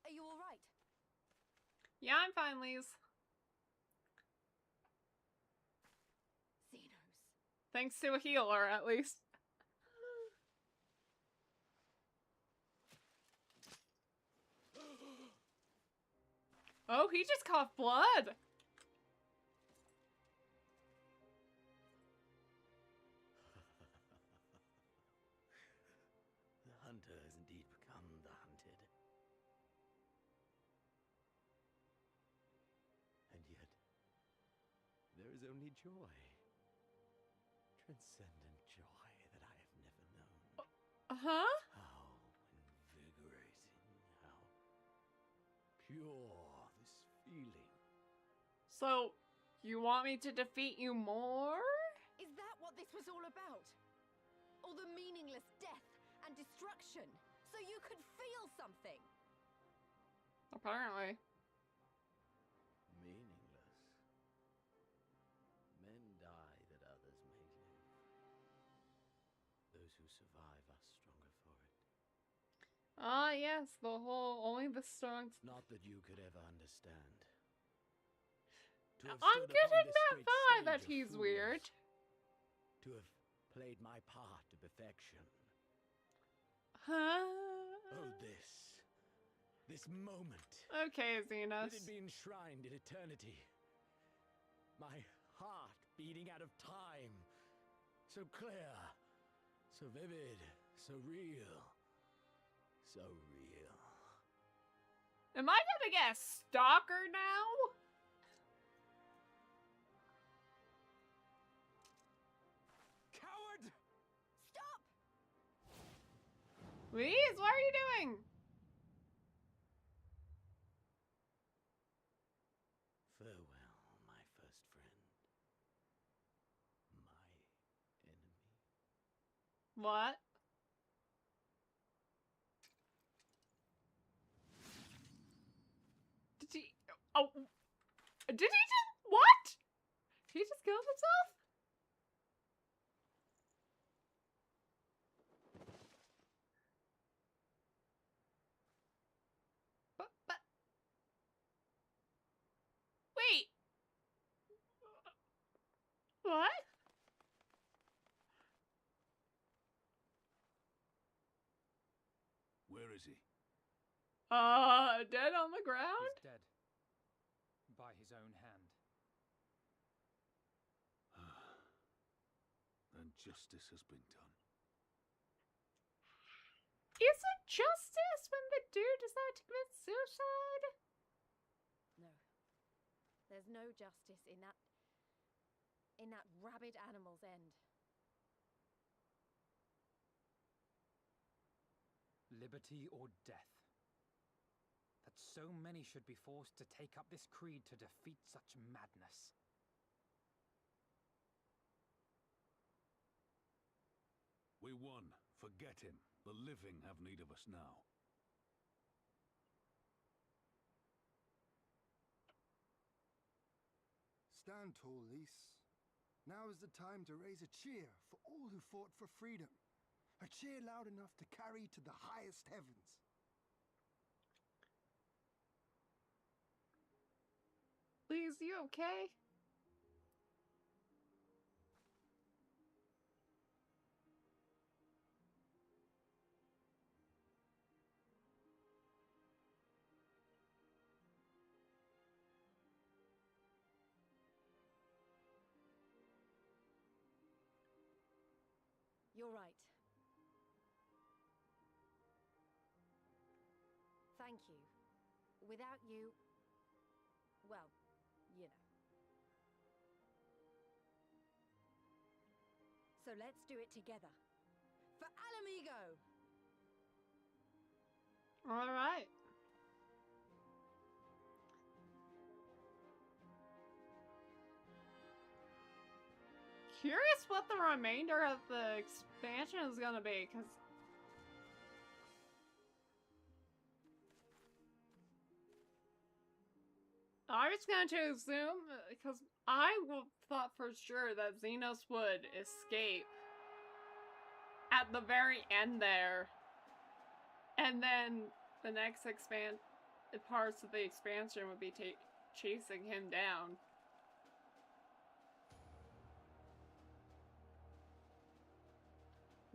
Are you alright? Yeah, I'm fine, Lise. Xenos. Thanks to a healer, at least. Oh, he just coughed blood! The hunter has indeed become the hunted. And yet, there is only joy. Transcendent joy that I have never known. Huh? How invigorating, how pure this feeling. So, you want me to defeat you more? Is that what this was all about? All the meaningless death and destruction, so you could feel something. Apparently. Meaningless. Men die that others may live. Those who survive are stronger for it. Ah, yes, the whole only the strong. Not that you could ever understand. To have I'm stood upon getting this that great vibe stage that of he's fools, weird. To have played my part to perfection. Huh? Oh, this moment. Okay, Xenos. Let it be enshrined in eternity. My heart beating out of time. So clear, so vivid, so real. So real. Am I gonna get a stalker now? Coward! Stop! Please, what are you doing? Farewell, my first friend. My enemy. What? Did he? Oh, did he just what? He just killed himself? But wait. What? Where is he? Dead on the ground? He's dead. By his own hand. Then justice has been done. Is it justice when the dude decided to commit suicide? No. There's no justice in that rabid animal's end. Liberty or death. That so many should be forced to take up this creed to defeat such madness. We won. Forget him. The living have need of us now. Stand tall, Lys. Now is the time to raise a cheer for all who fought for freedom. A cheer loud enough to carry to the highest heavens. Please, you okay? You're right. Thank you. Without you, well, you know. So let's do it together. For Alamigo! All right. Curious what the remainder of the expansion is gonna be, because I was going to assume, because I thought for sure that Xenos would escape at the very end there, and then the next parts of the expansion would be chasing him down.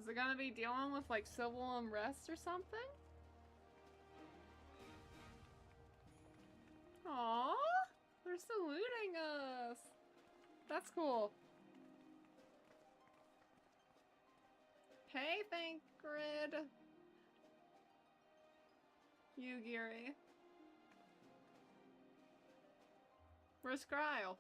Is it gonna be dealing with like civil unrest or something? Aww, they're saluting us. That's cool. Hey, Thancred. Yugiri. Where's Kryle?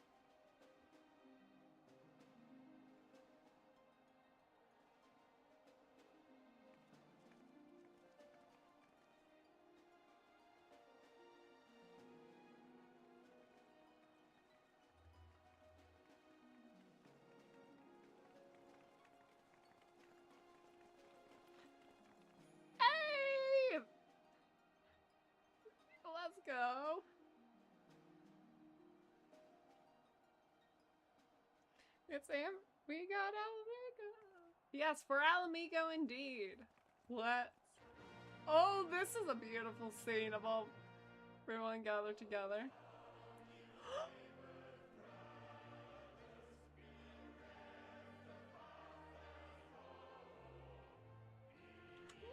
Alamigo. We got Alamigo. Yes, for Alamigo indeed. Let's. Oh, this is a beautiful scene of all everyone gathered together.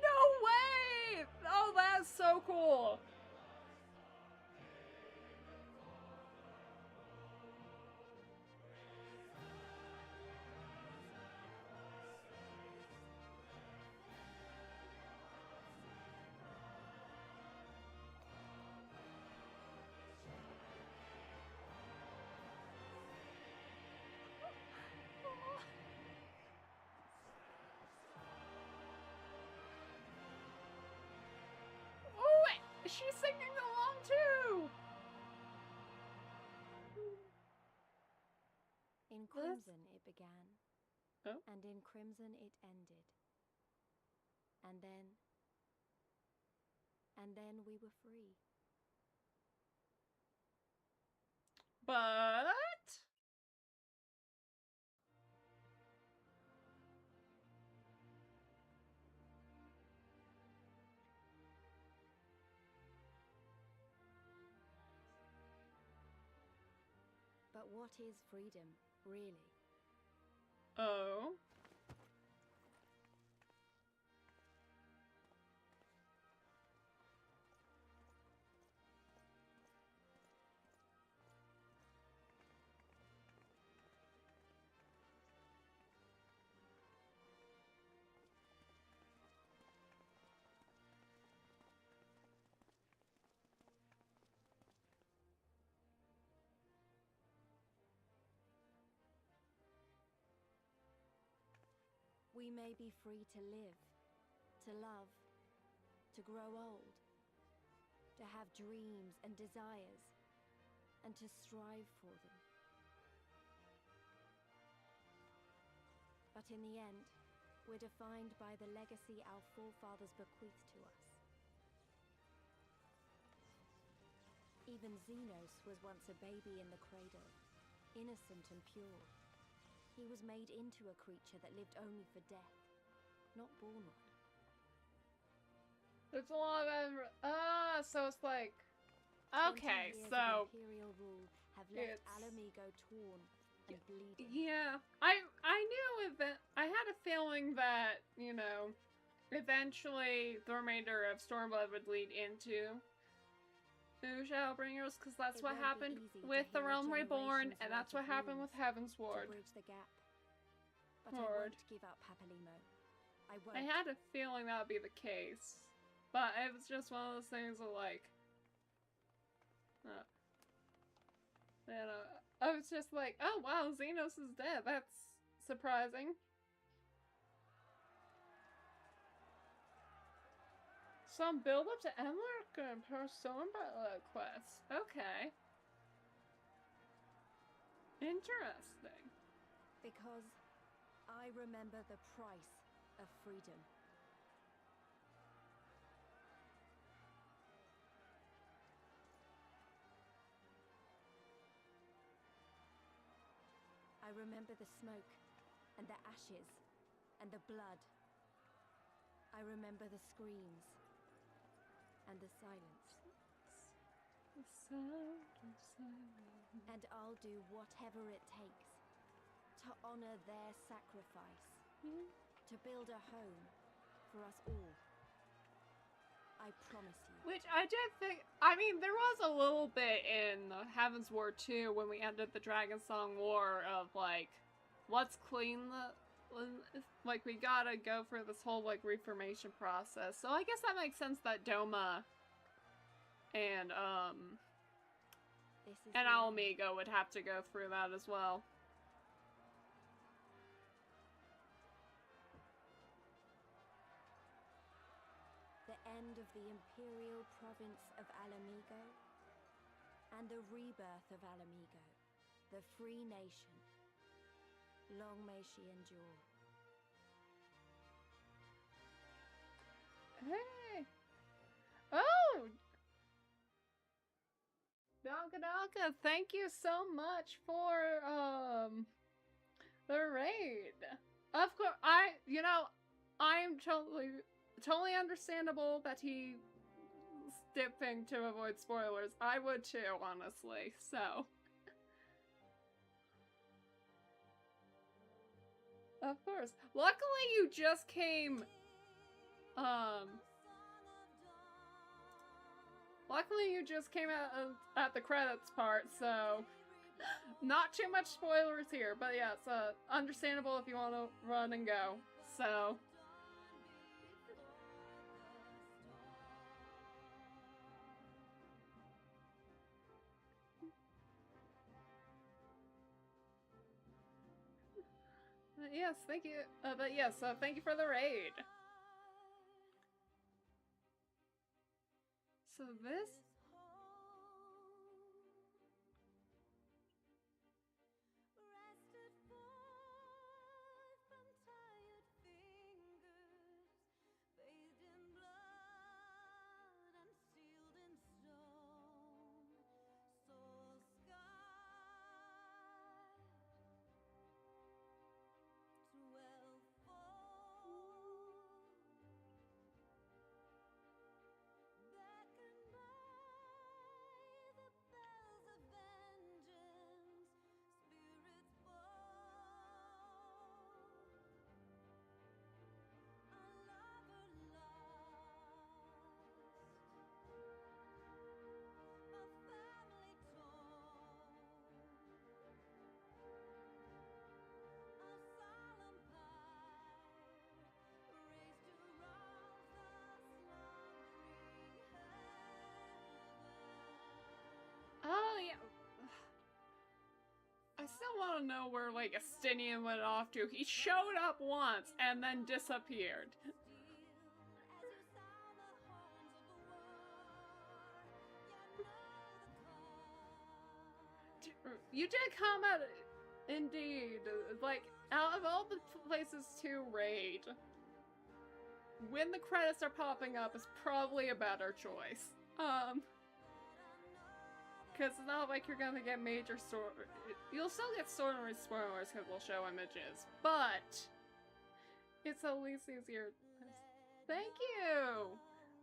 No way! Oh, that's so cool. Oh, she's singing along too. In crimson it began, Oh. and in crimson it ended. And then we were free. But But what is freedom, really? oh. We may be free to live, to love, to grow old, to have dreams and desires, and to strive for them. But in the end, we're defined by the legacy our forefathers bequeathed to us. Even Xenos was once a baby in the cradle, innocent and pure. He was made into a creature that lived only for death, not born one. There's a lot of so it's like 20 okay, years so of Imperial rule have left it's- Alamigo torn and bleeding. yeah, I knew that I had a feeling that, you know, eventually the remainder of Stormblood would lead into Shadowbringers, because that's It what won't be happened easy to with the heal Realm Reborn, generations and that's worth what of happened with wounds Heaven's to Ward. bridge the gap. But Hard. I won't give up Papalimo. I won't. I had a feeling that would be the case, but it was just one of those things of like, you know, I was just like, oh wow, Xenos is dead. That's surprising. Some build up to Emmerich and Stormblood quest. Okay. Interesting. Because I remember the price of freedom. I remember the smoke, and the ashes, and the blood. I remember the screams, and the silence. The sound of silence. And I'll do whatever it takes to honor their sacrifice, to build a home for us all. I promise you. Which I did think, I mean, there was a little bit in Heaven's War 2 when we ended the Dragon Song War of like, let's clean like we gotta go for this whole like reformation process. So I guess that makes sense that Doma and Alamigo would have to go through that as well. The end of the Imperial province of Alamigo, and the rebirth of Alamigo, the free nation. Long may she endure. Hey! Oh! Akadaka, thank you so much for the raid. Of course, I'm totally understandable that he's dipping to avoid spoilers. I would too, honestly. So, of course. Luckily, you just came. Luckily, you just came out at the credits part, so not too much spoilers here. But yeah, it's understandable if you want to run and go. So. Yes, thank you. Thank you for the raid. So this. Oh, yeah. I still want to know where, like, Estinian went off to. He showed up once and then disappeared. You did come out, indeed. Like, out of all the places to raid, when the credits are popping up is probably a better choice. Because it's not like you're gonna get major you'll still get story spoilers because we'll show images, but it's at least easier. Thank you!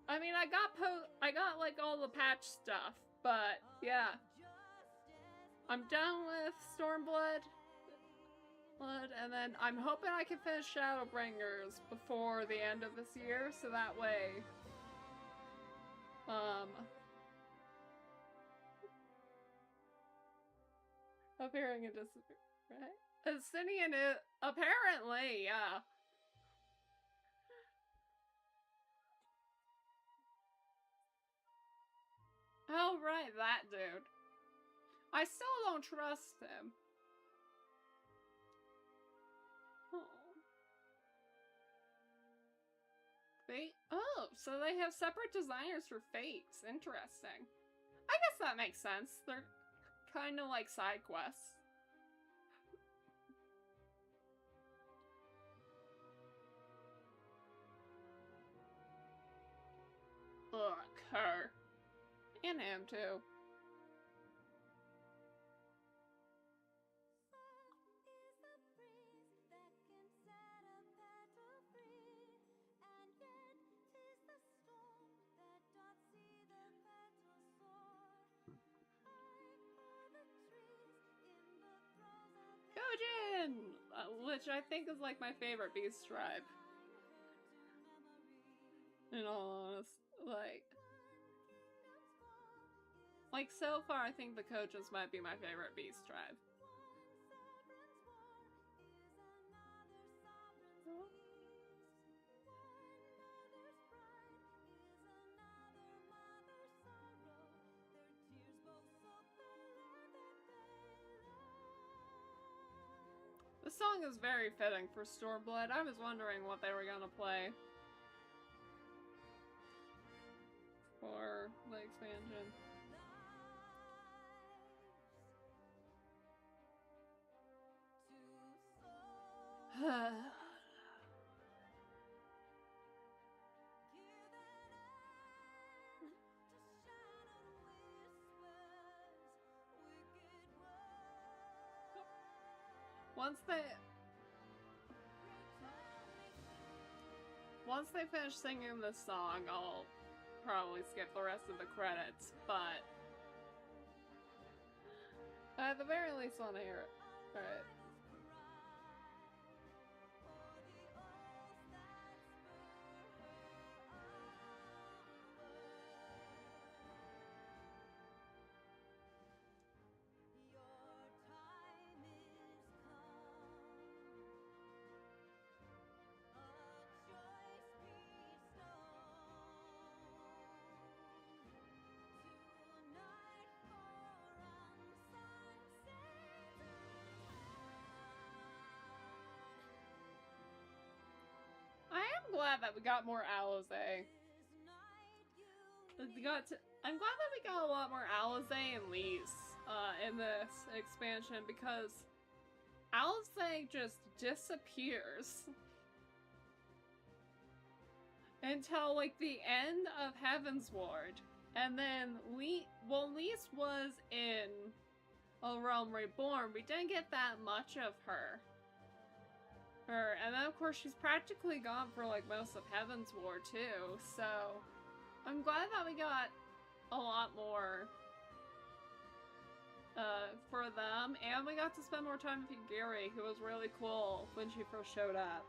I mean, I got like all the patch stuff, but yeah. I'm done with Stormblood. And then I'm hoping I can finish Shadowbringers before the end of this year, so that way, appearing and disappearing, right? Estinian is, apparently, yeah. Oh, right, that dude. I still don't trust him. Oh, so they have separate designers for fates. Interesting. I guess that makes sense. They're kind of like side quests. Ugh, her. And him, too. Which I think is like my favorite beast tribe. In all honesty, like so far I think the Kojas might be my favorite beast tribe. The song is very fitting for Stormblood. I was wondering what they were gonna play for the expansion. Once they finish singing this song, I'll probably skip the rest of the credits, but I at the very least want to hear it. Alright. Glad that we got more Alizé. I'm glad that we got a lot more Alizé and Lise in this expansion, because Alizé just disappears until like the end of Heavensward, and then Lise was in A Realm Reborn. We didn't get that much of her. And then of course she's practically gone for like most of Heavensward too, so I'm glad that we got a lot more for them, and we got to spend more time with Yugiri, who was really cool when she first showed up.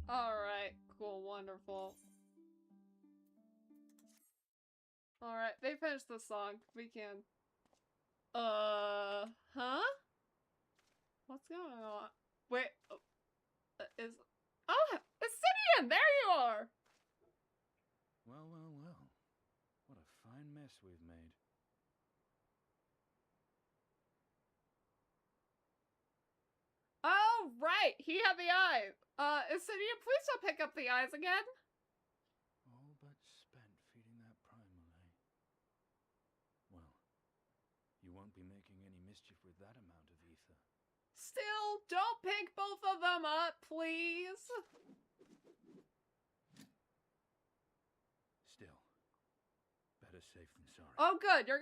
Alright, cool, wonderful. Alright, they finished the song. We can. Huh? What's going on? Wait, oh, Obsidian! There you are! Well, well, well. What a fine mess we've made. Oh, right! He had the eyes! Obsidian, please don't pick up the eyes again! All but spent feeding that primal, eh? Well, you won't be making any mischief with that amount of ether. Still, don't pick both of them up, please! Still, better safe than sorry. Oh, good! You're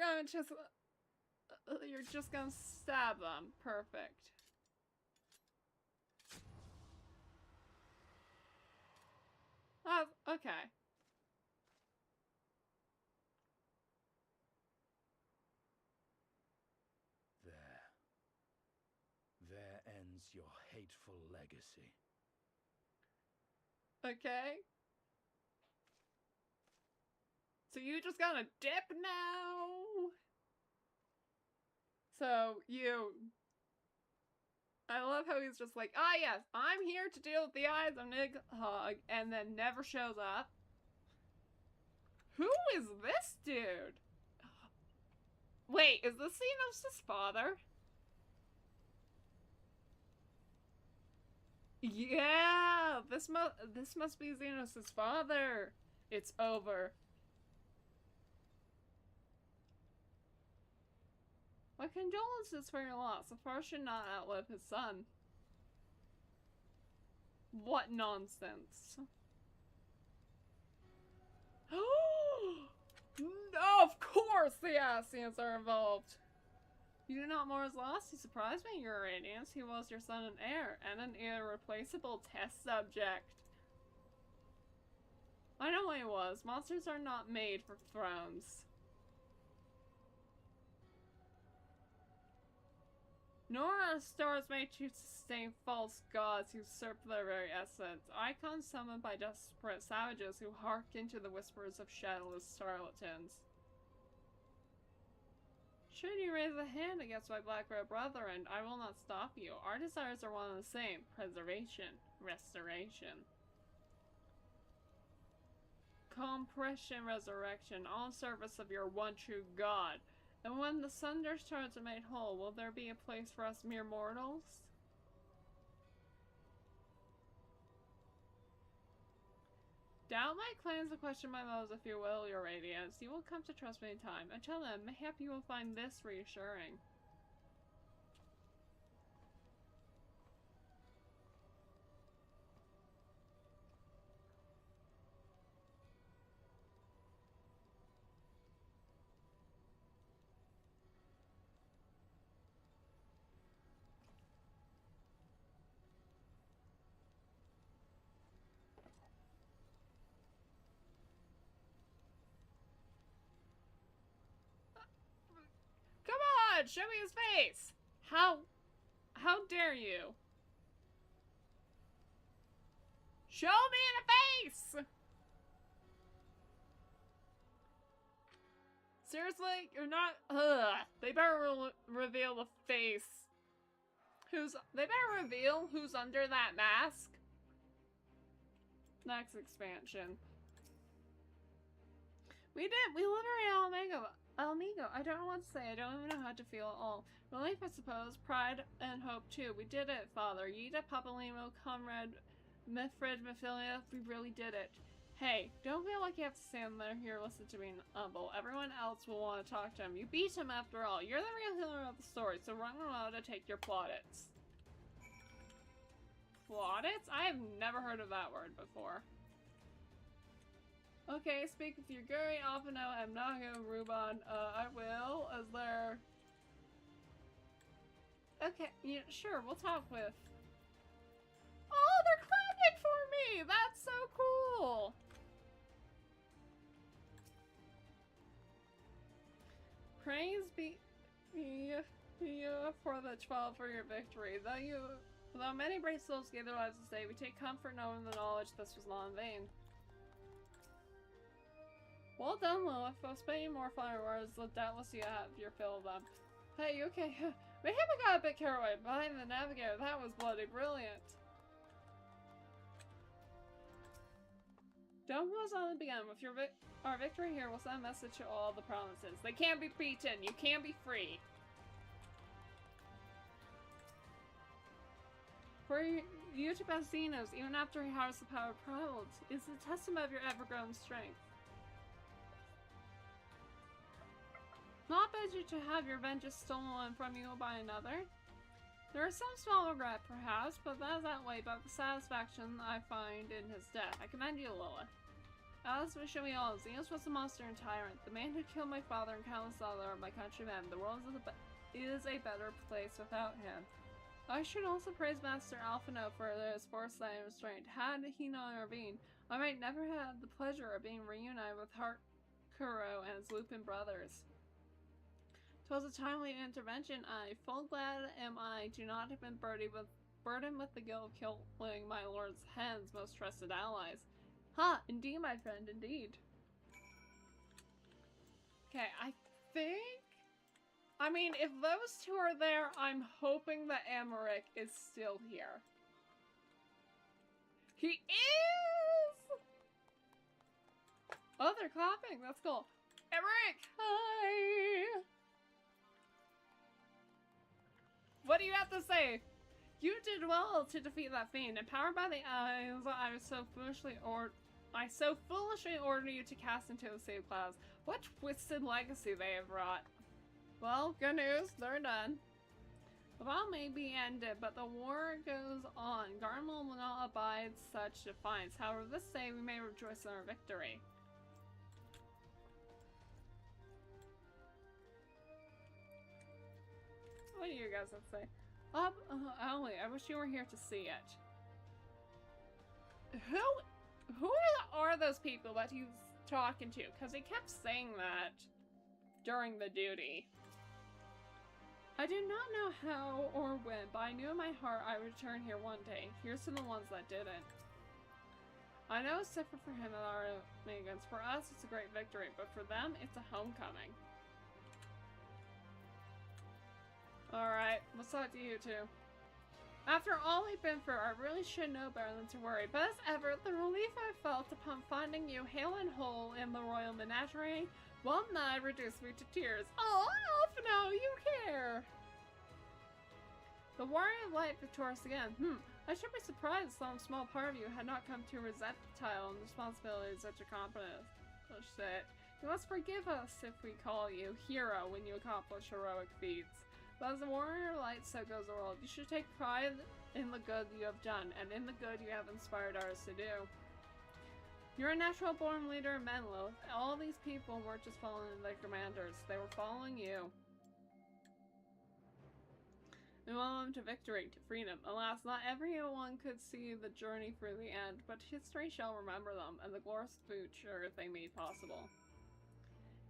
just gonna stab them. Perfect. Oh, okay. There ends your hateful legacy. Okay. So you just gonna dip now? So I love how he's just like, ah yes, I'm here to deal with the eyes of Nidhogg, and then never shows up. Who is this dude? Wait, is this Xenos' father? Yeah, this must be Xenos' father. It's over. My condolences for your loss. The father should not outlive his son. What nonsense. No, of course the Ascians are involved. You do not mourn his loss? He surprised me, your radiance. He was your son and heir, and an irreplaceable test subject. I know what he was. Monsters are not made for thrones. Nor are stars made to sustain false gods who usurp their very essence. Icons summoned by desperate savages who hearken to the whispers of shadowless charlatans. Should you raise a hand against my black-robed brethren, I will not stop you. Our desires are one and the same. Preservation. Restoration. Compression, resurrection, all in service of your one true God. And when the Sunder's turns are made whole, will there be a place for us mere mortals? Doubt my claims to question my motives if you will, your radiance. You will come to trust me in time. Until then, mayhap you will find this reassuring. Come on, show me his face! How dare you? Show me in the face! Seriously? You're not, they better reveal the face. They better reveal who's under that mask. Next expansion. We liberated Amigo. I don't know what to say. I don't even know how to feel at all. Relief, I suppose. Pride and hope, too. We did it, Father. Yida, Papalimo, Comrade, Mifrid, Mephilia. We really did it. Hey, don't feel like you have to stand there here listen to me and humble. Everyone else will want to talk to him. You beat him after all. You're the real hero of the story, so run around to take your plaudits. Plaudits? I have never heard of that word before. Okay, speak with your Guri, Alphino, Amnago, Ruban. I will, as there... Okay, yeah, sure, we'll talk with... Oh, they're clapping for me! That's so cool! Praise be for the 12 for your victory. Though many brave souls gave their lives to save, we take comfort knowing the knowledge this was not in vain. Well done, Lilith. I'll spare you more fireworks, doubtless you have your fill of them. Hey, you okay? Maybe I got a bit carried away behind the navigator. That was bloody brilliant. Don't let us only begin. With our victory here, we'll send a message to all the provinces. They can't be beaten. You can't be free. For you to Bastinos, even after he harvests the power of province, is a testament of your ever-growing strength. Not better to have your vengeance stolen from you by another. There is some small regret, perhaps, but that is outweighed by the satisfaction I find in his death. I commend you, Lilith. Alice will show me all. Xenos was a monster and tyrant, the man who killed my father and countless other of my countrymen. The world is a better place without him. I should also praise Master Alphino for his foresight and restraint. Had he not intervened, I might never have the pleasure of being reunited with Kuro and his Lupin brothers. 'Twas a timely intervention, full glad am I to not have been burdened with the guilt of killing my lord's hens, most trusted allies. Ha! Indeed, my friend, indeed. Okay, I mean, if those two are there, I'm hoping that Emmerich is still here. He is! Oh, they're clapping. That's cool. Emmerich! Hi! What do you have to say? You did well to defeat that fiend. Empowered by the eyes, I so foolishly ordered you to cast into the sea of clouds. What twisted legacy they have wrought. Well, good news, they're done. The battle may be ended, but the war goes on. Garmul will not abide such defiance. However, this day we may rejoice in our victory. What do you guys have to say? Ellie, I wish you were here to see it. Who are those people that he's talking to? Because he kept saying that during the duty. I do not know how or when, but I knew in my heart I would return here one day. Here's to the ones that didn't. I know it's different for him and our Megans. For us, it's a great victory, but for them, it's a homecoming. Alright, let's talk to you two. After all we've been through, I really should know better than to worry. But as ever, the relief I felt upon finding you hale and whole in the royal menagerie well nigh reduced me to tears. Oh, Alphino, you care! The warrior of light victorious again. I should be surprised some small part of you had not come to resent the title and responsibility such accomplishment. You must forgive us if we call you hero when you accomplish heroic feats. But as a warrior of light, so goes the world. You should take pride in the good you have done, and in the good you have inspired others to do. You're a natural born leader of men, Lilith. All these people weren't just following their commanders, they were following you. We want them to victory, to freedom. Alas, not everyone could see the journey through the end, but history shall remember them and the glorious future they made possible.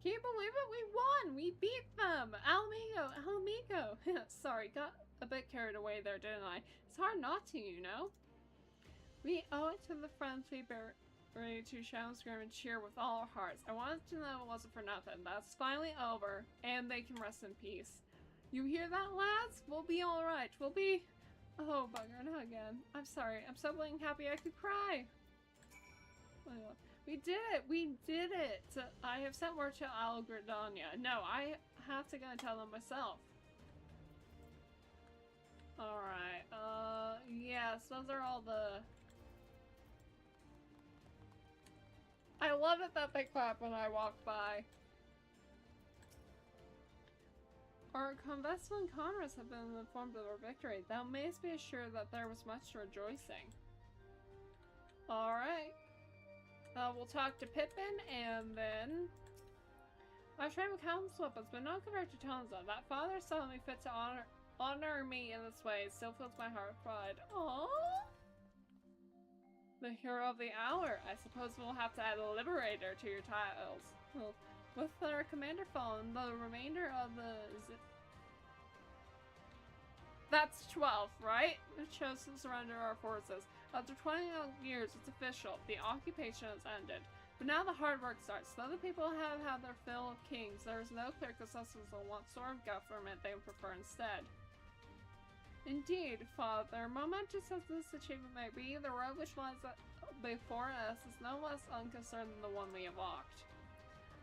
Can you believe it? We won! We beat them! Alamigo! Sorry, got a bit carried away there, didn't I? It's hard not to, you know? We owe it to the friends we ready to shout, scream, and cheer with all our hearts. I wanted to know it wasn't for nothing. That's finally over, and they can rest in peace. You hear that, lads? We'll be alright. We'll be... Oh, bugger, not again. I'm sorry. I'm so blank happy I could cry. We did it! We did it! I have sent word to Algradania. No, I have to go and tell them myself. Alright, yes, those are all the... I love it that they clap when I walk by. Our convessel and comrades have been informed of our victory. Thou mayst be assured that there was much rejoicing. Alright. We'll talk to Pippin, and then... I've tried with countless weapons, but not compared to Tonza. That father saw me fit to honor me in this way. It still fills my heart with pride. Aww! The hero of the hour. I suppose we'll have to add a liberator to your titles. Well, with our commander fallen, the remainder of the... That's 12, right? We chose to surrender our forces. After 20 years, it's official. The occupation has ended. But now the hard work starts. Though the people have had their fill of kings, there is no clear consensus on what sort of government they would prefer instead. Indeed, Father, momentous as this achievement may be, the road which lies before us is no less unconcerned than the one we have walked.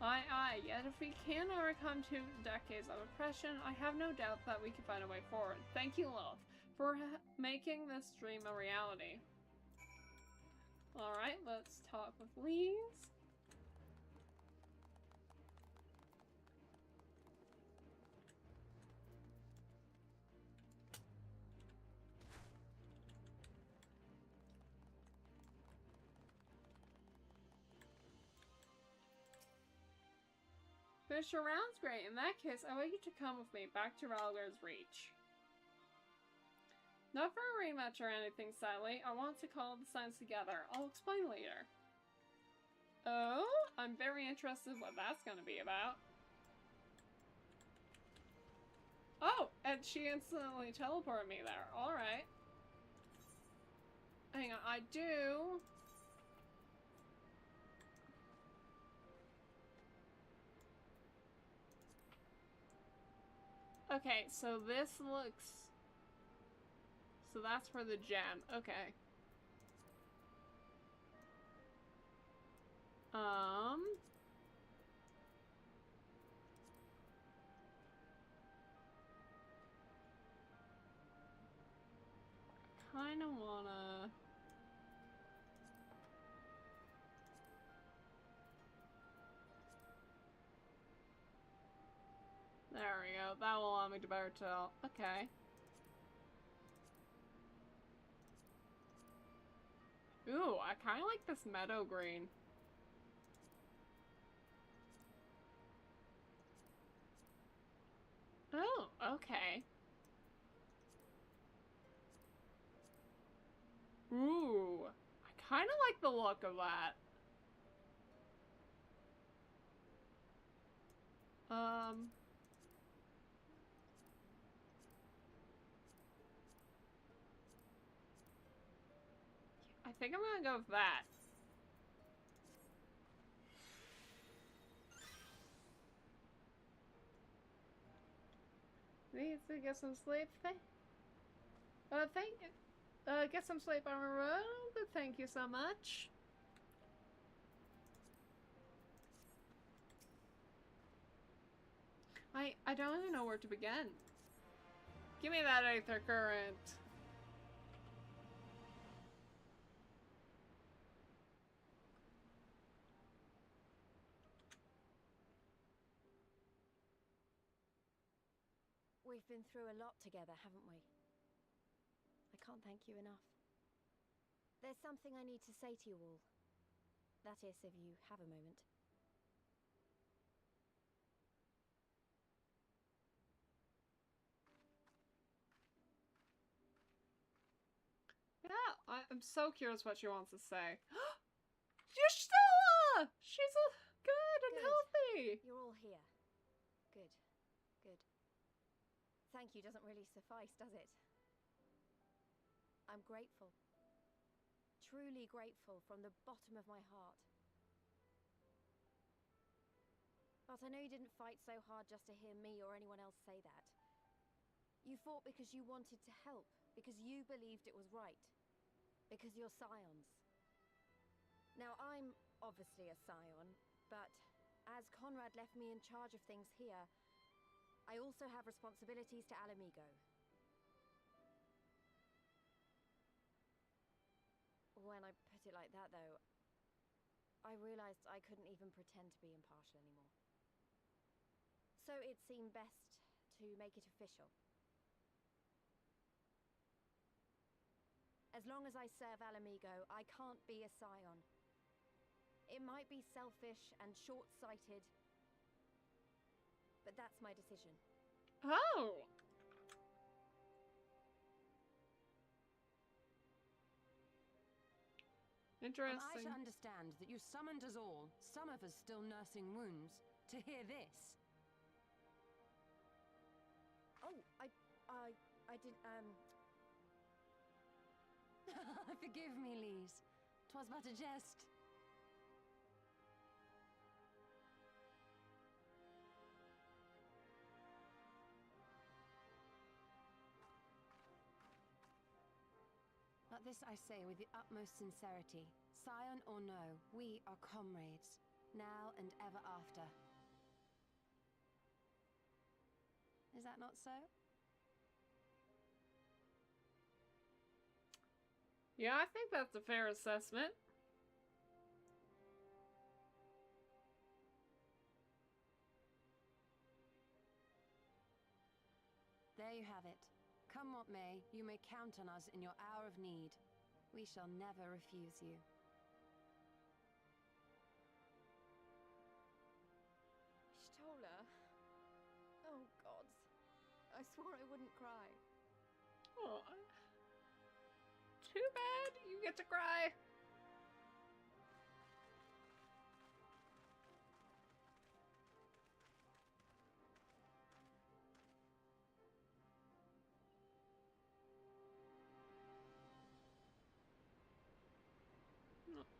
Aye, yet if we can overcome 2 decades of oppression, I have no doubt that we can find a way forward. Thank you, Lilith, for making this dream a reality. Alright, let's talk with Lise. Fish around's great. In that case, I want you to come with me back to Ralgar's Reach. Not for a rematch or anything, sadly. I want to call the signs together. I'll explain later. Oh? I'm very interested in what that's gonna be about. Oh! And she instantly teleported me there. Alright. Hang on, I do... Okay, so this looks... So that's for the gem. Okay. Kinda wanna... There we go. That will allow me to better tell. Okay. Ooh, I kind of like this meadow green. Oh, okay. Ooh, I kind of like the look of that. I think I'm gonna go with that. Need to get some sleep. Get some sleep on the road. Thank you so much. I don't even know where to begin. Give me that Aether Current. We've been through a lot together, haven't we? I can't thank you enough. There's something I need to say to you all. That is, if you have a moment. Yeah, I'm so curious what she wants to say. Y'shtola! She's good and healthy! You're all here. Good. Good. Thank you doesn't really suffice, does it? I'm grateful. Truly grateful from the bottom of my heart. But I know you didn't fight so hard just to hear me or anyone else say that. You fought because you wanted to help, because you believed it was right. Because you're scions. Now, I'm obviously a scion, but as Conrad left me in charge of things here, I also have responsibilities to Alamigo. When I put it like that, though, I realized I couldn't even pretend to be impartial anymore. So it seemed best to make it official. As long as I serve Alamigo, I can't be a scion. It might be selfish and short-sighted, but that's my decision. Oh! Interesting. Am I to understand that you summoned us all, some of us still nursing wounds, to hear this? Oh, I didn't, Forgive me, Lise. 'Twas but a jest. But this I say with the utmost sincerity. Scion or no, we are comrades, now and ever after. Is that not so? Yeah, I think that's a fair assessment. There you have it. Come what may, you may count on us in your hour of need. We shall never refuse you. Y'shtola. Oh, gods. I swore I wouldn't cry. Oh, too bad you get to cry.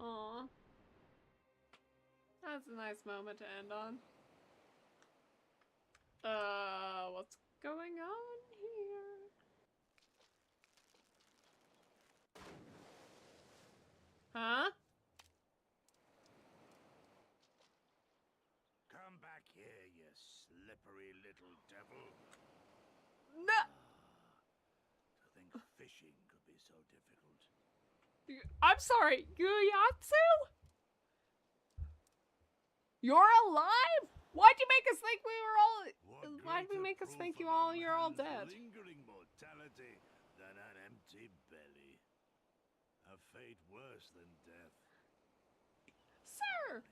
Aw. That's a nice moment to end on. What's going on here? Huh? Come back here, you slippery little devil. No! To think fishing could be so difficult. I'm sorry, Guyatsu? You're alive? Why'd you make us think we were all... Why'd we make us think you're all dead? Lingering mortality than an empty belly. A fate worse than death. Sir!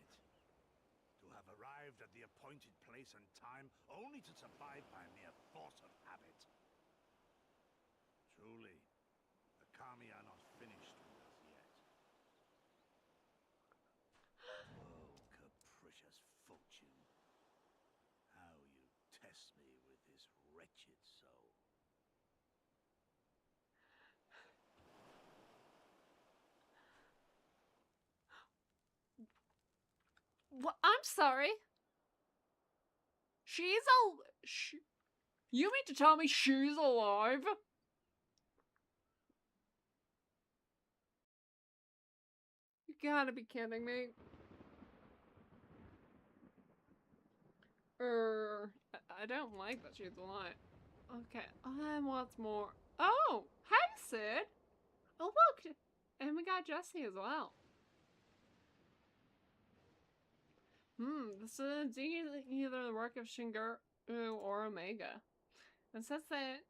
To have arrived at the appointed place and time only to survive by mere force of habit. Truly, the Kami are not finished with us yet. Oh, capricious fortune. How you test me with this wretched soul. What? I'm sorry. You mean to tell me she's alive? You gotta be kidding me. I don't like that she's alive. Okay, and what's more? Oh, hi, Sid. Oh, look, and we got Jesse as well. This is indeed either the work of Shingeru or Omega. And since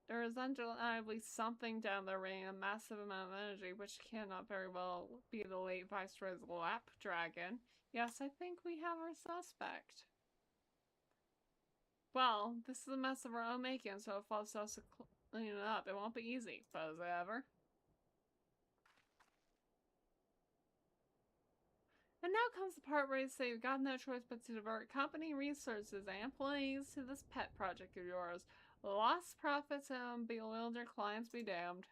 there is undeniably something down there raining a massive amount of energy, which cannot very well be the late Viceroy's lap dragon, yes, I think we have our suspect. Well, this is a mess of our own making, so if I'll also clean it up, it won't be easy, but is it ever? And now comes the part where you say you've got no choice but to divert company resources and employees to this pet project of yours. Lost profits and bewildered clients be damned.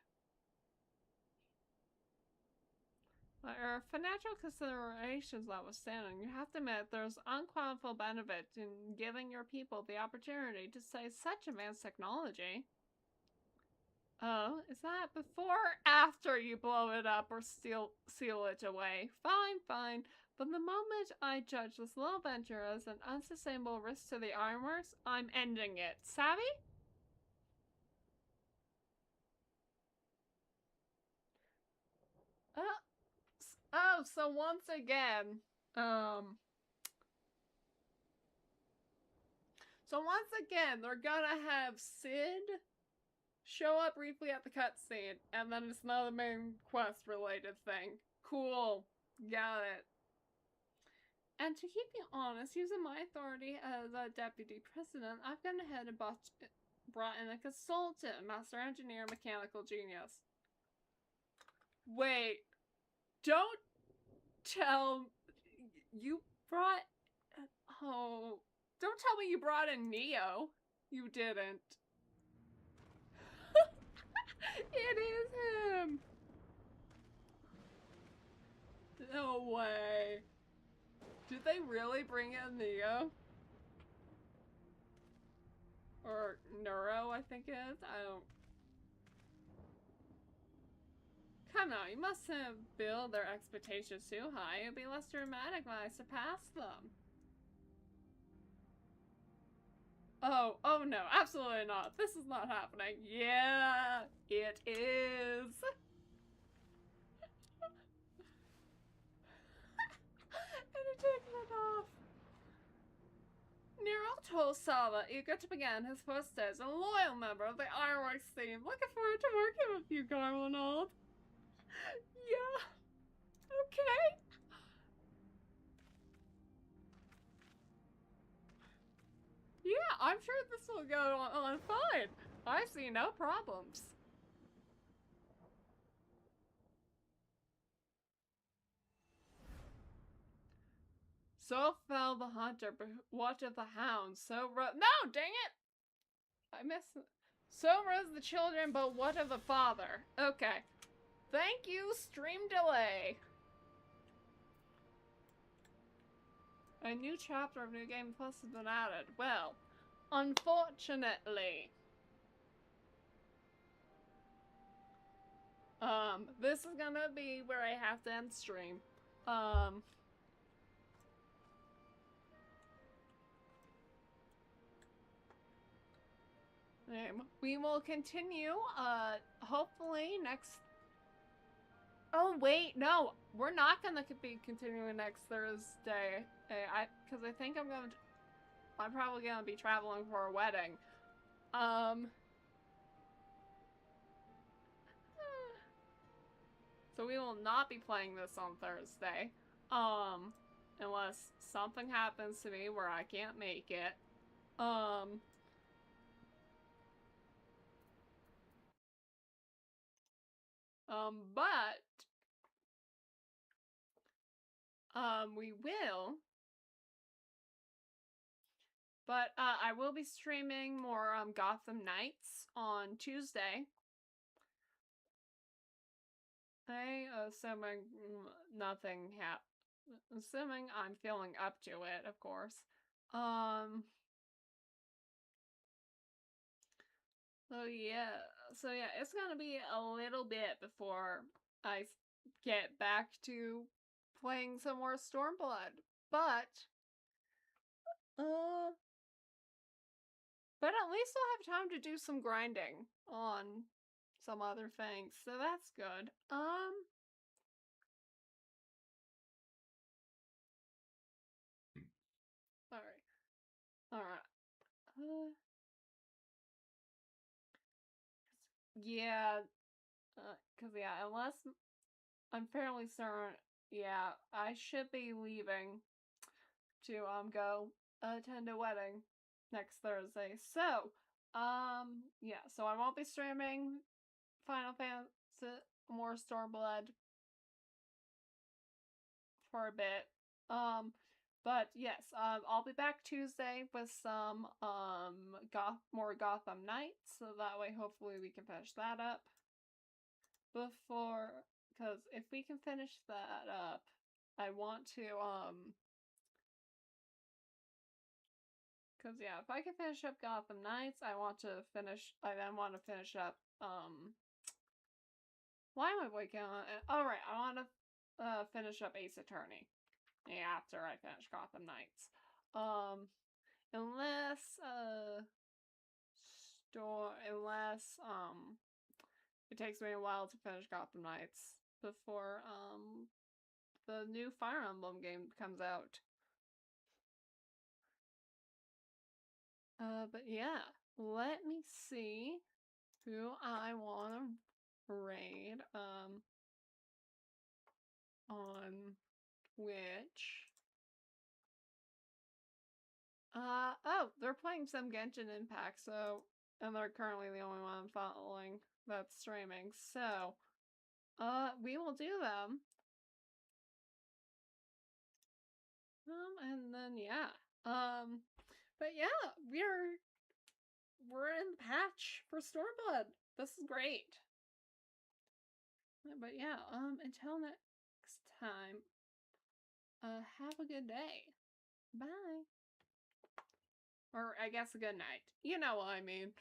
Our financial considerations notwithstanding, you have to admit there's unquantifiable benefit in giving your people the opportunity to say such advanced technology. Oh, is that before or after you blow it up or seal it away? Fine, fine. But the moment I judge this little venture as an unsustainable risk to the ironworks, I'm ending it. Savvy? Oh, so once again, they're gonna have Sid show up briefly at the cutscene, and then it's another main quest related thing. Cool. Got it. And to keep me honest, using my authority as a deputy president, I've gone ahead and brought in a consultant, master engineer, mechanical genius. Wait. Don't tell... You brought... Oh... Don't tell me you brought in Neo. You didn't. It is him! No way. Did they really bring in Neo? Or Neuro, I think it is. I don't... Come on, you mustn't build their expectations too high. It'd be less dramatic when I surpass them. Oh no, absolutely not. This is not happening. Yeah, it is. And it takes it off. Nero told Sava, eager to begin his first days, a loyal member of the Ironworks team. Looking forward to working with you, Garland. Yeah. Okay. Yeah, I'm sure this will go on fine. I see no problems. So fell the hunter, but what of the hound? No, dang it! I missed it. So rose the children, but what of the father? Okay. Thank you, stream delay. A new chapter of New Game Plus has been added. Well, unfortunately. This is gonna be where I have to end stream. We will continue, hopefully next... Oh, wait, no! We're not gonna be continuing next Thursday. Because I think I'm probably gonna be traveling for a wedding. So we will not be playing this on Thursday. Unless something happens to me where I can't make it. We will. But, I will be streaming more, Gotham Knights on Tuesday. Assuming nothing assuming I'm feeling up to it, of course. So yeah, it's gonna be a little bit before I get back to playing some more Stormblood, but at least I'll have time to do some grinding on some other things, so that's good. Alright. yeah, cause yeah, unless I'm fairly certain, yeah, I should be leaving to go attend a wedding next Thursday. So, yeah, so I won't be streaming Final Fantasy more Stormblood for a bit. But yes, I'll be back Tuesday with some more Gotham Knights, so that way hopefully we can finish that up before, because if we can finish that up, I want to because yeah, if I can finish up Gotham Knights, I then want to finish up why am I blanking on it? Oh right, I want to finish up Ace Attorney. Yeah, after I finish Gotham Knights. Unless it takes me a while to finish Gotham Knights before the new Fire Emblem game comes out. But yeah, let me see who I want to raid on which. Oh, they're playing some Genshin Impact, so, and they're currently the only one I'm following that's streaming, so, we will do them. And then, yeah, but yeah, we're in the patch for Stormblood. This is great. But yeah, until next time, have a good day. Bye. Or I guess a good night. You know what I mean.